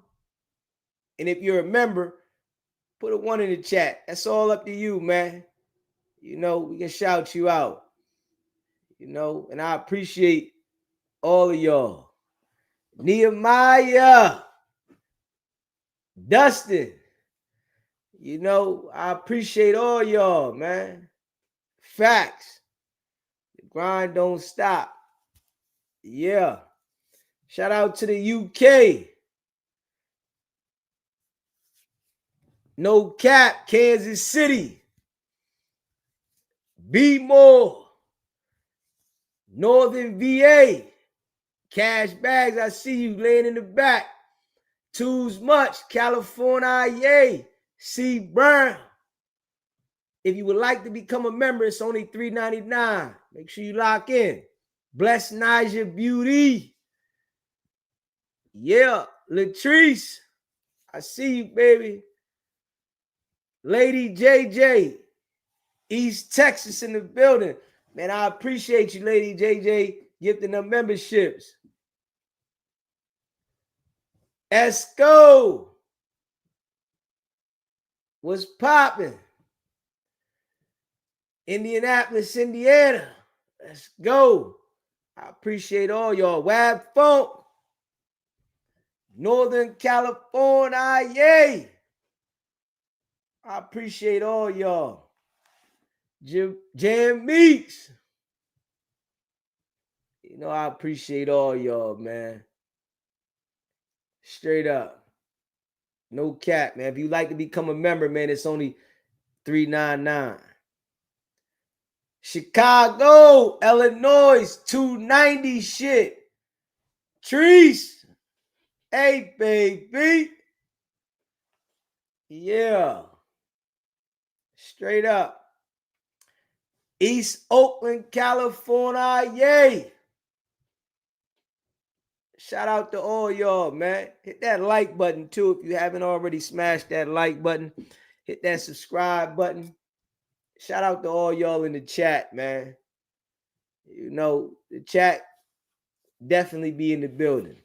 And if you're a member, put a 1 in the chat. That's all up to you, man. You know, we can shout you out. You know, and I appreciate all of y'all. Nehemiah, Dustin, you know, I appreciate all y'all, man. Facts. The grind don't stop. Yeah. Shout out to the UK. No cap, Kansas City. Be more. Northern VA. Cash bags, I see you laying in the back. Too's much, California, yay. C. Brown. If you would like to become a member, it's only $3.99. Make sure you lock in. Bless Niger Beauty. Yeah, Latrice. I see you, baby. Lady JJ. East Texas in the building. Man, I appreciate you, Lady JJ, gifting them memberships. Esco. What's popping? Indianapolis, Indiana. Let's go. I appreciate all y'all. Wab Funk. Northern California, yay. I appreciate all y'all. Jam Meeks. You know, I appreciate all y'all, man. Straight up. No cap, man. If you like to become a member, man, it's only $3.99. Chicago, Illinois, $2.90 shit. Trees. Hey, baby. Yeah. Straight up. East Oakland, California. Yay. Shout out to all y'all, man. Hit that like button, too, if you haven't already smashed that like button. Hit that subscribe button. Shout out to all y'all in the chat, man. You know, the chat definitely be in the building.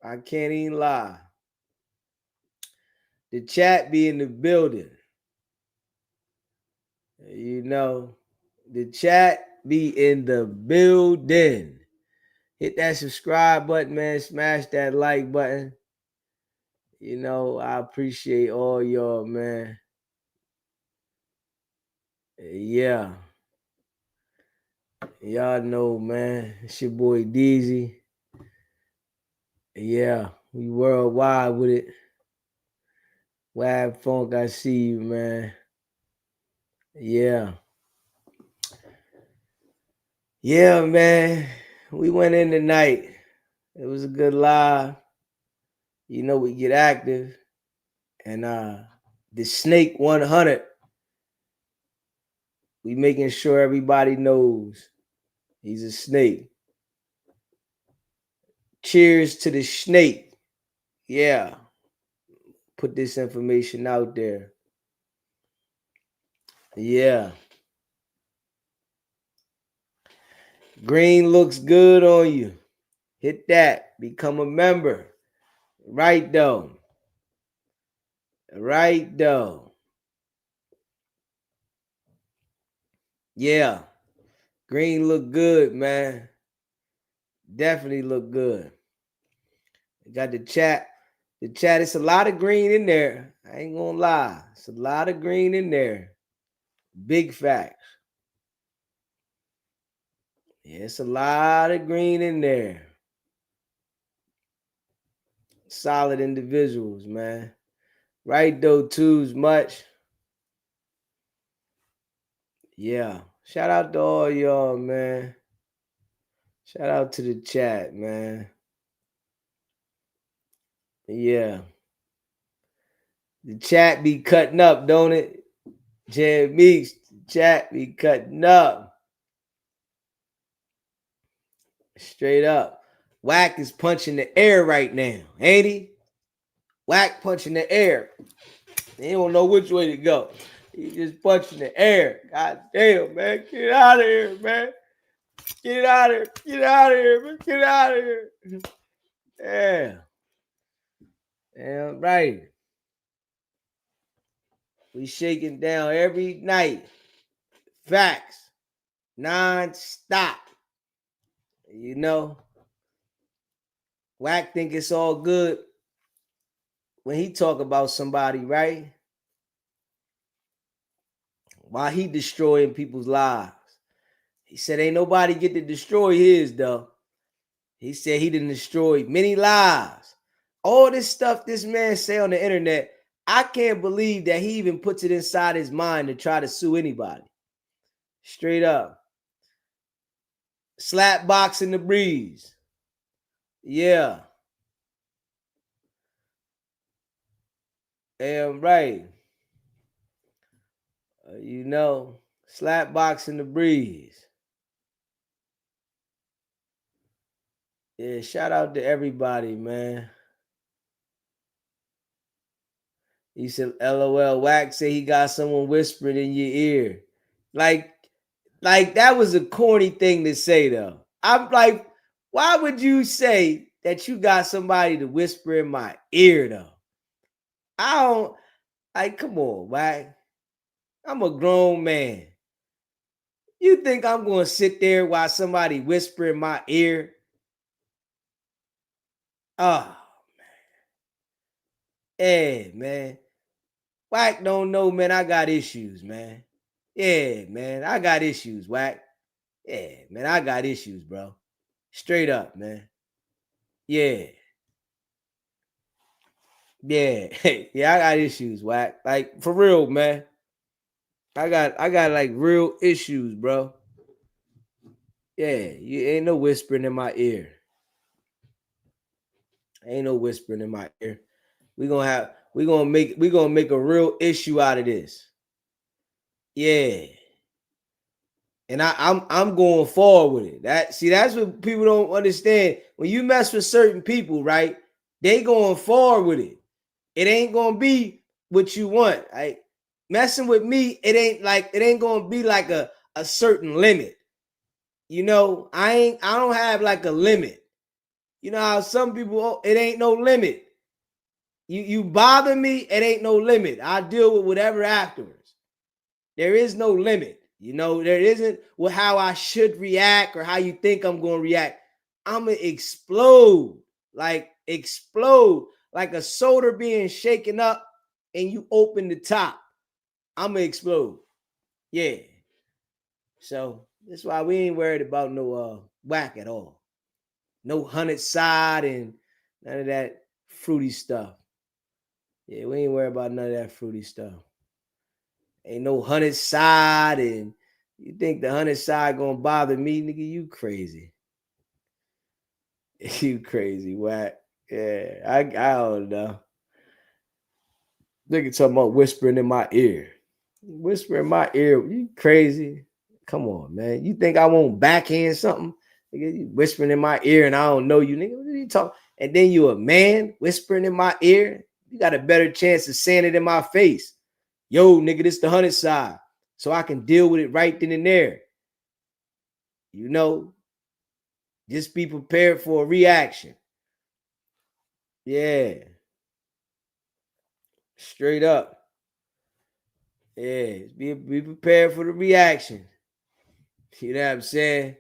I can't even lie. The chat be in the building. You know, the chat be in the building. Hit that subscribe button, man. Smash that like button. You know, I appreciate all y'all, man. Yeah. Y'all know, man. It's your boy Deezy. Yeah, we worldwide with it. Wack Funk, I see you, man. Yeah. Yeah, man. We went in tonight. It was a good live. You know, we get active. And the Snake 100, we making sure everybody knows he's a snake. Cheers to the snake. Yeah. Put this information out there. Yeah. Green looks good on you. Hit that. Become a member. Right though. Right though. Yeah. Green look good, man. Definitely look good. Got the chat. The chat, it's a lot of green in there. I ain't gonna lie. It's a lot of green in there. Big facts. Yeah, it's a lot of green in there. Solid individuals, man. Right though, too's much. Yeah. Shout out to all y'all, man. Shout out to the chat, man. Yeah. The chat be cutting up, don't it? Jan Meeks, the chat be cutting up. Straight up. Wack is punching the air right now, ain't he? Wack punching the air. He don't know which way to go. He just punching the air. God damn, man. Get out of here, man. Get out of here. Get out of here, man. Get out of here. Yeah. Damn right. We shaking down every night. Facts. Non-stop. You know? Wack think it's all good when he talk about somebody, right? While he destroying people's lives. He said ain't nobody get to destroy his, though. He said he done destroyed many lives. All this stuff this man say on the internet, I can't believe that he even puts it inside his mind to try to sue anybody. Straight up. Slap box in the breeze. Yeah. Damn right. You know, slap box in the breeze. Yeah, shout out to everybody, man. He said, LOL, Wack say he got someone whispering in your ear. Like that was a corny thing to say, though. I'm like, why would you say that you got somebody to whisper in my ear, though? I don't, like, come on, Wack. I'm a grown man. You think I'm going to sit there while somebody whisper in my ear? Oh, man. Hey, man. Wack don't know, man. I got issues, man. Yeah, man. I got issues, Wack. Yeah, man. I got issues, bro. Straight up, man. Yeah. Yeah, yeah, I got issues, Wack. Like for real, man. I got like real issues, bro. Yeah, you ain't no whispering in my ear. Ain't no whispering in my ear. We gonna make a real issue out of this. Yeah. And I'm going forward with it. That's what people don't understand. When you mess with certain people, right? They going forward with it. It ain't gonna be what you want. Like messing with me, it ain't gonna be like a certain limit. You know, I don't have like a limit. You know how some people, it ain't no limit. You bother me, it ain't no limit. I'll deal with whatever afterwards. There is no limit. You know, there isn't how I should react or how you think I'm going to react. I'm going to explode like a soda being shaken up and you open the top. I'm going to explode. Yeah. So that's why we ain't worried about no whack at all. No 100 side and none of that fruity stuff. Yeah, we ain't worried about none of that fruity stuff. Ain't no 100 side, and you think the 100 side gonna bother me, nigga? You crazy. You crazy, Wack. Yeah, I don't know. Nigga talking about whispering in my ear. Whisper in my ear. You crazy? Come on, man. You think I won't backhand something? Nigga, you whispering in my ear and I don't know you, nigga. What are you talking? And then you a man whispering in my ear. You got a better chance of saying it in my face. Yo, nigga, this the 100 side. So I can deal with it right then and there. You know, just be prepared for a reaction. Yeah. Straight up. Yeah. Be prepared for the reaction. You know what I'm saying?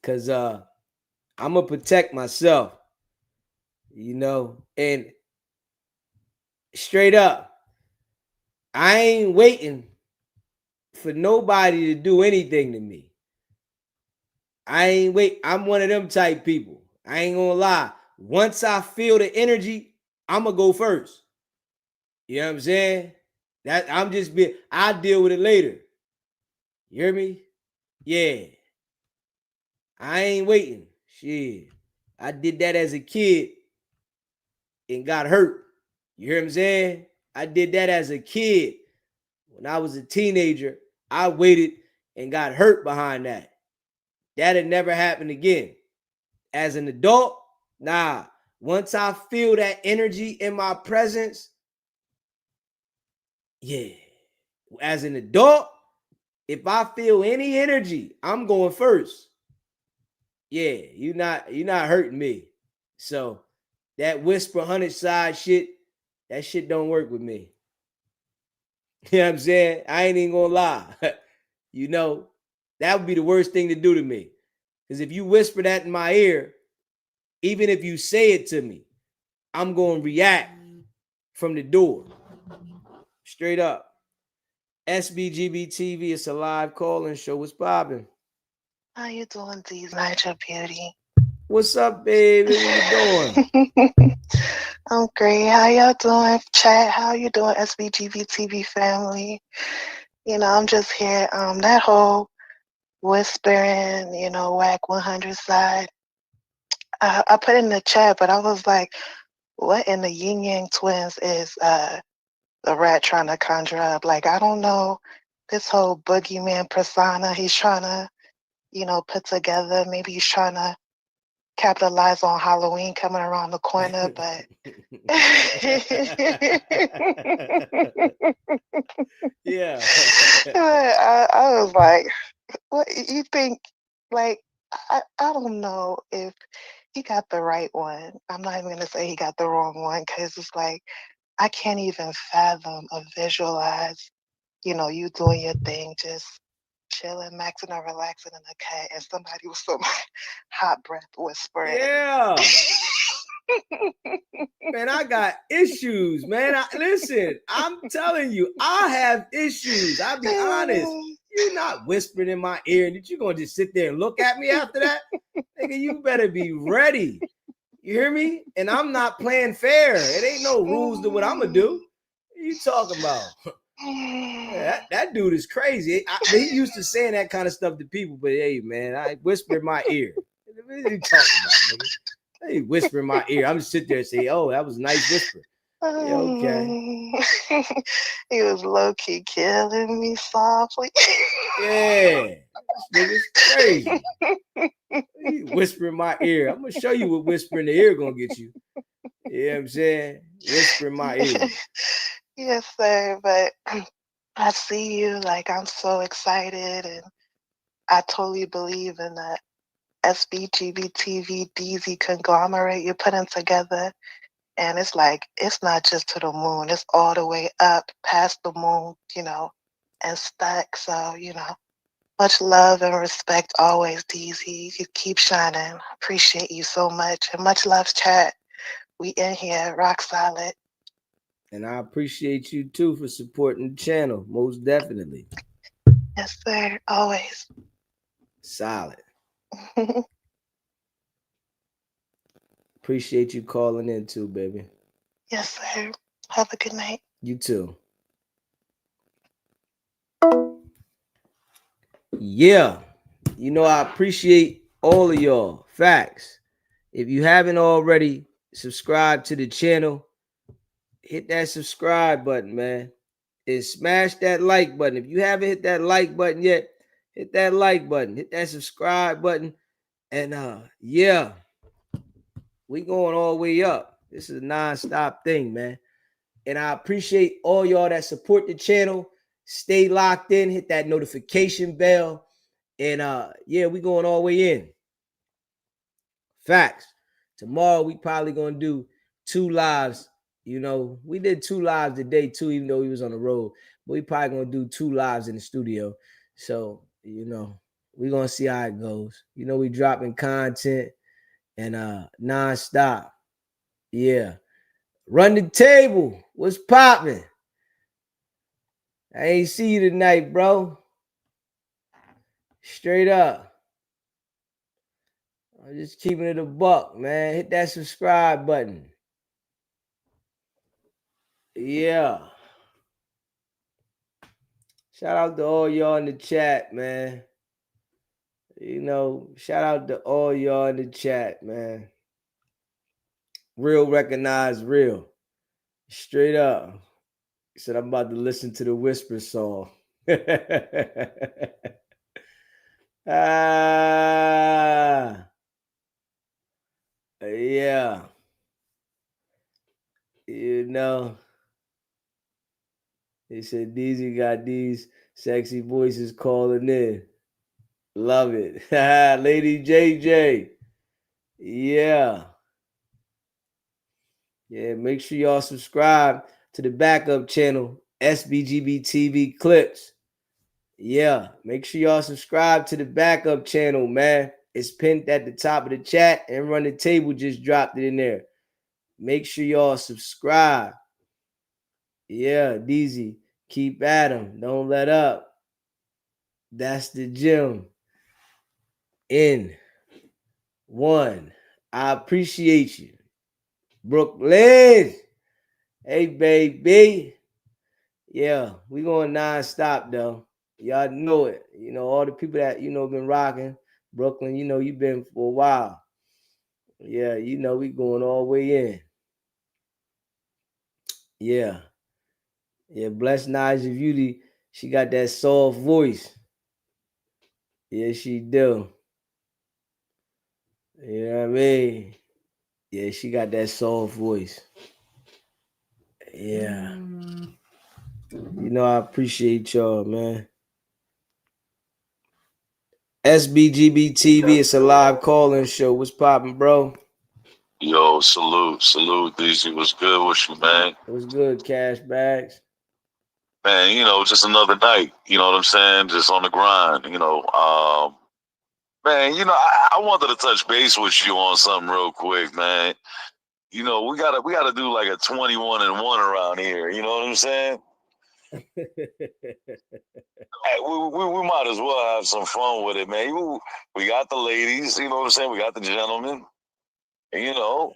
Cause I'm gonna protect myself. You know, and straight up, I ain't waiting for nobody to do anything to me. I'm one of them type people. I ain't gonna lie. Once I feel the energy, I'm gonna go first. You know what I'm saying? I'll deal with it later. You hear me? Yeah. I ain't waiting. Shit. I did that as a kid and got hurt. You hear what I'm saying? I did that as a kid. When I was a teenager, I waited and got hurt behind that. That'll never happen again. As an adult, nah. Once I feel that energy in my presence, yeah. As an adult, if I feel any energy, I'm going first. Yeah, you're not hurting me. So that whisper 100 side shit, that shit don't work with me. You know what I'm saying? I ain't even gonna lie. You know, that would be the worst thing to do to me. Because if you whisper that in my ear, even if you say it to me, I'm going to react from the door. Straight up. SBGB TV, it's a live call-in show. What's popping? How you doing, D's Nigel Beauty? What's up, baby? What you doing? I'm great. How y'all doing, chat? How you doing, SBGB TV family? You know, I'm just here. That whole whispering, you know, Wack 100 side. I put in the chat, but I was like, what in the Yin Yang Twins is the rat trying to conjure up? Like, I don't know. This whole boogeyman persona he's trying to, you know, put together. Maybe he's trying to capitalize on Halloween coming around the corner, but yeah. I was like, what you think? Like, I don't know if he got the right one. I'm not even gonna say he got the wrong one, because it's like I can't even fathom or visualize, you know, you doing your thing, just chilling, maxing and relaxing in the cat, and somebody with some hot breath whispering. Yeah. Man, I got issues, man. Listen, I'm telling you, I have issues. I'll be honest. You're not whispering in my ear, and you gonna just sit there and look at me after that? Nigga, you better be ready. You hear me? And I'm not playing fair. It ain't no rules to what I'm gonna do. What are you talking about? That dude is crazy. He used to saying that kind of stuff to people, but hey, man, I whisper in my ear. What are you talking about, nigga? Hey, whisper in my ear. I'm just sit there and say, "Oh, that was a nice whisper." Yeah, okay. He was low key killing me softly. Yeah, this nigga's crazy. He whisper in my ear. I'm gonna show you what whisper in the ear gonna get you. You know what I'm saying? Whisper in my ear. Yes, sir. But I see you. Like, I'm so excited, and I totally believe in that SBGB DZ conglomerate you're putting together. And it's like, it's not just to the moon, it's all the way up past the moon, you know, and stuck. So, you know, much love and respect always, DZ. You keep shining. Appreciate you so much. And much love, chat. We in here, rock solid. And I appreciate you too for supporting the channel, most definitely. Yes, sir. Always. Solid. Appreciate you calling in too, baby. Yes, sir. Have a good night. You too. Yeah. You know, I appreciate all of y'all. Facts. If you haven't already subscribed to the channel, hit that subscribe button, man. And smash that like button. If you haven't hit that like button yet, hit that like button. Hit that subscribe button. And yeah. We going all the way up. This is a non-stop thing, man. And I appreciate all y'all that support the channel. Stay locked in, hit that notification bell. And yeah, we going all the way in. Facts. Tomorrow we probably gonna do 2 lives. You know, we did 2 lives today too, even though we was on the road. But we probably gonna do 2 lives in the studio. So, you know, we gonna see how it goes. You know, we dropping content and non-stop. Yeah. Run the table. What's popping? I ain't see you tonight, bro. Straight up. I'm just keeping it a buck, man. Hit that subscribe button. Yeah. Shout out to all y'all in the chat, man. You know, shout out to all y'all in the chat, man. Real recognize real. Straight up. He said, I'm about to listen to the Whisper song. Yeah. You know. He said, DZ got these sexy voices calling in. Love it. Lady JJ. Yeah. Yeah, make sure y'all subscribe to the backup channel, SBGB TV Clips. Yeah, make sure y'all subscribe to the backup channel, man. It's pinned at the top of the chat, and Run the Table just dropped it in there. Make sure y'all subscribe. Yeah, DZ, keep at 'em. Don't let up. That's the gym. In 1. I appreciate you. Brooklyn. Hey, baby. Yeah, we going non-stop, though. Y'all know it. You know, all the people that, you know, been rocking. Brooklyn, you know, you've been for a while. Yeah, you know, we going all the way in. Yeah. Yeah, bless Naja Beauty. She got that soft voice. Yeah, she do. You know what I mean? Yeah, she got that soft voice. Yeah. You know, I appreciate y'all, man. SBGB TV, it's a live call-in show. What's poppin', bro? Yo, salute, DZ. What's good with you, man? It was good, Cash Bags. Man, you know, just another night. You know what I'm saying? Just on the grind. You know, man. You know, I wanted to touch base with you on something real quick, man. You know, we gotta do like a 21-1 around here. You know what I'm saying? Hey, we might as well have some fun with it, man. We got the ladies. You know what I'm saying? We got the gentlemen. You know,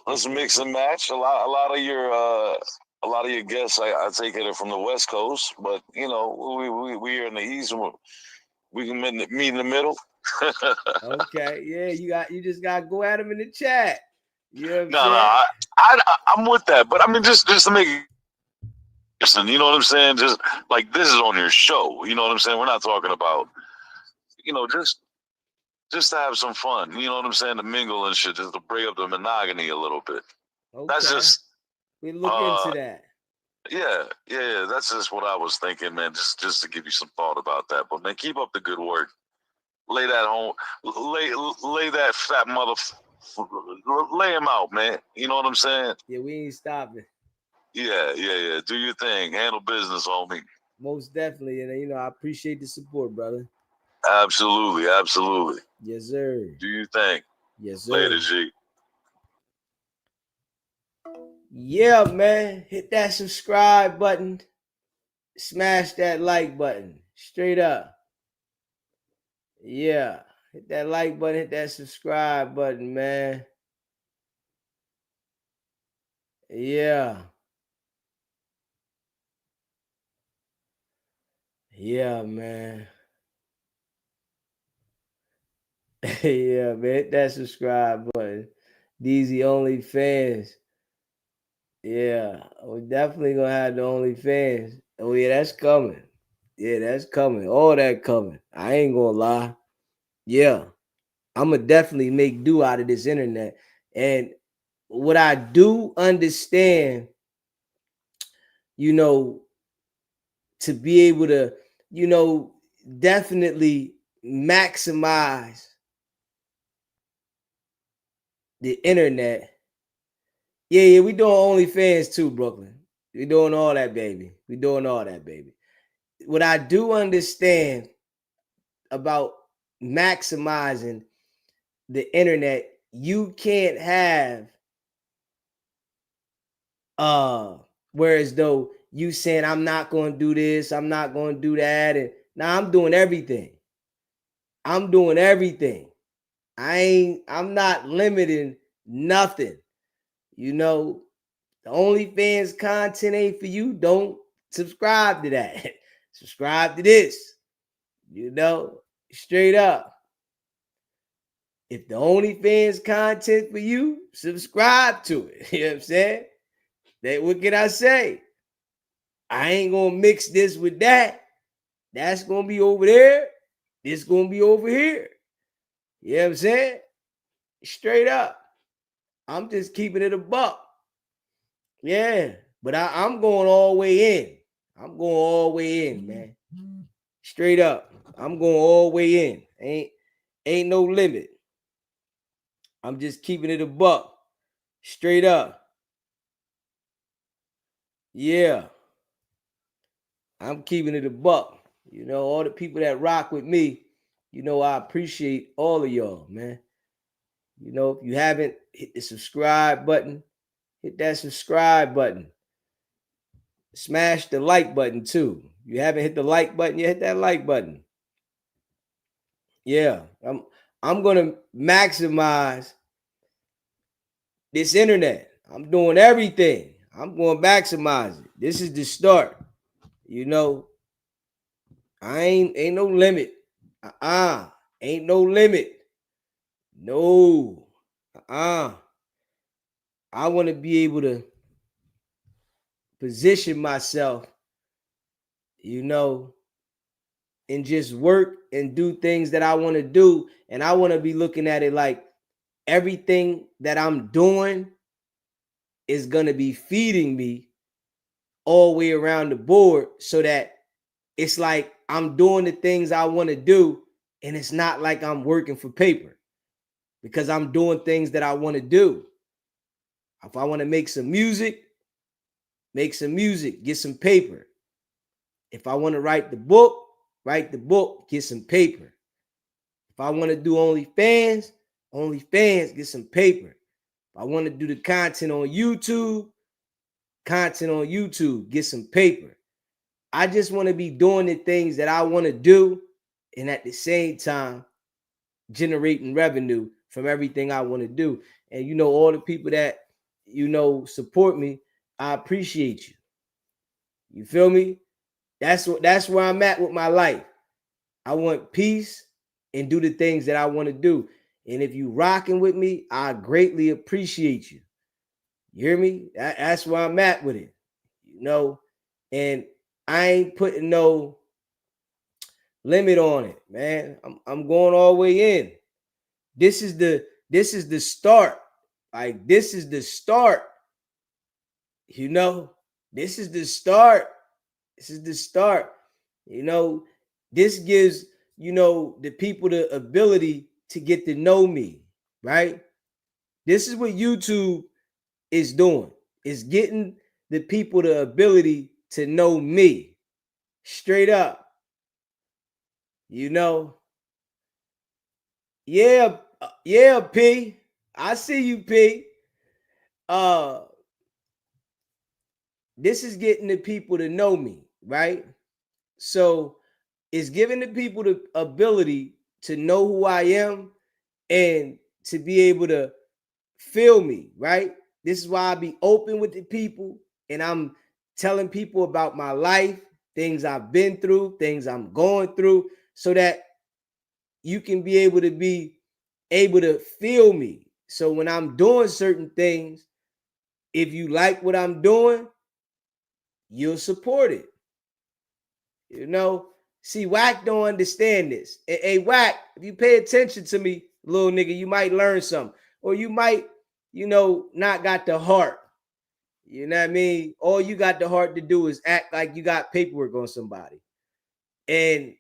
let's mix and match. A lot of your guests, I take it from the West Coast, but you know, we are in the East, and we can meet in the middle. Okay, yeah, you just gotta go at them in the chat. You know what I'm No, saying? I'm with that, but I mean, just to make it, you know what I'm saying? Just like this is on your show, you know what I'm saying? We're not talking about, you know, just to have some fun, you know what I'm saying? To mingle and shit, just to break up the monotony a little bit. Okay. That's just we look into that. Yeah. That's just what I was thinking, man. Just to give you some thought about that. But man, keep up the good work. Lay that home, lay that fat mother, lay him out, man. You know what I'm saying? Yeah, we ain't stopping. Yeah. Do your thing. Handle business, homie. Most definitely, and you know I appreciate the support, brother. Absolutely. Yes, sir. Do your thing. Yes, sir. Later, G. Yeah, man. Hit that subscribe button. Smash that like button. Straight up. Yeah. Hit that like button. Hit that subscribe button, man. Yeah. Yeah, man. Yeah, man. Hit that subscribe button. DZ OnlyFans. Yeah. We're definitely going to have the OnlyFans. Oh, yeah, that's coming. Yeah, that's coming. All that coming. I ain't going to lie. Yeah. I'm going to definitely make do out of this internet. And what I do understand, you know, to be able to, you know, definitely maximize the internet. Yeah, we doing OnlyFans too, Brooklyn. We doing all that, baby. We doing all that, baby. What I do understand about maximizing the internet, you can't have whereas though you saying I'm not going to do this, I'm not going to do that, and now I'm doing everything. I'm not limiting nothing. You know, the OnlyFans content ain't for you. Don't subscribe to that. Subscribe to this. You know, straight up. If the OnlyFans content for you, subscribe to it. You know what I'm saying? What can I say? I ain't gonna mix this with that. That's gonna be over there. This gonna be over here. You know what I'm saying? Straight up. I'm just keeping it a buck. Yeah. But I'm going all the way in. I'm going all the way in, man. Straight up. I'm going all the way in. Ain't no limit. I'm just keeping it a buck. Straight up. Yeah. I'm keeping it a buck. You know, all the people that rock with me, you know, I appreciate all of y'all, man. You know, if you haven't hit the subscribe button, hit that subscribe button. Smash the like button too. If you haven't hit the like button, you hit that like button. Yeah, I'm gonna maximize this internet. I'm doing everything. I'm going to maximize it. This is the start. You know, ain't no limit. Ain't no limit. No. I want to be able to position myself, you know, and just work and do things that I want to do. And I want to be looking at it like everything that I'm doing is going to be feeding me all the way around the board, so that it's like I'm doing the things I want to do, and it's not like I'm working for paper, because I'm doing things that I want to do. If I want to make some music, get some paper. If I want to write the book, get some paper. If I want to do OnlyFans, get some paper. If I want to do the content on YouTube, get some paper. I just want to be doing the things that I want to do, and at the same time generating revenue from everything I want to do. And you know, all the people that, you know, support me, I appreciate you. You feel me? That's where I'm at with my life. I want peace and do the things that I want to do. And if you rocking with me, I greatly appreciate you. You hear me? That's where I'm at with it. You know, and I ain't putting no limit on it, man. I'm going all the way in. This is the start. Like, this is the start. You know, this is the start. This is the start. You know, this gives, you know, the people the ability to get to know me, right? This is what YouTube is doing. It's getting the people the ability to know me straight up. You know, yeah, P. I see you, P. This is getting the people to know me, right? So it's giving the people the ability to know who I am and to be able to feel me, right? This is why I be open with the people, and I'm telling people about my life, things I've been through, things I'm going through, so that you can be able to feel me. So when I'm doing certain things, if you like what I'm doing, you'll support it. You know, see, Wack don't understand this. Hey, Wack, if you pay attention to me, little nigga, you might learn something. Or you might, you know, not got the heart. You know what I mean? All you got the heart to do is act like you got paperwork on somebody. And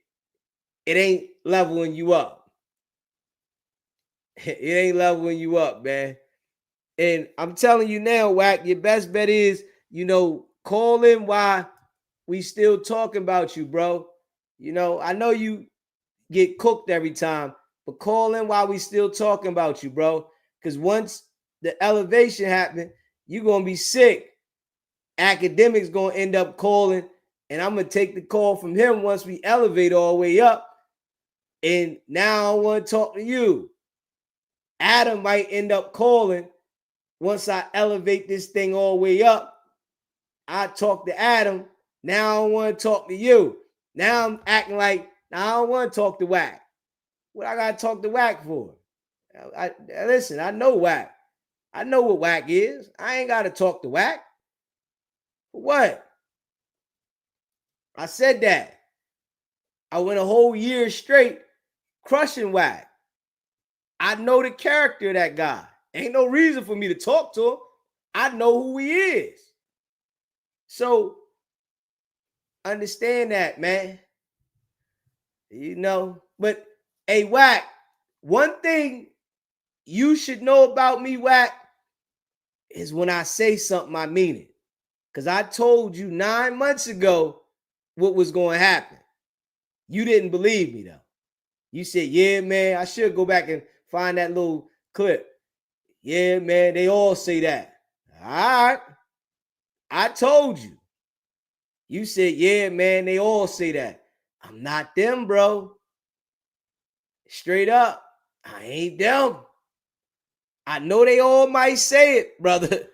it ain't leveling you up. It ain't leveling you up, man. And I'm telling you now, Wack, your best bet is, you know, call in while we still talking about you, bro. You know, I know you get cooked every time, but call in while we still talking about you, bro. Because once the elevation happen, you're going to be sick. Academics going to end up calling, and I'm going to take the call from him once we elevate all the way up. And now I want to talk to you. Adam might end up calling once I elevate this thing all the way up. I talk to Adam. Now I want to talk to you. Now I'm acting like, now I don't want to talk to Wack. What I got to talk to Wack for? Listen, I know Wack. I know what Wack is. I ain't got to talk to Wack. For what? I said that. I went a whole year straight crushing Wack. I know the character of that guy. Ain't no reason for me to talk to him. I know who he is. So understand that, man. You know, but hey, Wack, one thing you should know about me, Wack, is when I say something, I mean it. Because I told you 9 months ago what was going to happen. You didn't believe me, though. You said, yeah, man, I should go back and find that little clip. Yeah, man, they all say that. All right. I told you. You said, yeah, man, they all say that. I'm not them, bro. Straight up. I ain't them. I know they all might say it, brother,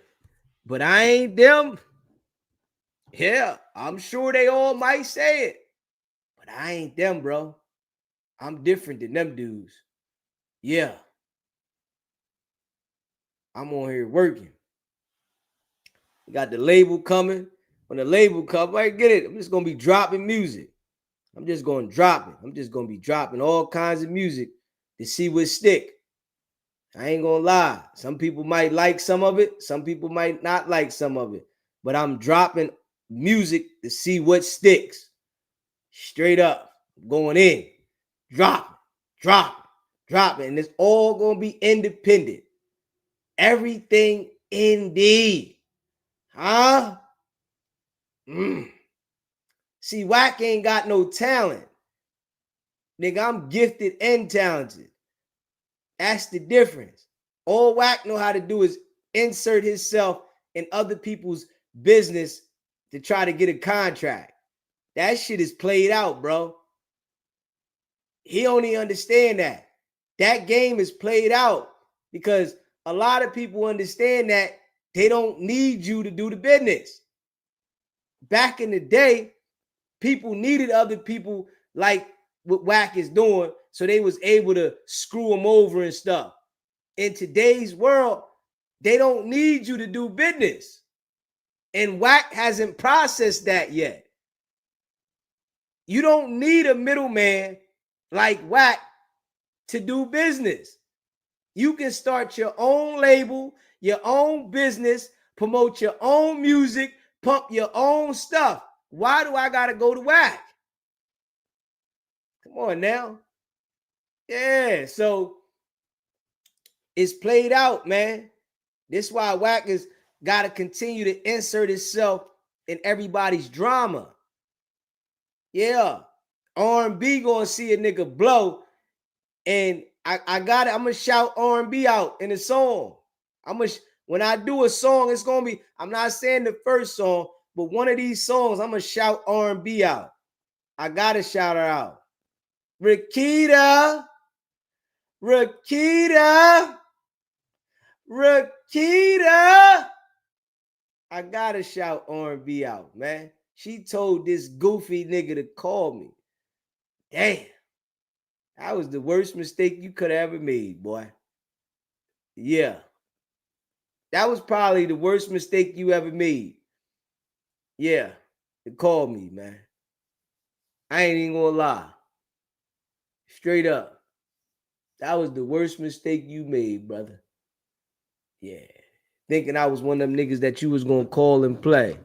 but I ain't them. Yeah, I'm sure they all might say it, but I ain't them, bro. I'm different than them dudes. Yeah. I'm on here working. We got the label coming. When the label comes, I get it. I'm just going to be dropping music. I'm just going to drop it. I'm just going to be dropping all kinds of music to see what stick. I ain't going to lie. Some people might like some of it. Some people might not like some of it. But I'm dropping music to see what sticks. Straight up. Going in. Drop it. And it's all going to be independent. Everything indie. Huh? See, Wack ain't got no talent. Nigga, I'm gifted and talented. That's the difference. All Wack know how to do is insert himself in other people's business to try to get a contract. That shit is played out, bro. He only understand that. That game is played out because a lot of people understand that they don't need you to do the business. Back in the day, people needed other people like what Wack is doing, so they was able to screw them over and stuff. In today's world, they don't need you to do business. And Wack hasn't processed that yet. You don't need a middleman like Wack to do business. You can start your own label, your own business, promote your own music, pump your own stuff. Why do I gotta go to Wack? Come on now. Yeah, so it's played out, man. This is why Wack has got to continue to insert itself in everybody's drama. Yeah, R&B gonna see a nigga blow, and I got it. I'm gonna shout R&B out in a song. When I do a song, it's gonna be. I'm not saying the first song, but one of these songs, I'm gonna shout R&B out. I gotta shout her out. Rakita. I gotta shout R&B out, man. She told this goofy nigga to call me. Damn. That was the worst mistake you could have ever made, boy. Yeah. That was probably the worst mistake you ever made. Yeah. To call me, man. I ain't even gonna lie. Straight up. That was the worst mistake you made, brother. Yeah. Thinking I was one of them niggas that you was gonna call and play.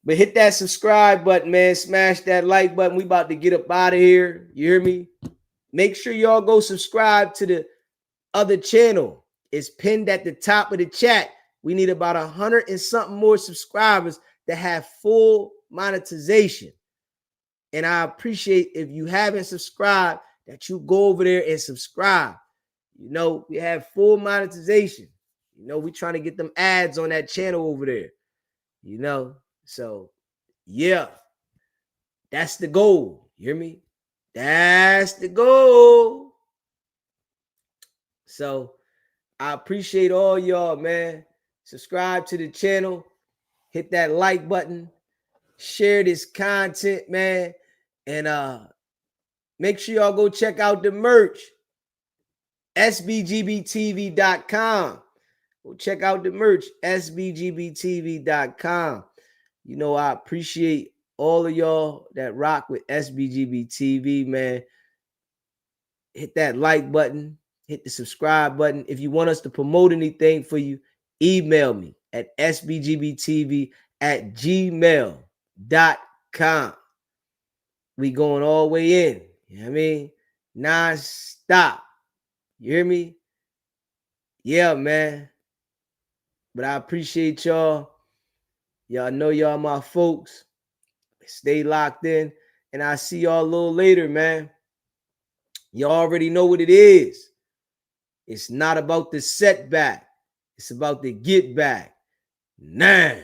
But hit that subscribe button, man. Smash that like button. We about to get up out of here. You hear me? Make sure y'all go subscribe to the other channel. It's pinned at the top of the chat. We need about 100 and something more subscribers to have full monetization. And I appreciate if you haven't subscribed that you go over there and subscribe. You know, we have full monetization. You know, we trying to get them ads on that channel over there. You know, so yeah, that's the goal. You hear me? That's the goal. So I appreciate all y'all, man. Subscribe to the channel. Hit that like button. Share this content, man. And make sure y'all go check out the merch. SBGBTV.com. Go check out the merch. SBGBTV.com. You know, I appreciate all of y'all that rock with SBGBTV, man. Hit that like button. Hit the subscribe button. If you want us to promote anything for you, email me at sbgbtv@gmail.com. We going all the way in. You know what I mean? Non-stop. You hear me? Yeah, man. But I appreciate y'all. Y'all know y'all my folks. Stay locked in. And I'll see y'all a little later, man. Y'all already know what it is. It's not about the setback. It's about the get back. Nah.